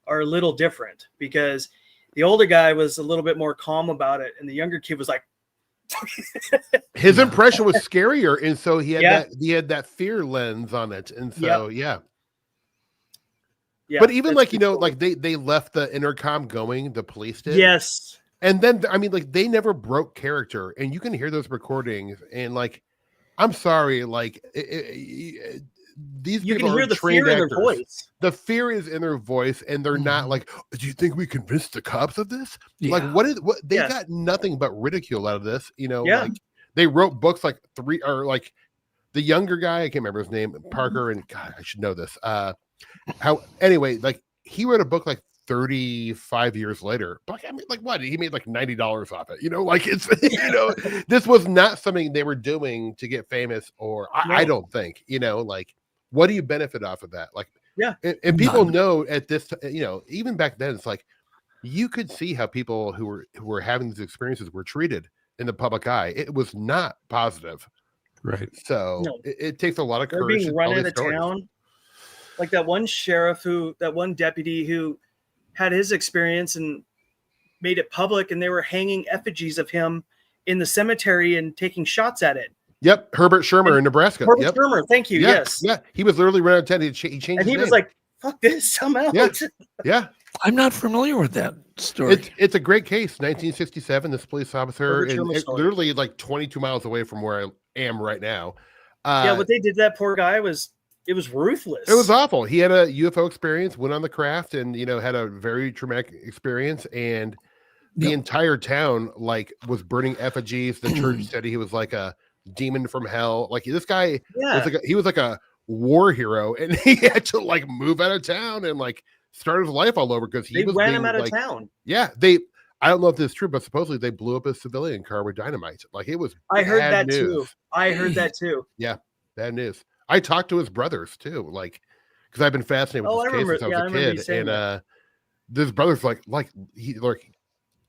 H: are a little different, because the older guy was a little bit more calm about it, and the younger kid was like,
G: his impression was scarier, and so he had that fear lens on it, and so yeah. But even like cool. Like they left the intercom going, the police did.
H: Yes.
G: And then, I mean, like, they never broke character, and you can hear those recordings, and like, I'm sorry, like, these
H: you
G: people
H: can hear the
G: trained
H: fear
G: actors.
H: in their voice.
G: The fear is in their voice, and they're not like, do you think we convinced the cops of this?
D: Yeah.
G: Like, what they got nothing but ridicule out of this,
H: like
G: they wrote books like the younger guy, I can't remember his name, Parker, and God, I should know this. Anyway, like, he wrote a book like 35 years later. But I mean, like what? He made like $90 off it. You know, like it's this was not something they were doing to get famous, or I don't think. You know, like what do you benefit off of that? Like,
H: yeah,
G: and people know at this, even back then, it's like you could see how people who were having these experiences were treated in the public eye. It was not positive.
C: Right.
G: So it takes a lot of courage.
H: They're being run out of town. Like that one deputy who had his experience and made it public, and they were hanging effigies of him in the cemetery and taking shots at it.
G: Yep. Herbert Schirmer in Nebraska.
H: Herbert Schirmer. Thank you.
G: Yeah,
H: yes.
G: Yeah. He was literally running out of town. He changed
H: and he
G: his
H: was
G: name.
H: like, fuck this, I'm out.
G: Yeah.
D: I'm not familiar with that story.
G: It's a great case. 1967, this police officer, and literally like 22 miles away from where I am right now.
H: What they did to that poor guy was ruthless.
G: It was awful. He had a UFO experience, went on the craft, and had a very traumatic experience. And the entire town was burning effigies. The church said he was like a demon from hell. Like this guy was like a war hero, and he had to move out of town and start his life all over because
H: they ran him out of town.
G: Yeah, I don't know if this is true, but supposedly they blew up a civilian car with dynamite. It was.
H: I heard that
G: news.
H: too. I heard that too.
G: Yeah, bad news. I talked to his brothers too, because I've been fascinated with this case since I was a kid, and this brother's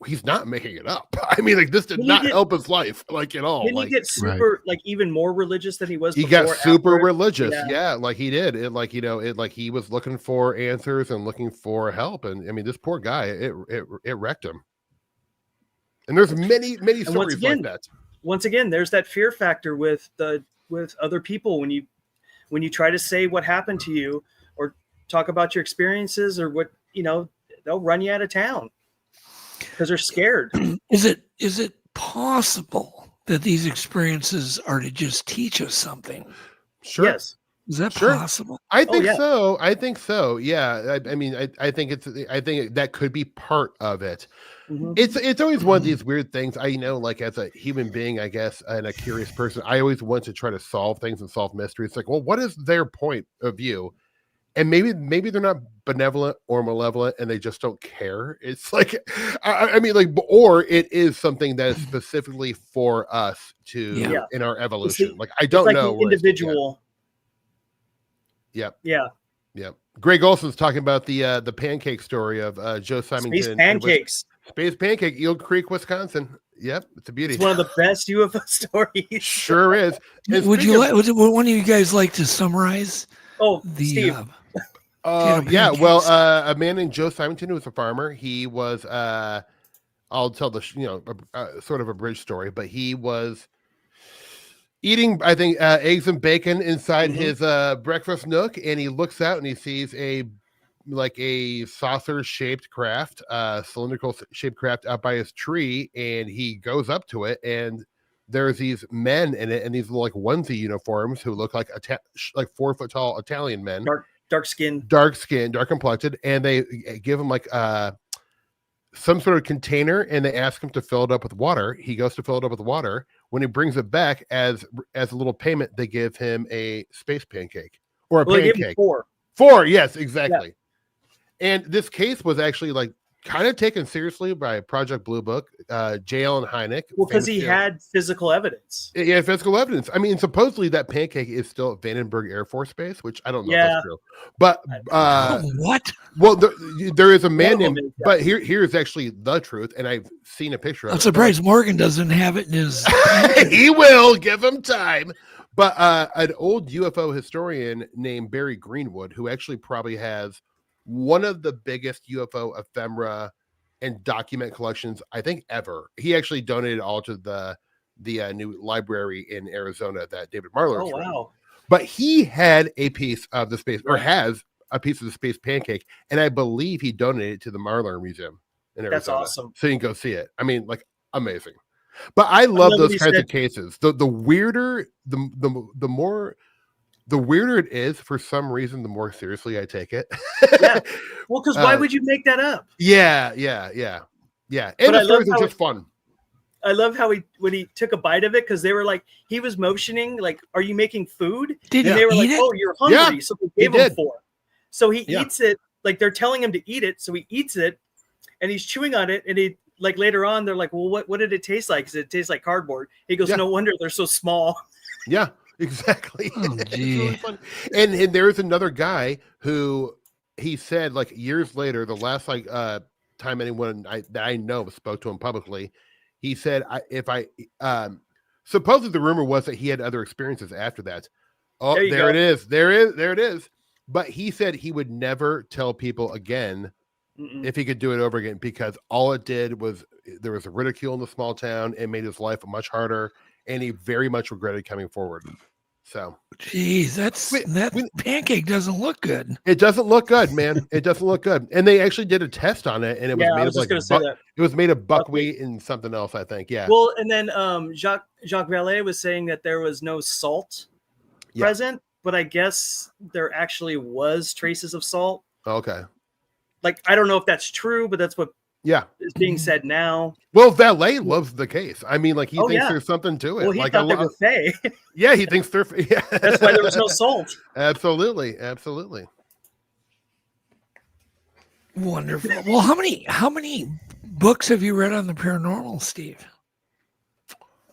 G: he's not making it up. I mean, this did not help his life at all.
H: Didn't he get super even more religious than he was?
G: He got super religious. Yeah, he did. It he was looking for answers and looking for help, and I mean, this poor guy, it wrecked him. And there's many stories like that.
H: Once again, there's that fear factor with other people when you try to say what happened to you or talk about your experiences or what they'll run you out of town because they're scared.
D: Is it possible that these experiences are to just teach us something?
G: Sure.
H: Yes.
D: Is that possible?
G: I think so. I think so. Yeah. I mean, I think that could be part of it. Mm-hmm. It's always one of these weird things. I know, as a human being, I guess, and a curious person, I always want to try to solve things and solve mysteries. Well, what is their point of view? And maybe they're not benevolent or malevolent, and they just don't care. It's or it is something that is specifically for us to in our evolution. I don't know.
H: The individual.
G: Yep.
H: Yeah.
G: Yep. Greg Olson's talking about the pancake story of Joe Symington.
H: Space pancakes.
G: Space pancake, Eel Creek, Wisconsin. Yep, it's a beauty.
H: It's one of the best UFO stories.
G: Sure is.
D: Would one of you guys like to summarize?
H: Steve.
G: Yeah. Well, a man named Joe Symington, who was a farmer. He was. I'll tell the sort of a bridge story, but he was eating, I think, eggs and bacon inside his breakfast nook, and he looks out and he sees a saucer-shaped craft, cylindrical shaped craft out by his tree, and he goes up to it, and there's these men in it, and these little onesie uniforms who look like 4 foot tall Italian men,
H: dark skinned,
G: dark complected, and they give him some sort of container, and they ask him to fill it up with water. He goes to fill it up with water. When he brings it back as a little payment, they give him a space pancake or a pancake.
H: They gave him
G: 4. Yes, exactly. Yeah. And this case was actually kind of taken seriously by Project Blue Book, J. Allen Hynek.
H: Well, because he had physical evidence.
G: Yeah, physical evidence. I mean, supposedly that pancake is still at Vandenberg Air Force Base, which I don't know if that's true. But
D: what?
G: Well, there is a man named. But here's actually the truth, and I've seen a picture of it.
D: I'm surprised Morgan doesn't have it in his.
G: He will give him time. But an old UFO historian named Barry Greenwood, who actually probably has one of the biggest UFO ephemera and document collections, I think, ever. He actually donated all to the new library in Arizona that David Marler is running.
H: Wow.
G: But he had a piece of the space, or has a piece of the space pancake, and I believe he donated it to the Marler Museum in Arizona.
H: That's awesome.
G: So you can go see it. I mean, amazing. But I love those kinds of cases. The weirder, the more. The weirder it is, for some reason, the more seriously I take it.
H: Yeah. Well, because why would you make that up?
G: Yeah. And the stories are just fun.
H: I love how when he took a bite of it, because they were he was motioning, are you making food?
D: Did
H: and they were
D: eat it?
H: Oh, you're hungry.
G: Yeah,
H: so we gave him 4. So he eats it, like they're telling him to eat it, so he eats it, and he's chewing on it, and he like later on they're like, well, what did it taste like? Because it tastes like cardboard. He goes, no wonder they're so small.
G: Yeah, exactly.
D: Oh,
G: It's really fun. And there's another guy who he said like years later, the last time anyone that I know spoke to him publicly, he said, supposedly the rumor was that he had other experiences after that. Oh, there it is. There it is. But he said he would never tell people again if he could do it over again, because all it did was there was a ridicule in the small town. It made his life much harder, and he very much regretted coming forward. So,
D: geez, that pancake doesn't look good.
G: It doesn't look good, man. It doesn't look good. And they actually did a test on it, and it was made of buckwheat and something else, I think. Yeah.
H: Well, and then Jacques Vallée was saying that there was no salt present, but I guess there actually was traces of salt.
G: Okay.
H: Like, I don't know if that's true, but that's what is being said now.
G: Well, Vallée loves the case. I mean, like, he thinks there's something to it.
H: Well, he
G: like
H: thought they were fey.
G: Yeah, he thinks they're yeah.
H: That's why there was no salt.
G: Absolutely.
D: Wonderful. Well, how many books have you read on the paranormal, Steve?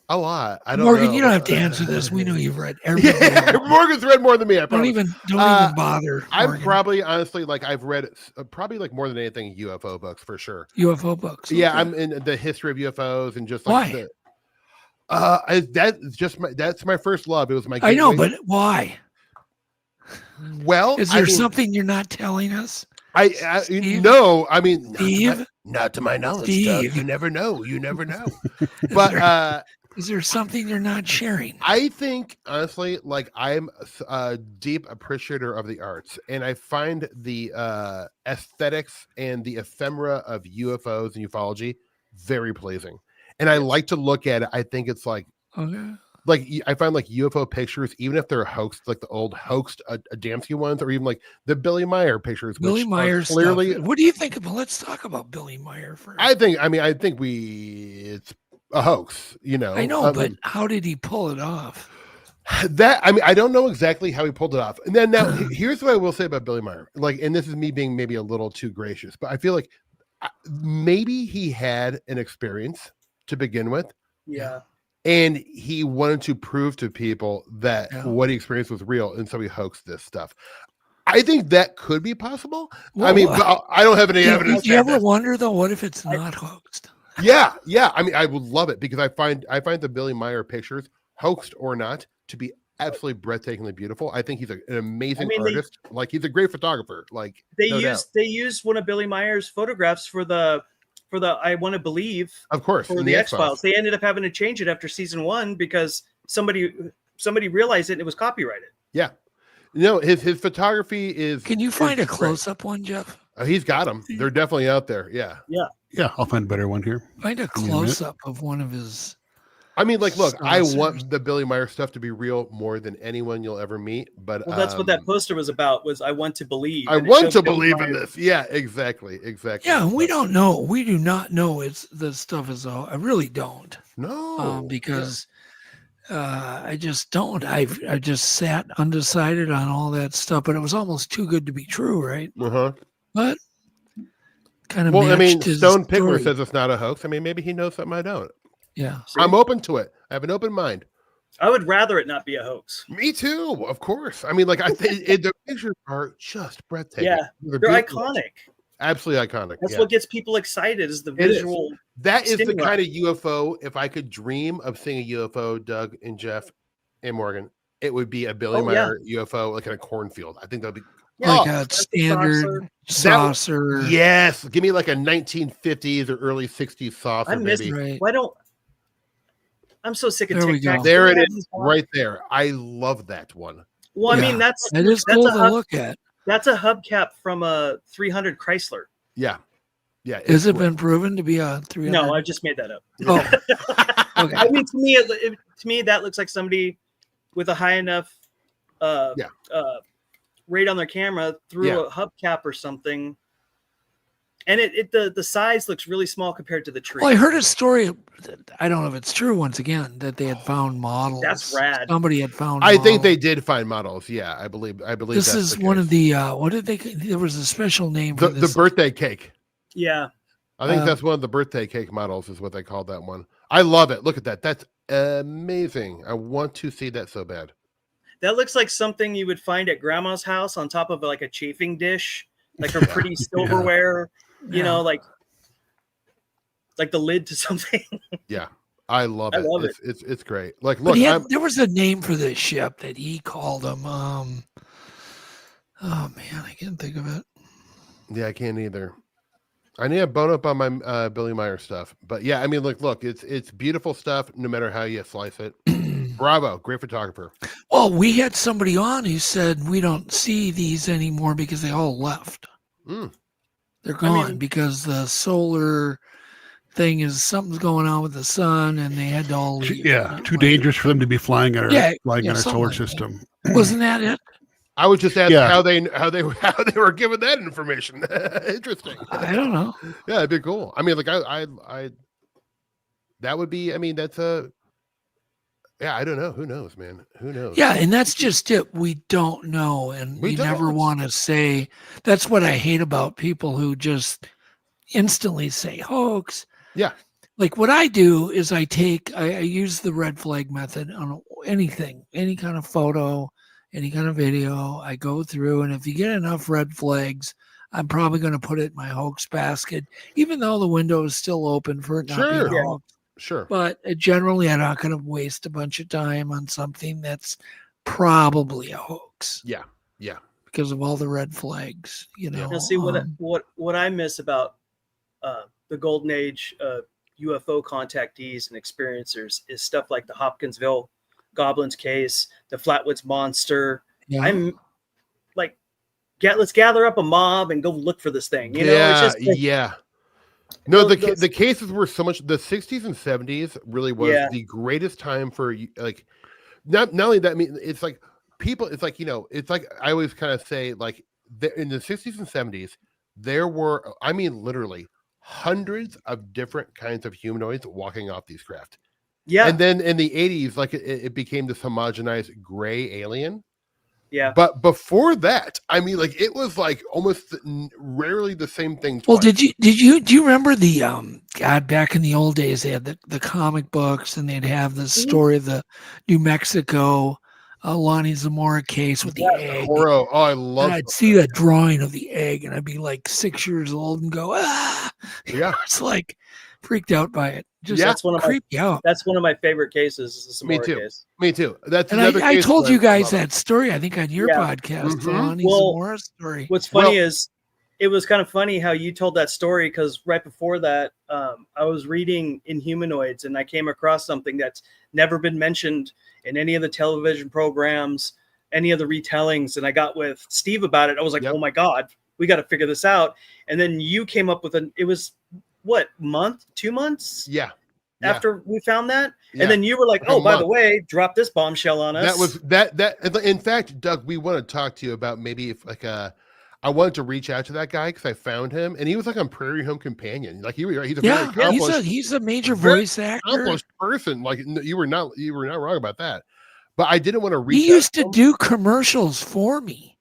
G: A lot. I don't
D: Morgan,
G: know.
D: you don't have to answer this. We know you've read everything.
G: Morgan's read more than me. I
D: don't even bother.
G: I've probably, honestly, like, I've read probably like more than anything UFO books for sure.
D: UFO books.
G: Yeah, I'm in the history of UFOs and just like that's my first love. It was my gateway.
D: I know, but why?
G: Well,
D: is there something you're not telling us?
G: No, I mean,
D: Steve?
G: Not to my knowledge. Steve. You never know. But
D: is there something you're not sharing?
G: I think, honestly, like, I'm a deep appreciator of the arts, and I find the aesthetics and the ephemera of UFOs and ufology very pleasing. And I like to look at it. I think it's like, like, I find like UFO pictures, even if they're hoaxed, like the old hoaxed Adamski ones, or even like the Billy Meyer pictures.
D: Billy Meyer clearly. Stuff. What do you think of? Let's talk about Billy Meyer first.
G: I think it's a hoax, you know.
D: I know, but how did he pull it off?
G: I don't know exactly how he pulled it off. And then now here's what I will say about Billy Meyer. Like, and this is me being maybe a little too gracious, but I feel like maybe he had an experience to begin with.
H: Yeah.
G: And he wanted to prove to people that what he experienced was real, and so he hoaxed this stuff. I think that could be possible. Well, I mean, but I don't have any evidence.
D: Do you ever wonder though, what if it's not hoaxed?
G: Yeah. I mean, I would love it, because I find the Billy Meyer pictures, hoaxed or not, to be absolutely breathtakingly beautiful. I think he's an amazing artist. Like, he's a great photographer. Like,
H: they used one of Billy Meyer's photographs for the I Want to Believe,
G: of course,
H: for the X-Files. They ended up having to change it after season 1 because somebody realized it and it was copyrighted.
G: Yeah. No, his photography is.
H: Can you find a close-up one, Jeff?
G: He's got them. They're definitely out there. Yeah.
C: I'll find a better one here.
D: Find a close-up of one of his.
G: I mean, like, look, I want the Billy Meyer stuff to be real more than anyone you'll ever meet. But
H: that's what that poster was about. Was I want to believe?
G: I want to believe in this. Yeah, exactly.
D: Yeah, we don't know. We do not know the stuff is all. I really don't.
G: No,
D: because I just don't. I just sat undecided on all that stuff, but it was almost too good to be true, right? But kind of.
G: Well, I mean, Stone Pickler says it's not a hoax. I mean, maybe he knows something I don't.
D: Yeah,
G: I'm open to it. I have an open mind.
H: I would rather it not be a hoax.
G: Me too, of course. I mean, like, I think the pictures are just breathtaking.
H: Yeah, they're iconic.
G: Absolutely iconic.
H: That's what gets people excited, is the visual.
G: That is the kind of UFO. If I could dream of seeing a UFO, Doug and Jeff and Morgan, it would be a Billy Meyer UFO, like in a cornfield. I think that'd be
D: like a standard saucer.
G: Yes, give me like a 1950s or early 60s saucer.
H: I miss it. Why don't? I'm so sick of
G: TikTok. There it is, right there. I love that one.
H: Well, I mean, that's
D: cool to look at.
H: That's a hubcap from a 300 Chrysler.
G: Yeah.
D: Has it been proven to be a 300?
H: No, I just made that up.
D: Oh, okay.
H: I mean, to me, that looks like somebody with a high enough rate on their camera threw a hubcap or something And the size looks really small compared to the tree.
D: Well, I heard a story. I don't know if it's true. Once again, that they had found models.
H: That's rad.
D: Somebody had found.
G: I think they did find models. Yeah, I believe.
D: This
G: that's
D: is
G: the
D: one
G: case.
D: of the. What did they? There was a special name for
G: the
D: this.
G: birthday cake.
H: Yeah.
G: I think that's one of the birthday cake models is what they called that one. I love it. Look at that. That's amazing. I want to see that so bad.
H: That looks like something you would find at grandma's house on top of like a chafing dish, like her pretty silverware, you know, like the lid to something.
G: Yeah. I love it.
H: Love it.
G: It's great. Like, look,
D: there was a name for this ship that he called them. Oh man, I can't think of it.
G: Yeah, I can't either. I need a bone up on my Billy Meyer stuff, but yeah, I mean, look, it's beautiful stuff. No matter how you slice it. Bravo, great photographer.
D: Well, we had somebody on who said we don't see these anymore because they all left. They're gone because the solar thing is something's going on with the sun, and they had to all leave.
C: Yeah, too dangerous for them to be flying on our solar
D: like
C: system.
D: Wasn't that it?
G: I would just ask how they were given that information. Interesting.
D: I don't know.
G: Yeah, it'd be cool. I mean, like I that would be. I mean, that's a. Yeah, I don't know. Who knows, man? Who knows?
D: Yeah, and that's just it. We don't know, and we never want to say. That's what I hate about people who just instantly say hoax.
G: Yeah.
D: Like what I do is I use the red flag method on anything, any kind of photo, any kind of video. I go through, and if you get enough red flags, I'm probably going to put it in my hoax basket, even though the window is still open for it not being a hoax.
G: Sure.
D: But generally, I'm not going to waste a bunch of time on something that's probably a hoax.
G: Yeah. Yeah.
D: Because of all the red flags, you know.
H: Now, see what I miss about the golden age UFO contactees and experiencers is stuff like the Hopkinsville Goblins case, the Flatwoods Monster. Yeah. I'm like, let's gather up a mob and go look for this thing. You know, it's just like,
G: No, the cases were so much. The 60s and 70s really was the greatest time for like, not only that. I mean, it's like people. It's like, you know, it's like I always kind of say, like, in the 60s and 70s, there were, I mean, literally hundreds of different kinds of humanoids walking off these craft. Yeah, and then in the 80s, like it became this homogenized gray alien.
H: Yeah.
G: But before that, I mean, like it was like almost rarely the same thing.
D: Well, do you remember the back in the old days, they had the comic books, and they'd have the story of the New Mexico Lonnie Zamora case with the egg.
G: Oh, I love.
D: I'd see that drawing of the egg, and I'd be like 6 years old and go, ah.
G: Yeah.
D: It's like freaked out by it. Just
H: that's one of
D: creeped out.
H: That's one of my favorite cases. Is the Zamora case.
G: Me too. That's
D: and
G: another.
D: I told you guys that story. I think on your podcast,
G: Mm-hmm.
D: the Lonnie Zamora story.
H: What's funny is, it was kind of funny how you told that story, because right before that, I was reading Inhumanoids, and I came across something that's never been mentioned in any of the television programs, any of the retellings, and I got with Steve about it. I was like, oh my God, we got to figure this out. And then you came up with it was what, 2 months?
G: Yeah.
H: After we found that. Yeah. And then you were like, oh, by the way, drop this bombshell on us.
G: That was that. In fact, Doug, we want to talk to you about maybe if like I wanted to reach out to that guy because I found him, and he was like on Prairie Home Companion. Like he's a very accomplished,
D: he's a major voice actor,
G: accomplished person. Like you were not wrong about that. But I didn't want to reach.
D: He used to do commercials for me.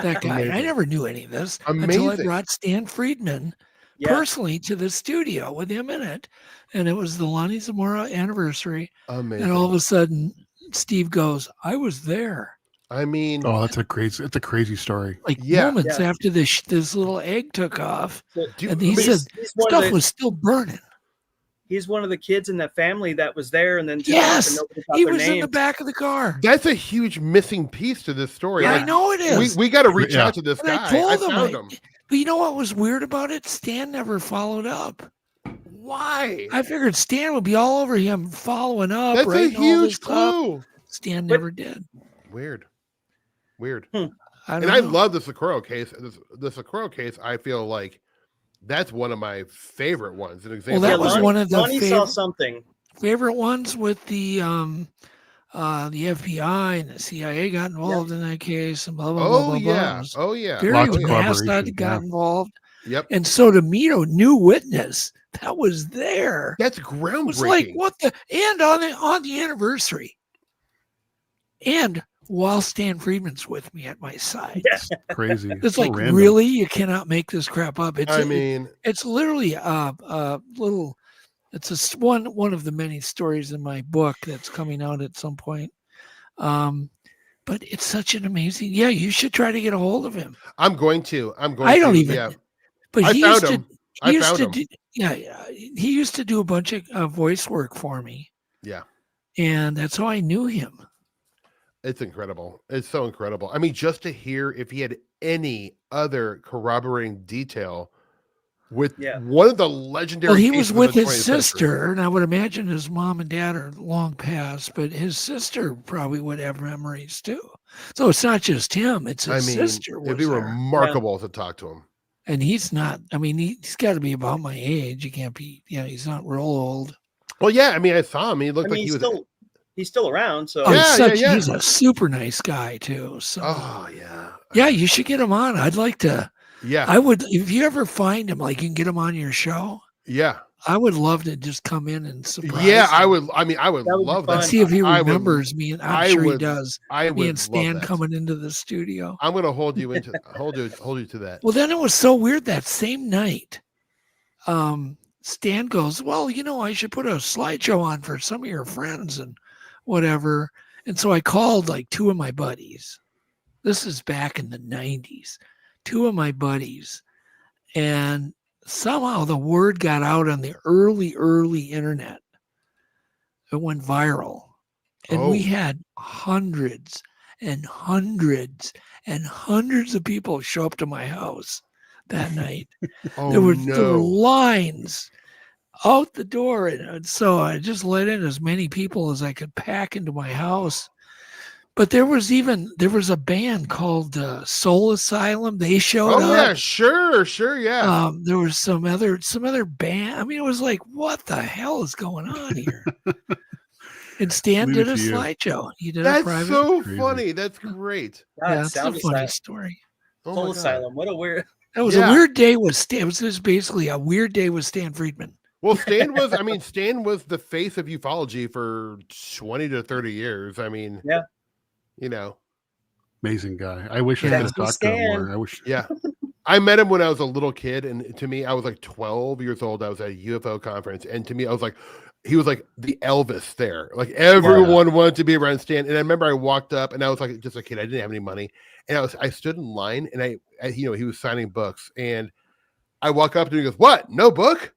D: That guy. I never knew any of this until I brought Stan Friedman personally to the studio with him in it, and it was the Lonnie Zamora anniversary.
G: Amazing.
D: And all of a sudden, Steve goes, "I was there."
G: I mean,
C: it's a crazy story.
D: Like moments after this little egg took off, and he said stuff was still burning.
H: He's one of the kids in that family that was there, and then
D: he was in the back of the car.
G: That's a huge missing piece to this story.
D: Yeah, I know it is.
G: We got to reach out to this guy.
D: I found him. But you know what was weird about it? Stan never followed up.
G: Why?
D: I figured Stan would be all over him following up.
G: That's a huge clue.
D: Stan never did.
G: Weird.
D: I
G: love the Socorro case. The Socorro case, I feel like that's one of my favorite ones. An example.
D: Well, that was one of the
H: favorite
D: ones with the FBI and the CIA got involved in that case, and blah blah blah blah.
G: Oh yeah.
D: Very NASA got involved.
G: Yep.
D: And so to meet a new witness that was there,
G: that's groundbreaking. It was
D: like, what the, and on the anniversary, and while Stan Friedman's with me at my side.
C: Crazy.
D: It's
C: so
D: like,
C: random.
D: really? You cannot make this crap up. It's, it's literally a little, it's one of the many stories in my book that's coming out at some point. But it's such an amazing, you should try to get a hold of him.
G: I'm going to.
D: I don't even, but he used to, he used to do a bunch of voice work for me.
G: Yeah.
D: And that's how I knew him.
G: It's incredible. It's so incredible. I mean, just to hear if he had any other corroborating detail with one of the legendary.
D: Well, he was with his sister, and I would imagine his mom and dad are long past, but his sister probably would have memories too. So it's not just him; it's his sister.
G: It'd be remarkable to talk to him.
D: And he's not. I mean, he's got to be about my age. He can't be. He's not real old.
G: Well, yeah. I mean, I saw him. He looked like he was.
H: He's still around, so
D: he's a super nice guy too. So you should get him on. I'd like to.
G: Yeah,
D: I would. If you ever find him, like you can get him on your show.
G: Yeah,
D: I would love to just come in and surprise.
G: Yeah,
D: him.
G: I would. I mean, I would love that.
D: See if he remembers me, and I'm sure he does.
G: I would.
D: Me and Stan coming into the studio.
G: I'm going to hold you to that.
D: Well, then it was so weird that same night. Stan goes, well, I should put a slideshow on for some of your friends and whatever. And so I called like two of my buddies. This is back in the 90s. Two of my buddies. And somehow the word got out on the early internet. It went viral. And we had hundreds and hundreds and hundreds of people show up to my house that night. There were lines out the door, and so I just let in as many people as I could pack into my house. But there was a band called Soul Asylum. They showed up.
G: Yeah, sure, yeah.
D: There was some other band. I mean, it was like, what the hell is going on here? And Stan did a slideshow. He did a private.
G: That's so funny. That's great.
D: That's a funny story.
H: Soul Asylum. What a weird.
D: That was a weird day with Stan. It was just basically a weird day with Stan Friedman.
G: Well, Stan was the face of ufology for 20 to 30 years. I mean,
C: amazing guy. I wish I could have talked to him more. I wish.
G: Yeah. I met him when I was a little kid, and to me, I was like 12 years old. I was at a UFO conference, and to me, I was like, he was like the Elvis there. Like everyone wanted to be around Stan. And I remember I walked up, and I was like just a kid. I didn't have any money, and I stood in line, and I he was signing books, and I walk up to him and he goes, "What? No book?"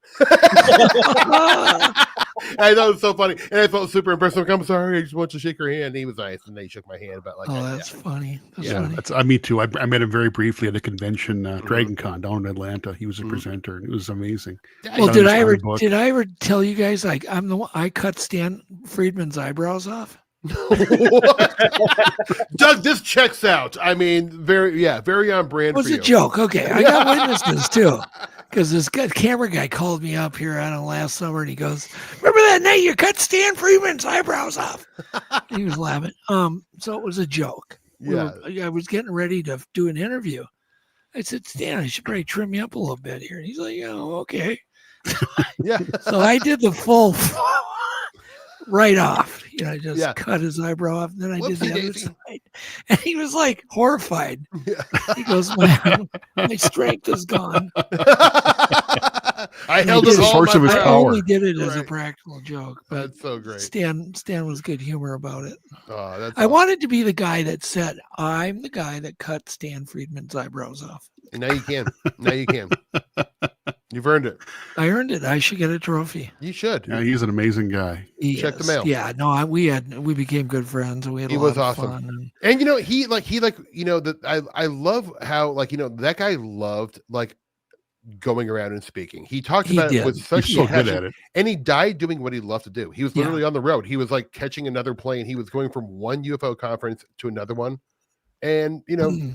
G: I thought it was so funny, and I felt super impressed. Like, I'm sorry, I just want to shake your hand. And he was nice, and they shook my hand. But like,
D: that's funny. That's
C: funny. Me too. I met him very briefly at a convention, Dragon Con down in Atlanta. He was a presenter, and it was amazing.
D: Well, did I ever tell you guys like I cut Stan Friedman's eyebrows off?
G: Doug, this checks out. I mean, very on brand.
D: It was a joke. Okay, I got witnesses too, because this camera guy called me up here last summer, and he goes, "Remember that night you cut Stan Friedman's eyebrows off?" And he was laughing. So it was a joke. I was getting ready to do an interview. I said, "Stan, I should probably trim you up a little bit here." And he's like, "Oh, okay." So I did the full. Right off, I just cut his eyebrow off, and then I did the other side, and he was like horrified. He goes, "My strength is gone."
G: I held it all.
C: Source of his
D: I
C: power.
D: only did it as a practical joke, but
G: that's so great.
D: Stan was good humor about it.
G: Oh, that's
D: I wanted to be the guy that said, "I'm the guy that cut Stan Friedman's eyebrows off."
G: And now you can. You've earned it.
D: I earned it. I should get a trophy.
G: You should.
C: Yeah, he's an amazing guy.
G: Check the mail.
D: Yeah, no, we became good friends, and we had a lot of fun.
G: And I love how that guy loved going around and speaking. He talked about it with such
C: so good at it.
G: And he died doing what he loved to do. He was literally on the road. He was like catching another plane. He was going from one UFO conference to another one. And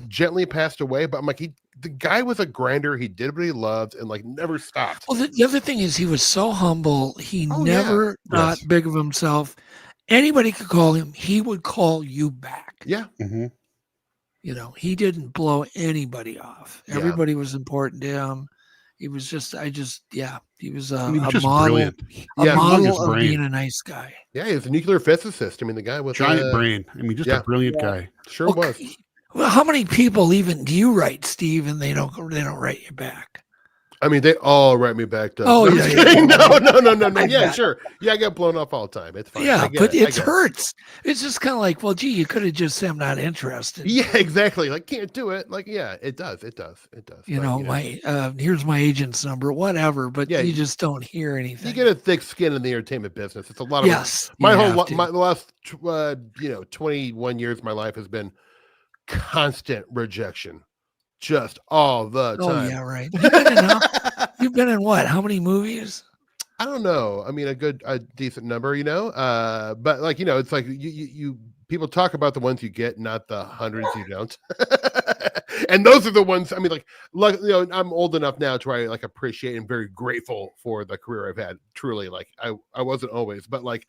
G: gently passed away, but I'm like, the guy was a grinder. He did what he loved and never stopped.
D: Well, the other thing is he was so humble. He never thought big of himself. Anybody could call him. He would call you back.
G: Yeah.
D: Mm-hmm. He didn't blow anybody off. Everybody was important to him. He was just, he was a
C: just
D: model,
C: brilliant.
D: a model of being a nice guy.
G: Yeah, he was a nuclear physicist. I mean, the guy with
C: giant brain. I mean, just a brilliant guy.
G: Sure was.
D: Well, how many people even do you write, Steve, and they don't write you back?
G: I mean, they all write me back.
D: Oh,
G: no, no. Yeah, sure. Yeah, I get blown off all the time. It's fine.
D: Yeah, but it hurts. It's just kind of like, well, gee, you could have just said I'm not interested.
G: Yeah, exactly. Like, can't do it. Like, yeah, it does.
D: You know, here's my agent's number, whatever. But you just don't hear anything.
G: You get a thick skin in the entertainment business. It's a lot of the last 21 years of my life has been constant rejection. Just all the time.
D: Oh, yeah, right. You've been in what? How many movies?
G: I don't know. I mean, a decent number, you know. But like, you know, it's like you people talk about the ones you get, not the hundreds you don't. And those are the ones. I mean, like, you know, I'm old enough now to where I like appreciate and very grateful for the career I've had. Truly, like I wasn't always, but like,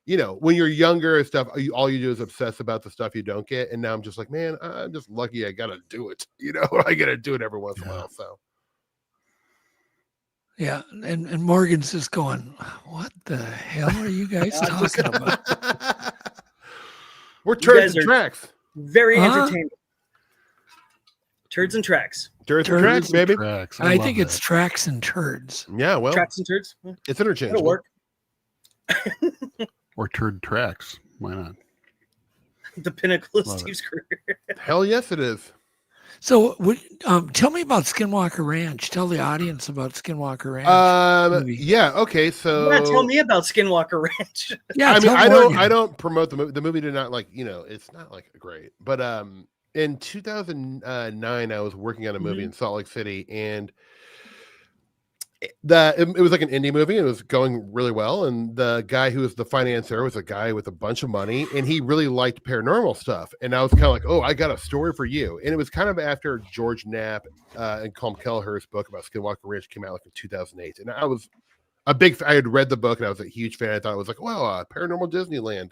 G: you know, when you're younger and stuff, all you do is obsess about the stuff you don't get. And now I'm just like, man, I'm just lucky I got to do it. You know, I got to do it every once in a while. So.
D: Yeah. And Morgan's just going, what the hell are you guys talking about?
G: We're turds and tracks.
H: Very entertaining. Turds and tracks.
G: Turds and tracks, baby.
C: Tracks.
D: I think it's tracks and turds.
G: Yeah, well.
H: Tracks and turds.
G: It's interchangeable.
H: It'll work.
C: Or turd tracks. Why not?
H: The pinnacle of Steve's career.
G: Hell yes, it is.
D: So, tell me about Skinwalker Ranch. Tell the audience about Skinwalker Ranch.
G: Yeah. Okay. So,
H: tell me about Skinwalker Ranch.
D: Yeah.
G: I mean, I don't promote the movie. The movie did not like, you know, it's not like great. But in 2009, I was working on a movie in Salt Lake City, and it was like an indie movie, and it was going really well. And the guy who was the financier was a guy with a bunch of money, and he really liked paranormal stuff. And I was kind of like, oh, I got a story for you. And it was kind of after George Knapp and Colm Kelleher's book about Skinwalker Ranch came out like in 2008. And I was I had read the book, and I was a huge fan. I thought it was like, wow, Paranormal Disneyland.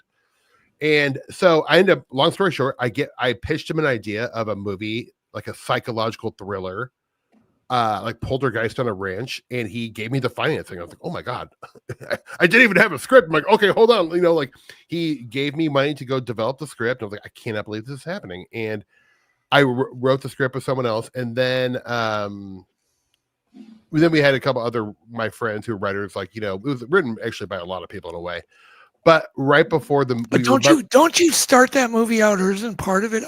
G: And so I ended up, long story short, I pitched him an idea of a movie, like a psychological thriller, like Poltergeist on a ranch, and he gave me the financing. I was like, oh my God, I didn't even have a script. I'm like, okay, hold on. You know, like he gave me money to go develop the script. I was like, I cannot believe this is happening. And I wrote the script with someone else. And then we had a couple other, my friends who are writers, like, you know, it was written actually by a lot of people in a way. But right before
D: don't you start that movie out, or isn't part of it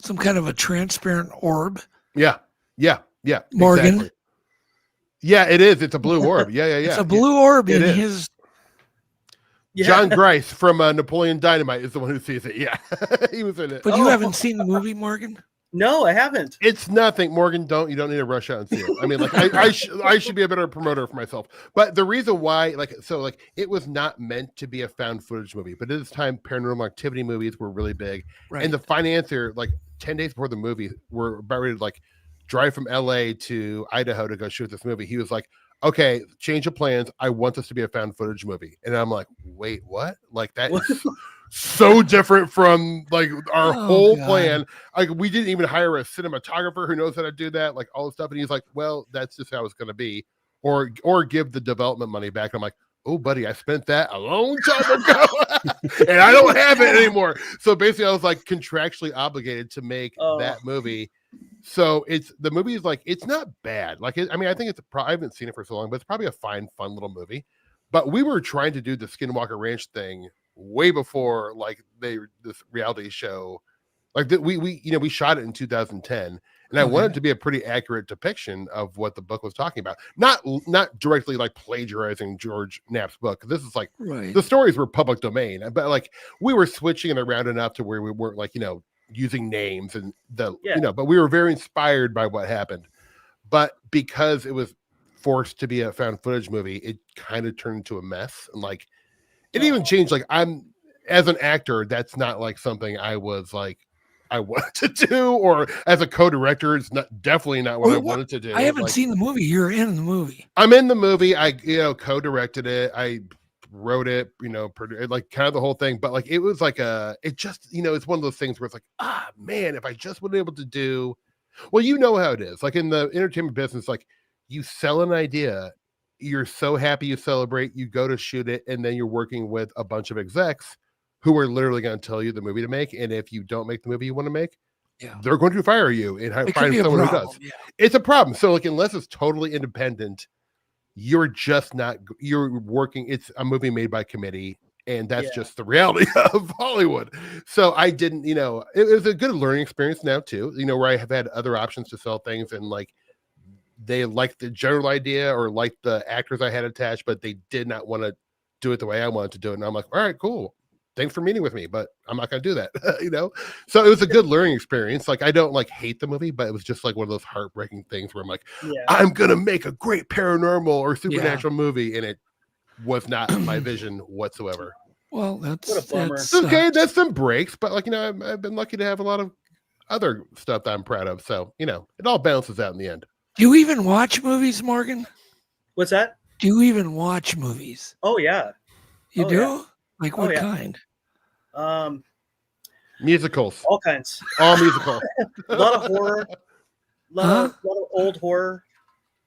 D: some kind of a transparent orb?
G: Yeah.
D: Morgan.
G: Exactly. Yeah, it is. It's a blue orb. Yeah.
D: It's a blue orb in his.
G: John Grice from Napoleon Dynamite is the one who sees it. Yeah, he was in it.
D: But you haven't seen the movie, Morgan?
H: No, I haven't.
G: It's nothing, Morgan. You don't need to rush out and see it. I mean, like I should be a better promoter for myself. But the reason why, it was not meant to be a found footage movie. But at this time, Paranormal Activity movies were really big, right. And the financier, like 10 days before the movie, were about ready to drive from LA to Idaho to go shoot this movie. He was like, okay, change of plans. I want this to be a found footage movie. And I'm like, wait, what? Like that is so different from like our whole plan. Like we didn't even hire a cinematographer who knows how to do that, like all the stuff. And he's like, well, that's just how it's going to be, or give the development money back. I'm like, oh, buddy, I spent that a long time ago and I don't have it anymore. So basically I was like contractually obligated to make that movie. So the movie is like, it's not bad. Like, I mean, I think I haven't seen it for so long, but it's probably a fun little movie. But we were trying to do the Skinwalker Ranch thing way before like this reality show, like we shot it in 2010, and I wanted it to be a pretty accurate depiction of what the book was talking about. Not directly like plagiarizing George Knapp's book. This is like the stories were public domain, but like we were switching it around enough to where we weren't like, you know, using names and but we were very inspired by what happened. But because it was forced to be a found footage movie, it kind of turned into a mess. And like it even changed. Like I'm, as an actor, that's not like something I was like I wanted to do, or as a co-director, it's definitely not what I wanted to do.
D: I haven't seen the movie. You're in the movie.
G: I'm in the movie. I co-directed it. I wrote it, like kind of the whole thing. But like it was like it just, it's one of those things where it's like, man, if I just would be able to do, well, you know how it is. Like in the entertainment business, like you sell an idea, you're so happy, you celebrate, you go to shoot it, and then you're working with a bunch of execs who are literally going to tell you the movie to make. And if you don't make the movie you want to make, they're going to fire you and find someone who does. Yeah. It's a problem. So like, unless it's totally independent, you're working. It's a movie made by committee. And that's just the reality of Hollywood. So I didn't, it was a good learning experience now too, where I have had other options to sell things, and like, they liked the general idea or liked the actors I had attached, but they did not want to do it the way I wanted to do it. And I'm like, all right, cool. Thanks for meeting with me, but I'm not going to do that. So it was a good learning experience. Like, I don't like hate the movie, but it was just like one of those heartbreaking things where I'm like, I'm going to make a great paranormal or supernatural movie. And it was not my vision whatsoever.
D: Well, that's
G: okay. That's some breaks, but like, I've been lucky to have a lot of other stuff that I'm proud of. So, it all balances out in the end.
D: Do you even watch movies, Morgan?
H: What's that?
D: Do you even watch movies?
H: Oh yeah.
D: You do? Yeah. Like what kind?
G: Musicals.
H: All kinds.
G: All musical.
H: A lot of horror. A lot of old horror,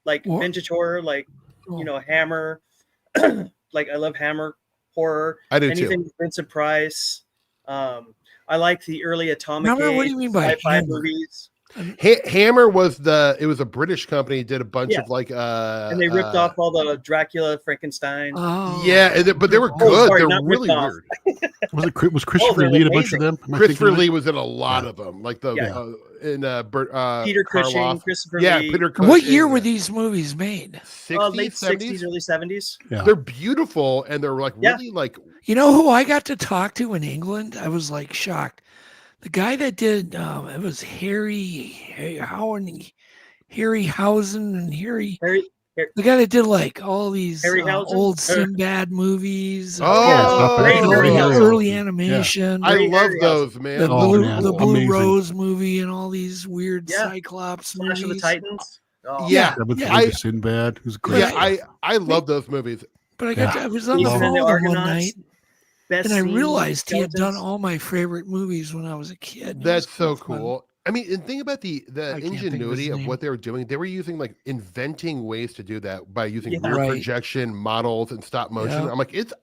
H: like vintage horror, like Hammer. Like I love Hammer horror.
G: I do
H: anything
G: too.
H: Vincent Price. I like the early Atomic Age.
D: What do you mean by
H: sci-fi movies?
G: Hammer was it was a British company, did a bunch of like
H: and they ripped off all the Dracula, Frankenstein.
G: But they were good. They're really weird.
C: Was Christopher Lee in a bunch of them?
G: Christopher Lee was in a lot of them, like the
H: Peter Cushing, Christopher Lee.
G: Peter Cushing.
D: What year were these movies made?
G: 60s,
H: late
G: 70s?
H: 60s, early 70s.
G: Yeah. They're beautiful, and they're like really like.
D: You know who I got to talk to in England? I was like shocked. The guy that did it was Harryhausen and Harry. The guy that did like all these old Sinbad movies. Early animation.
G: Yeah. I love those, man.
D: The Blue Rose movie and all these weird Cyclops movies.
H: Clash of the Titans.
C: With Sinbad, who's great.
G: Yeah, I love those movies.
D: But I was on the phone with him one night. And I realized he had done all my favorite movies when I was a kid.
G: That's so cool. Fun. I mean, and think about the ingenuity of what they were doing. They were using like inventing ways to do that by using rear projection models and stop motion. I'm like, it's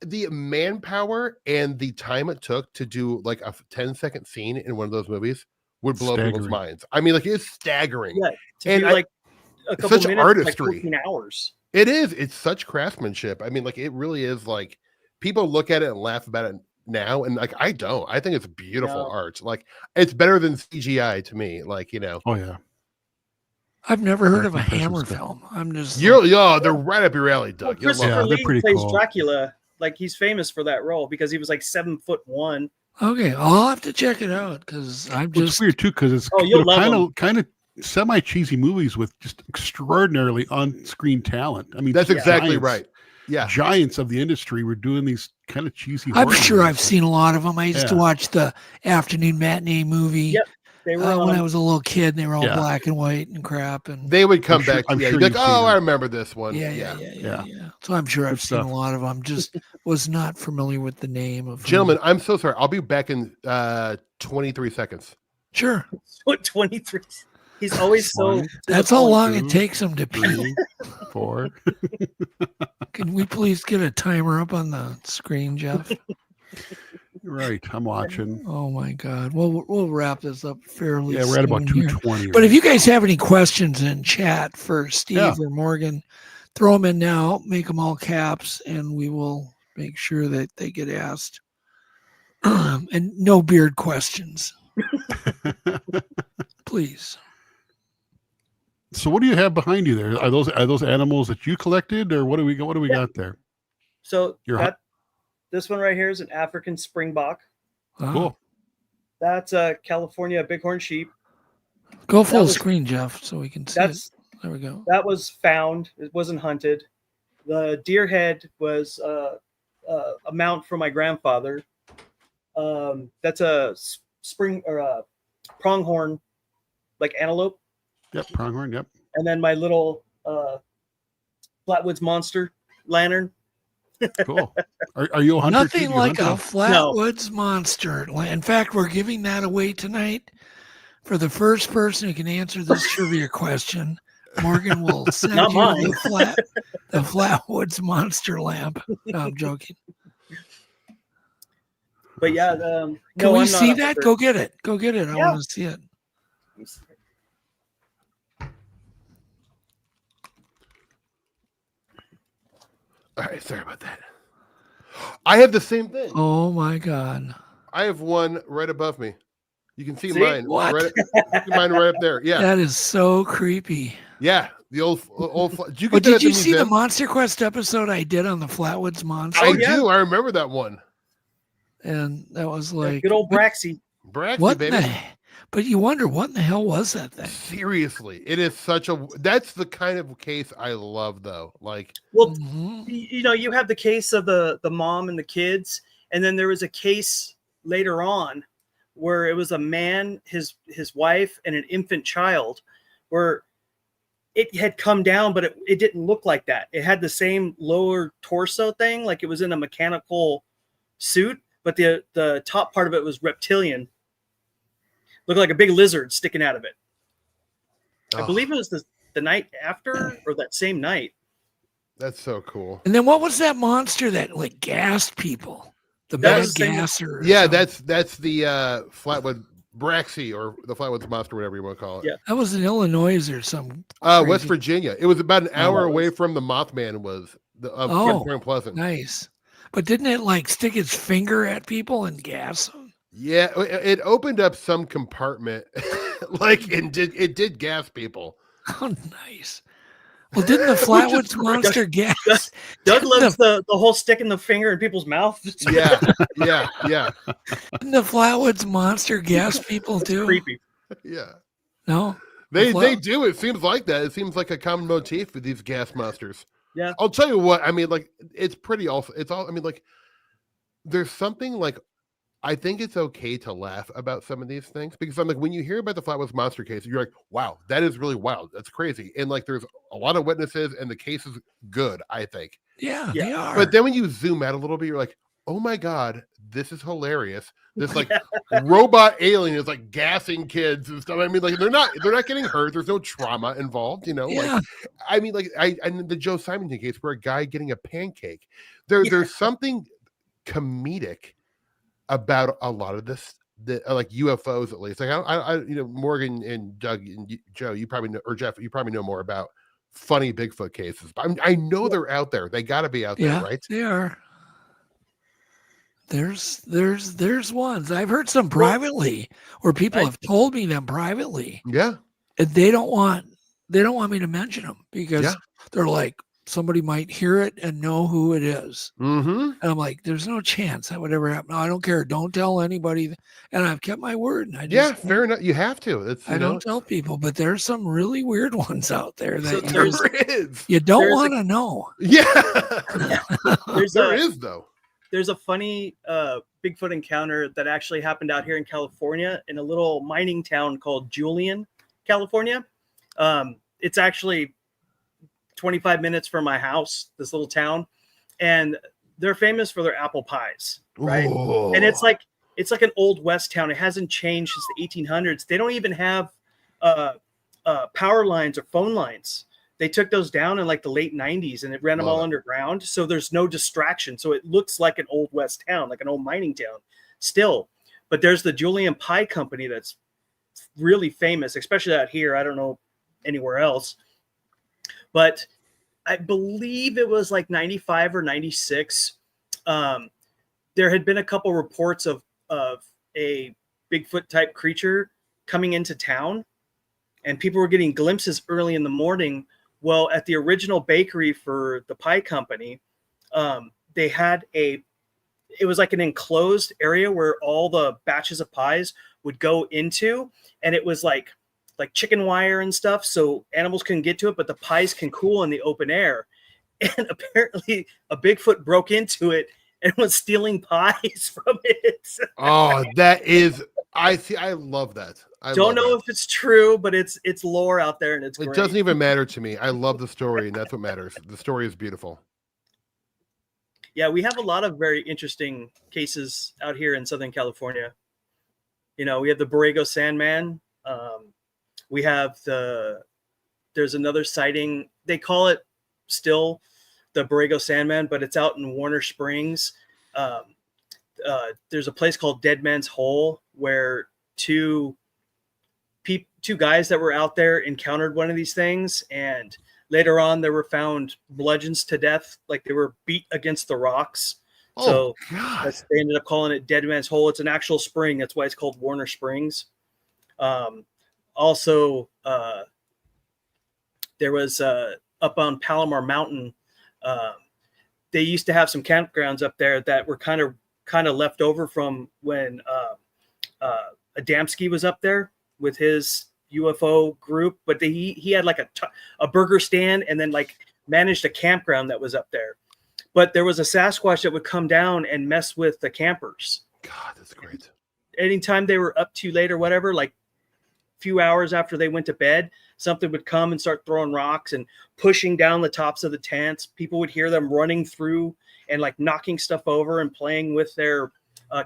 G: the manpower and the time it took to do like a 10-second scene in one of those movies would blow people's minds. I mean, like it's staggering.
H: Yeah, and like a couple
G: such
H: minutes,
G: artistry.
H: Like 14 hours.
G: It is. It's such craftsmanship. I mean, like it really is. Like people look at it and laugh about it now, and like I don't. I think it's beautiful art. Like it's better than CGI to me. Like
C: Oh yeah.
D: I've never heard of a Hammer film. I'm just
G: they're right up your alley, Doug.
H: Well, Christopher Lee plays Dracula. Like he's famous for that role because he was like 7'1".
D: Okay, I'll have to check it out because
C: it's weird too because it's kind of semi cheesy movies with just extraordinarily on screen talent. I mean,
G: that's exactly right. Yeah,
C: giants of the industry were doing these kind of cheesy.
D: I'm sure I've seen a lot of them. I used to watch the afternoon matinee movie.
H: Yep. They were
D: when I was a little kid. And they were all black and white and crap. And
G: they would come back. Like, I remember this one.
D: Yeah. So I'm sure I've seen a lot of them. Just was not familiar with the name of.
G: Gentlemen, I'm so sorry. I'll be back in 23 seconds.
D: Sure.
H: 23. He's always so.
D: That's how long it takes him to pee.
C: 4.
D: Can we please get a timer up on the screen, Jeff?
C: Right, I'm watching.
D: Oh my God. We'll wrap this up fairly.
C: Yeah, we're at about 2:20.
D: But if you guys have any questions in chat for Steve or Morgan, throw them in now. Make them all caps, and we will make sure that they get asked. And no beard questions, please.
C: So what do you have behind you there? Are those animals that you collected, or what do we got there?
H: So this one right here is an African springbok.
C: Cool.
H: That's a California bighorn sheep.
D: Go full screen, Jeff, so we can see it. There we go.
H: That was found. It wasn't hunted. The deer head was a mount from my grandfather. That's a pronghorn, like antelope.
C: Yep, pronghorn. Yep.
H: And then my little Flatwoods monster lantern.
C: Cool. Are you a hunter?
D: Nothing like a Flatwoods monster. In fact, we're giving that away tonight for the first person who can answer this trivia question. Morgan will send
H: Not
D: you
H: mine.
D: the Flatwoods Monster Lamp. No, I'm joking.
H: But yeah,
D: Can we
H: I'm
D: see
H: not
D: that? Go get it. Go get it. I
H: Yeah.
D: want to see it.
G: All right, sorry about that. I have the same thing.
D: Oh my God.
G: I have one right above me. You can see mine.
D: What?
G: Mine right up there. Yeah.
D: That is so creepy.
G: Yeah. The old.
D: Did you see the Monster Quest episode I did on the Flatwoods Monster?
G: I do. I remember that one.
D: And that was like
H: good old Braxy.
G: Braxy, baby.
D: But you wonder what in the hell was that thing?
G: Seriously, it is that's the kind of case I love, though. Like,
H: well, you have the case of the mom and the kids, and then there was a case later on where it was a man, his wife, and an infant child, where it had come down, but it didn't look like that. It had the same lower torso thing, like it was in a mechanical suit, but the top part of it was reptilian. Looked like a big lizard sticking out of it. I believe it was the night after or that same night.
G: That's so cool.
D: And then what was that monster that like gassed people? The bad gasser.
G: Yeah, that's the Flatwood Braxy or the Flatwoods Monster, whatever you want to call it.
H: Yeah,
D: that was in Illinois or some.
G: West Virginia. It was about an hour away from the Mothman was Point Pleasant.
D: Nice. But didn't it like stick its finger at people and gas them?
G: Yeah, it opened up some compartment, it did gas people.
D: Oh, nice. Well, didn't the Flatwoods Monster gas?
H: Doug loves the whole sticking the finger in people's mouth.
G: Yeah.
D: Didn't the Flatwoods Monster gas people too?
H: Creepy.
G: Yeah.
D: No,
G: they do. It seems like that. It seems like a common motif with these gas monsters.
H: Yeah.
G: I'll tell you what. I mean, like it's pretty. Also, it's all. I mean, like there's something like. I think it's okay to laugh about some of these things because I'm like, when you hear about the Flatwoods Monster case, you're like, wow, that is really wild. That's crazy. And like, there's a lot of witnesses and the case is good, I think.
D: Yeah, they are.
G: But then when you zoom out a little bit, you're like, oh my God, this is hilarious. This like robot alien is like gassing kids and stuff. I mean, like they're not getting hurt. There's no trauma involved, you know?
D: Yeah.
G: Like, I mean, like and the Joe Simonton case where a guy getting a pancake, there's something comedic about a lot of this, like UFOs at least. Like I Morgan and Doug and Joe, you probably know, or Jeff, you probably know more about funny Bigfoot cases. But I know they're out there. They got to be out there, right?
D: They are. There's ones I've heard some privately, where people have told me them privately.
G: Yeah,
D: and they don't want me to mention them because they're like, somebody might hear it and know who it is.
G: Mm-hmm.
D: And I'm like, there's no chance that would ever happen. No, I don't care. Don't tell anybody. And I've kept my word. And
G: fair enough. You have to.
D: I don't tell people, but there's some really weird ones out there
G: that
D: you don't want to know.
G: Yeah. There is though.
H: There's a funny Bigfoot encounter that actually happened out here in California in a little mining town called Julian, California. It's actually 25 minutes from my house, this little town, and they're famous for their apple pies, right?
G: Ooh.
H: And it's like an old West town. It hasn't changed since the 1800s. They don't even have power lines or phone lines. They took those down in like the late 90s and it ran them all underground. So there's no distraction. So it looks like an old West town, like an old mining town still. But there's the Julian Pie Company that's really famous, especially out here. I don't know anywhere else. But I believe it was like 95 or 96. There had been a couple reports of a Bigfoot type creature coming into town, and people were getting glimpses early in the morning. Well, at the original bakery for the pie company, they had it was like an enclosed area where all the batches of pies would go into, and it was like chicken wire and stuff, so animals couldn't get to it, but the pies can cool in the open air. And apparently a Bigfoot broke into it and was stealing pies from it.
G: Oh, that is, I love that. I
H: don't know if it's true, but it's lore out there, and it's great.
G: It doesn't even matter to me. I love the story, and that's what matters. The story is beautiful.
H: Yeah, we have a lot of very interesting cases out here in Southern California. You know, we have the Borrego Sandman. We have the there's another sighting. They call it still the Borrego Sandman, but it's out in Warner Springs. There's a place called Dead Man's Hole where two guys that were out there encountered one of these things, and later on they were found bludgeons to death, like they were beat against the rocks. So they ended up calling it Dead Man's Hole. It's an actual spring. That's why it's called Warner Springs. Also, there was up on Palomar Mountain. They used to have some campgrounds up there that were kind of left over from when Adamski was up there with his UFO group, but he had like a burger stand and then like managed a campground that was up there. But there was a Sasquatch that would come down and mess with the campers.
G: God, that's great.
H: Anytime they were up too late or whatever, like a few hours after they went to bed, something would come and start throwing rocks and pushing down the tops of the tents. People would hear them running through and like knocking stuff over and playing with their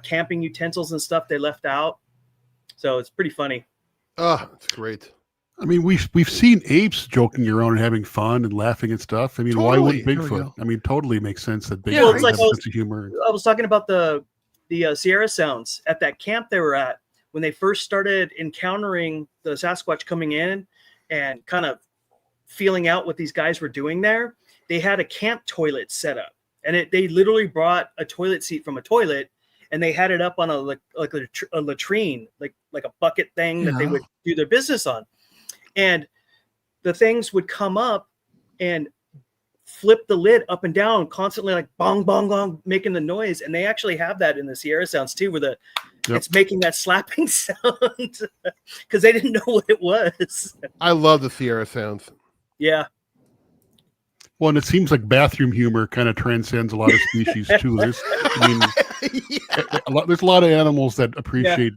H: camping utensils and stuff they left out. So it's pretty funny.
G: Oh, it's great.
C: I mean, we've seen apes joking around and having fun and laughing and stuff. I mean,
G: Totally.
C: why wouldn't Bigfoot? I mean, totally makes sense that Bigfoot
H: Yeah, it's like
C: has a sense of humor.
H: I was talking about the Sierra Sounds at that camp they were at when they first started encountering the Sasquatch coming in and kind of feeling out what these guys were doing there. They had a camp toilet set up, and they literally brought a toilet seat from a toilet, and they had it up on a latrine, like a bucket thing that they would do their business on. And the things would come up and flip the lid up and down constantly, like bong, bong, bong, making the noise. And they actually have that in the Sierra Sounds too, where it's making that slapping sound because they didn't know what it was.
G: I love the Sierra Sounds.
H: Yeah.
C: Well, and it seems like bathroom humor kind of transcends a lot of species too. There's a lot of animals that appreciate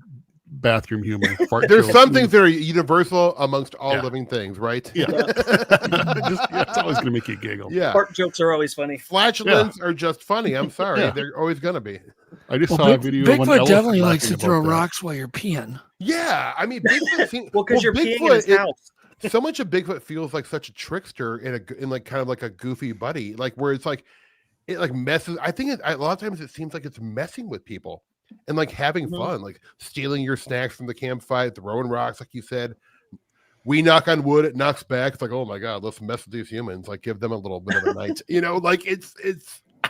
C: bathroom humor.
G: There's some things that are universal amongst all living things, right?
C: Yeah. It's always going to make you giggle.
G: Yeah.
H: Fart jokes are always funny.
G: Flatulence are just funny. I'm sorry. They're always going to be.
C: I just saw a video of one
D: Bigfoot
C: elephant
D: definitely likes to
C: laughing
D: throw
C: about that.
D: rocks while you're peeing.
G: Yeah. I mean, Bigfoot
H: Because you're peeing in his house.
G: So much of Bigfoot feels like such a trickster in like kind of like a goofy buddy, like where it's like it like messes. I think a lot of times it seems like it's messing with people and like having fun, like stealing your snacks from the campfire, throwing rocks, like you said. We knock on wood, it knocks back. It's like, oh my god, let's mess with these humans. Like give them a little bit of a night, like it's.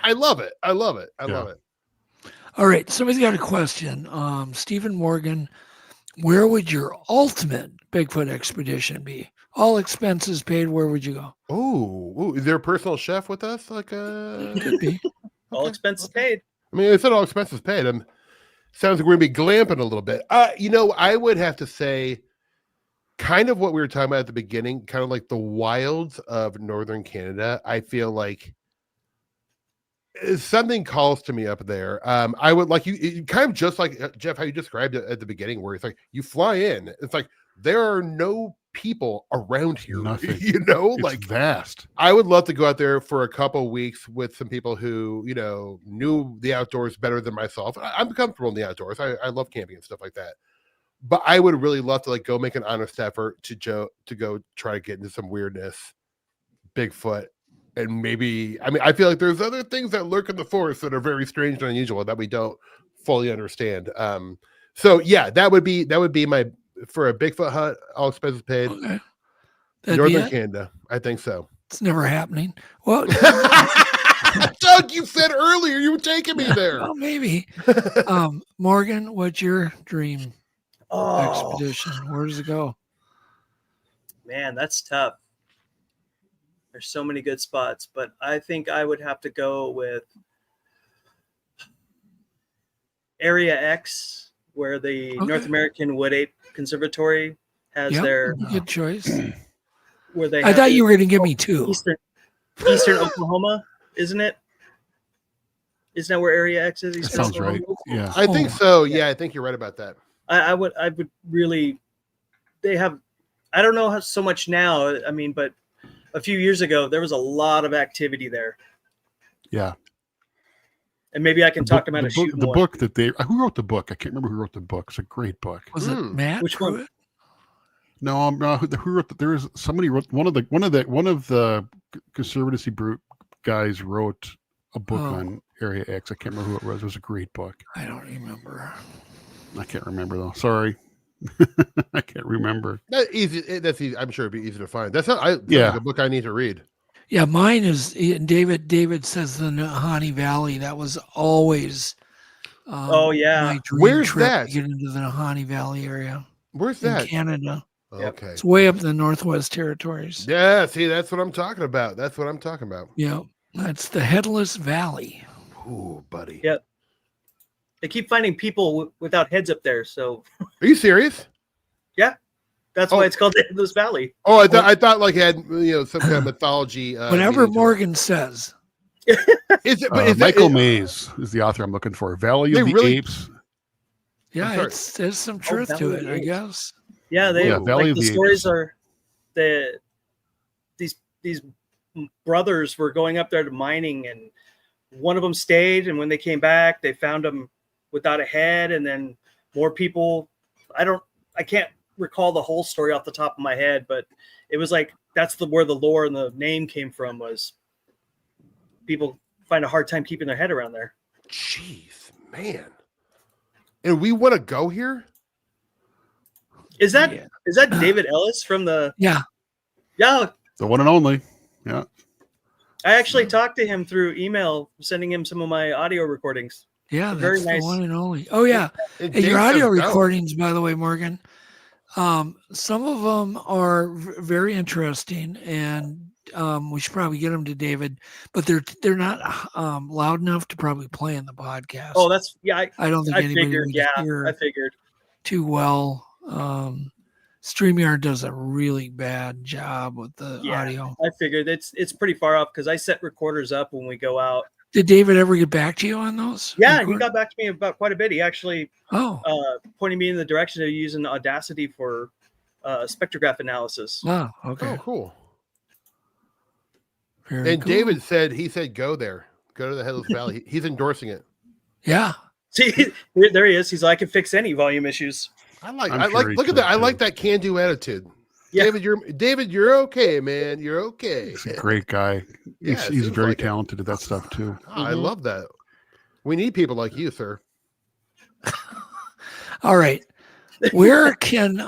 G: I love it. I love it. I love it.
D: All right, somebody's got a question. Stephen Morgan, where would your ultimate Bigfoot expedition be? All expenses paid. Where would you go?
G: Oh, is there a personal chef with us? Like
D: could be.
H: All expenses paid.
G: I mean, it's not all expenses paid. Sounds like we're gonna be glamping a little bit. I would have to say, kind of what we were talking about at the beginning, kind of like the wilds of northern Canada. I feel like something calls to me up there. I would like you kind of just like Jeff, how you described it at the beginning, where it's like you fly in. It's like there are no people around here.
C: Nothing.
G: It's
C: like vast.
G: I would love to go out there for a couple of weeks with some people who, knew the outdoors better than myself. I'm comfortable in the outdoors. I love camping and stuff like that. But I would really love to go make an honest effort to go try to get into some weirdness, Bigfoot, and maybe, I feel like there's other things that lurk in the forest that are very strange and unusual that we don't fully understand. So yeah, that would be my, for a Bigfoot hunt, all expenses paid.
D: Okay.
G: Northern Canada. I think so.
D: It's never happening. Well,
G: Doug, you said earlier you were taking me there.
D: Well, maybe. Morgan, what's your dream expedition? Where does it go?
H: Man, that's tough. There's so many good spots, but I think I would have to go with Area X, where the North American Wood Ape Conservatory has their
D: good choice.
H: Where they
D: I thought you were going to give me two.
H: Eastern Oklahoma, isn't it? Isn't that where Area X is?
C: That sounds right. Yeah,
G: I think so. Yeah, I think you're right about that.
H: I would really. They have. I don't know how so much now. But a few years ago there was a lot of activity there.
C: Yeah.
H: And maybe I can talk them out of shooting one.
C: Book that who wrote the book? I can't remember who wrote the book. It's a great book.
D: Was it Matt?
H: Which one?
C: No, who wrote? There was somebody wrote one of the conservative guys wrote a book on Area X. I can't remember who it was. It was a great book.
D: I don't remember.
C: I can't remember though. Sorry, I can't remember.
G: That's easy. I'm sure it'd be easy to find. That's like a book I need to read.
D: Yeah, mine is David says the Nahanni Valley. That was always.
H: My
D: dream
G: Where's
D: trip
G: that?
D: to get into the Nahanni Valley area.
G: Where's that?
D: In Canada.
G: Okay.
D: It's way up in the Northwest Territories.
G: Yeah, see, that's what I'm talking about.
D: Yeah, that's the Headless Valley.
G: Ooh, buddy.
H: Yep. They keep finding people without heads up there. So.
G: Are you serious?
H: Yeah, that's why it's called the Headless Valley.
G: Oh, I thought like it had some kind of mythology.
D: Whatever Morgan says.
G: Is it?
C: Michael Mays is the author I'm looking for. Valley of the Apes.
D: Yeah, there's some truth to it, I guess.
H: Yeah,
C: Valley of
H: the
C: the
H: stories
C: Apes.
H: are these brothers were going up there to mining, and one of them stayed, and when they came back, they found him without a head, and then more people. I can't recall the whole story off the top of my head, but it was like that's where the lore and the name came from. Was people find a hard time keeping their head around there.
G: Jeez, man. And we want to go here?
H: Is that David Ellis from the
D: Yeah.
C: The one and only. Yeah.
H: I actually talked to him through email, sending him some of my audio recordings.
D: Yeah,
H: Very
D: that's
H: nice.
D: the one and only. Oh yeah. And your audio recordings, by the way, Morgan. Some of them are very interesting, and we should probably get them to David, but they're not loud enough to probably play in the podcast.
H: Oh, that's
D: I don't think anybody would hear
H: I figured
D: too well. StreamYard does a really bad job with the audio.
H: I figured it's pretty far off because I set recorders up when we go out.
D: Did David ever get back to you on those?
H: Yeah, he got back to me about quite a bit. He actually pointed me in the direction of using Audacity for spectrograph analysis.
D: Oh, okay.
G: Oh, cool.
D: Very
G: and
D: cool.
G: David said, go there. Go to the Headless Valley. He's endorsing it.
D: Yeah.
H: See, there he is. He's like, I can fix any volume issues.
G: Look at that. I like that can-do attitude.
H: Yeah.
G: David, you're okay, man. You're okay.
C: He's a great guy. He's very talented at that stuff too.
G: Oh, I love that. We need people like you, sir.
D: All right. Where can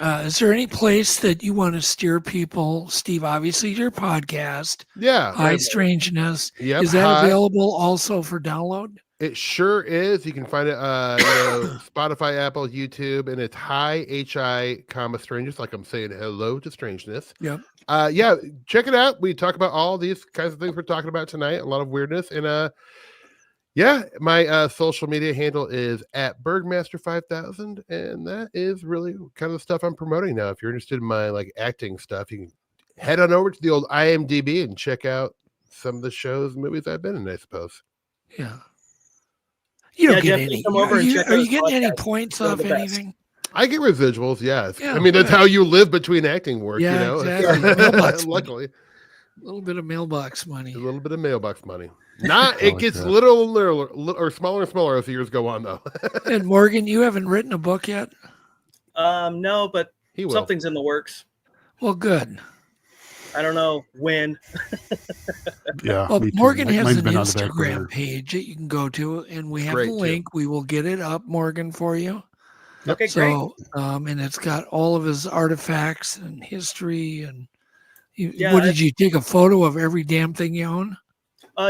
D: is there any place that you want to steer people, Steve? Obviously your podcast.
G: Yeah.
D: High Strangeness.
G: Yep.
D: Is that available also for download?
G: It sure is. You can find it Spotify, Apple, YouTube, and it's HI, Strangeness, like I'm saying hello to strangeness.
D: Yep.
G: Yeah, check it out. We talk about all these kinds of things we're talking about tonight, a lot of weirdness. And yeah, my social media handle is at Bergmaster5000, and that is really kind of the stuff I'm promoting now. If you're interested in my like acting stuff, you can head on over to the old IMDb and check out some of the shows and movies I've been in, I suppose.
D: Yeah. You don't get
H: Jeff,
D: any.
H: are
D: you getting any points off anything?
G: I get residuals, yeah.
D: Yeah,
G: I mean, that's how you live between acting work,
D: yeah,
G: you know.
D: Exactly.
G: Luckily,
D: a little bit of mailbox money.
G: A little bit of mailbox money. It gets little or smaller and smaller as the years go on, though.
D: And Morgan, you haven't written a book yet?
H: No, but something's in the works.
D: Well, good.
H: I don't know when.
C: Yeah.
D: Well, Morgan has an Instagram page that you can go to, and we have the link. We will get it up, Morgan, for you.
H: Okay,
D: great. And it's got all of his artifacts and history. And did you take a photo of every damn thing you own?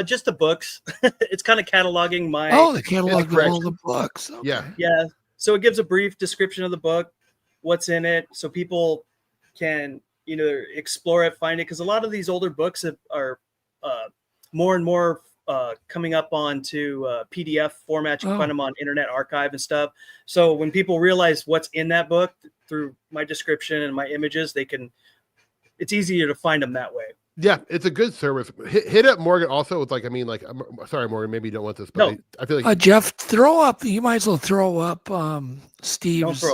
H: Just the books. It's kind of cataloging my.
D: Oh, the catalog of all the books. Okay.
G: Yeah.
H: Yeah. So it gives a brief description of the book, what's in it, so people can explore it, find it, because a lot of these older books are more and more coming up onto PDF format. You can find them on Internet Archive and stuff. So when people realize what's in that book through my description and my images, it's easier to find them that way.
G: Yeah, it's a good service. Hit up Morgan also with sorry, Morgan, maybe you don't want this, but I feel like
D: Jeff, you might as well throw up Steve's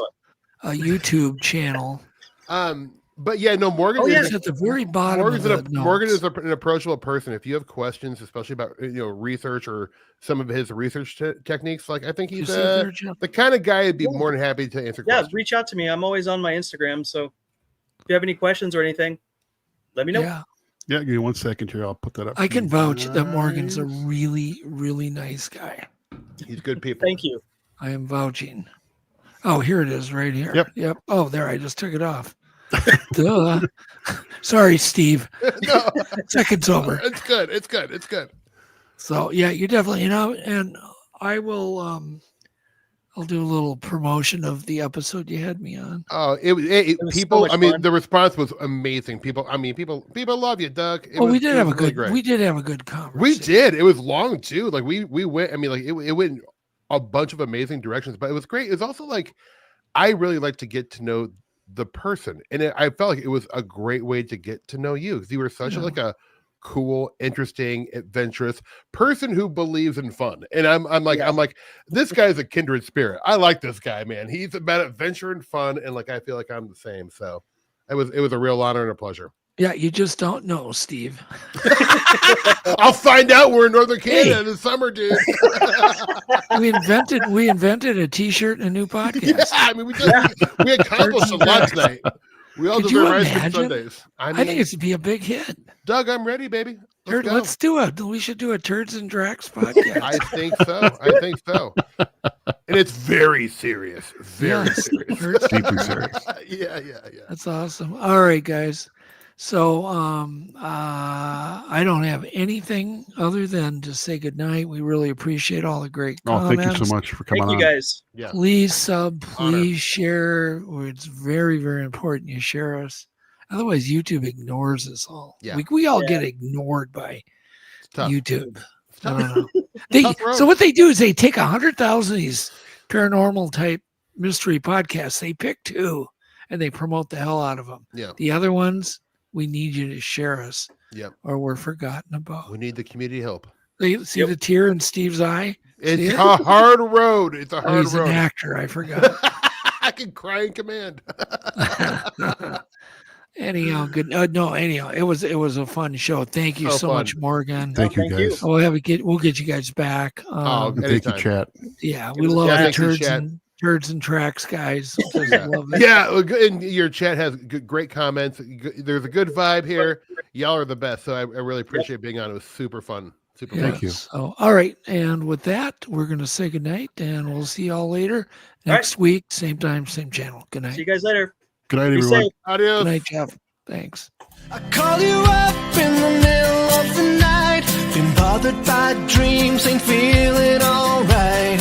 D: YouTube channel.
G: But yeah, no, Morgan
D: is at the very bottom.
G: Morgan is an approachable person. If you have questions, especially about research or some of his research techniques, like I think he's the kind of guy who'd be more than happy to answer questions.
H: Reach out to me. I'm always on my Instagram. So if you have any questions or anything, let me know.
C: Yeah, give me 1 second here. I'll put that up.
D: I can vouch that Morgan's a really, really nice guy.
G: He's good people.
H: Thank you.
D: I am vouching. Oh, here it is right here. Yep. Oh, there. I just took it off. Duh. Sorry, Steve.
G: No.
D: Seconds over.
G: It's good. It's good. It's good.
D: So yeah, you definitely, and I will I'll do a little promotion of the episode you had me on.
G: Oh, it people. So I mean, fun. The response was amazing. People love you, Doug.
D: We did have a good conversation.
G: We did. It was long too. Like we went. I mean, like it went a bunch of amazing directions, but it was great. It's also like I really like to get to know the person, and I felt like it was a great way to get to know you because you were such a cool, interesting, adventurous person who believes in fun. And I'm like, this guy's a kindred spirit. I like this guy, man. He's about adventure and fun, and like I feel like I'm the same. So it was a real honor and a pleasure.
D: Yeah, you just don't know, Steve.
G: I'll find out. We're in Northern Canada in the summer, dude.
D: we invented a T-shirt and a new podcast.
G: Yeah, I mean, we accomplished a lot tonight. We all deserve ice cream Sundays. I
D: think it's to be a big hit.
G: Doug, I'm ready, baby.
D: Let's do it. We should do a Turds and Drax podcast.
G: I think so. And it's very serious. Very serious.
C: Deeply serious.
G: Yeah.
D: That's awesome. All right, guys. So I don't have anything other than to say goodnight. We really appreciate all the great comments.
C: Thank you so much for coming on.
H: Thank you, guys.
G: Yeah.
D: Please please share. It's very, very important you share us. Otherwise, YouTube ignores us all.
G: Yeah.
D: We all get ignored by YouTube. I don't know. So what they do is they take 100,000 of these paranormal type mystery podcasts. They pick 2 and they promote the hell out of them.
G: Yeah.
D: The other ones, we need you to share us.
G: Yep.
D: Or we're forgotten about.
G: We need the community help.
D: They see the tear in Steve's eye.
G: It's a hard road. It's a hard road.
D: He's an actor. I forgot.
G: I can cry in command.
D: Anyhow, good. Anyhow, it was a fun show. Thank you so much, Morgan.
C: Thank you, guys.
D: We'll get you guys back.
C: Thank you, chat.
D: Yeah, we love the Turds and Tracks, guys. Love it.
G: Yeah, and your chat has great comments. There's a good vibe here. Y'all are the best. So I really appreciate being on. It was super fun. Super fun.
C: Thank you.
D: So, all right. And with that, we're going to say goodnight, and we'll see y'all later next week. Same time, same channel. Good night.
H: See you guys later.
C: Good night, everyone.
H: Safe.
G: Adios.
D: Good night, Jeff. Thanks.
A: I call you up in the middle of the night. Been bothered by dreams, ain't feeling alright.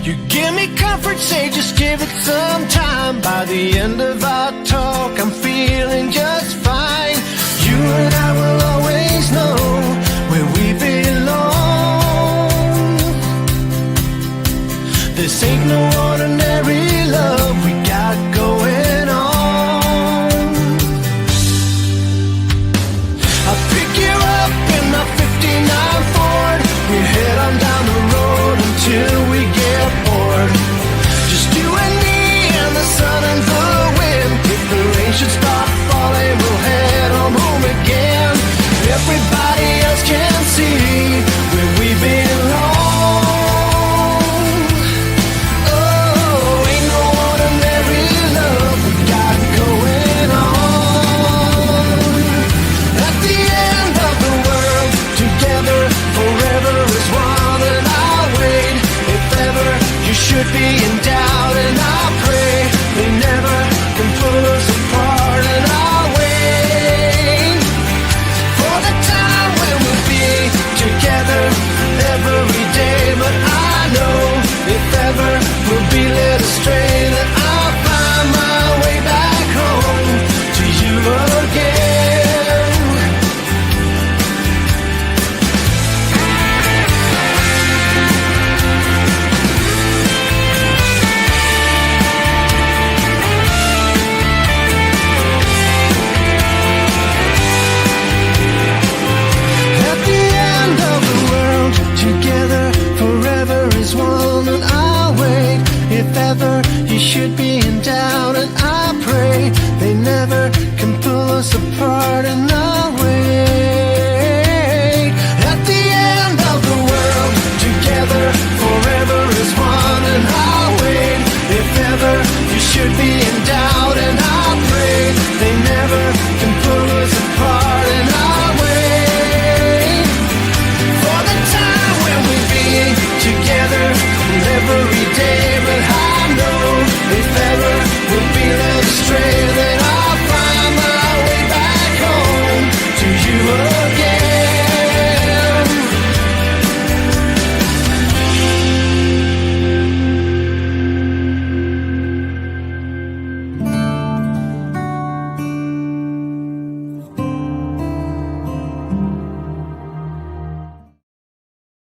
A: You give me comfort, say just give it some time. By the end of our talk, I'm feeling just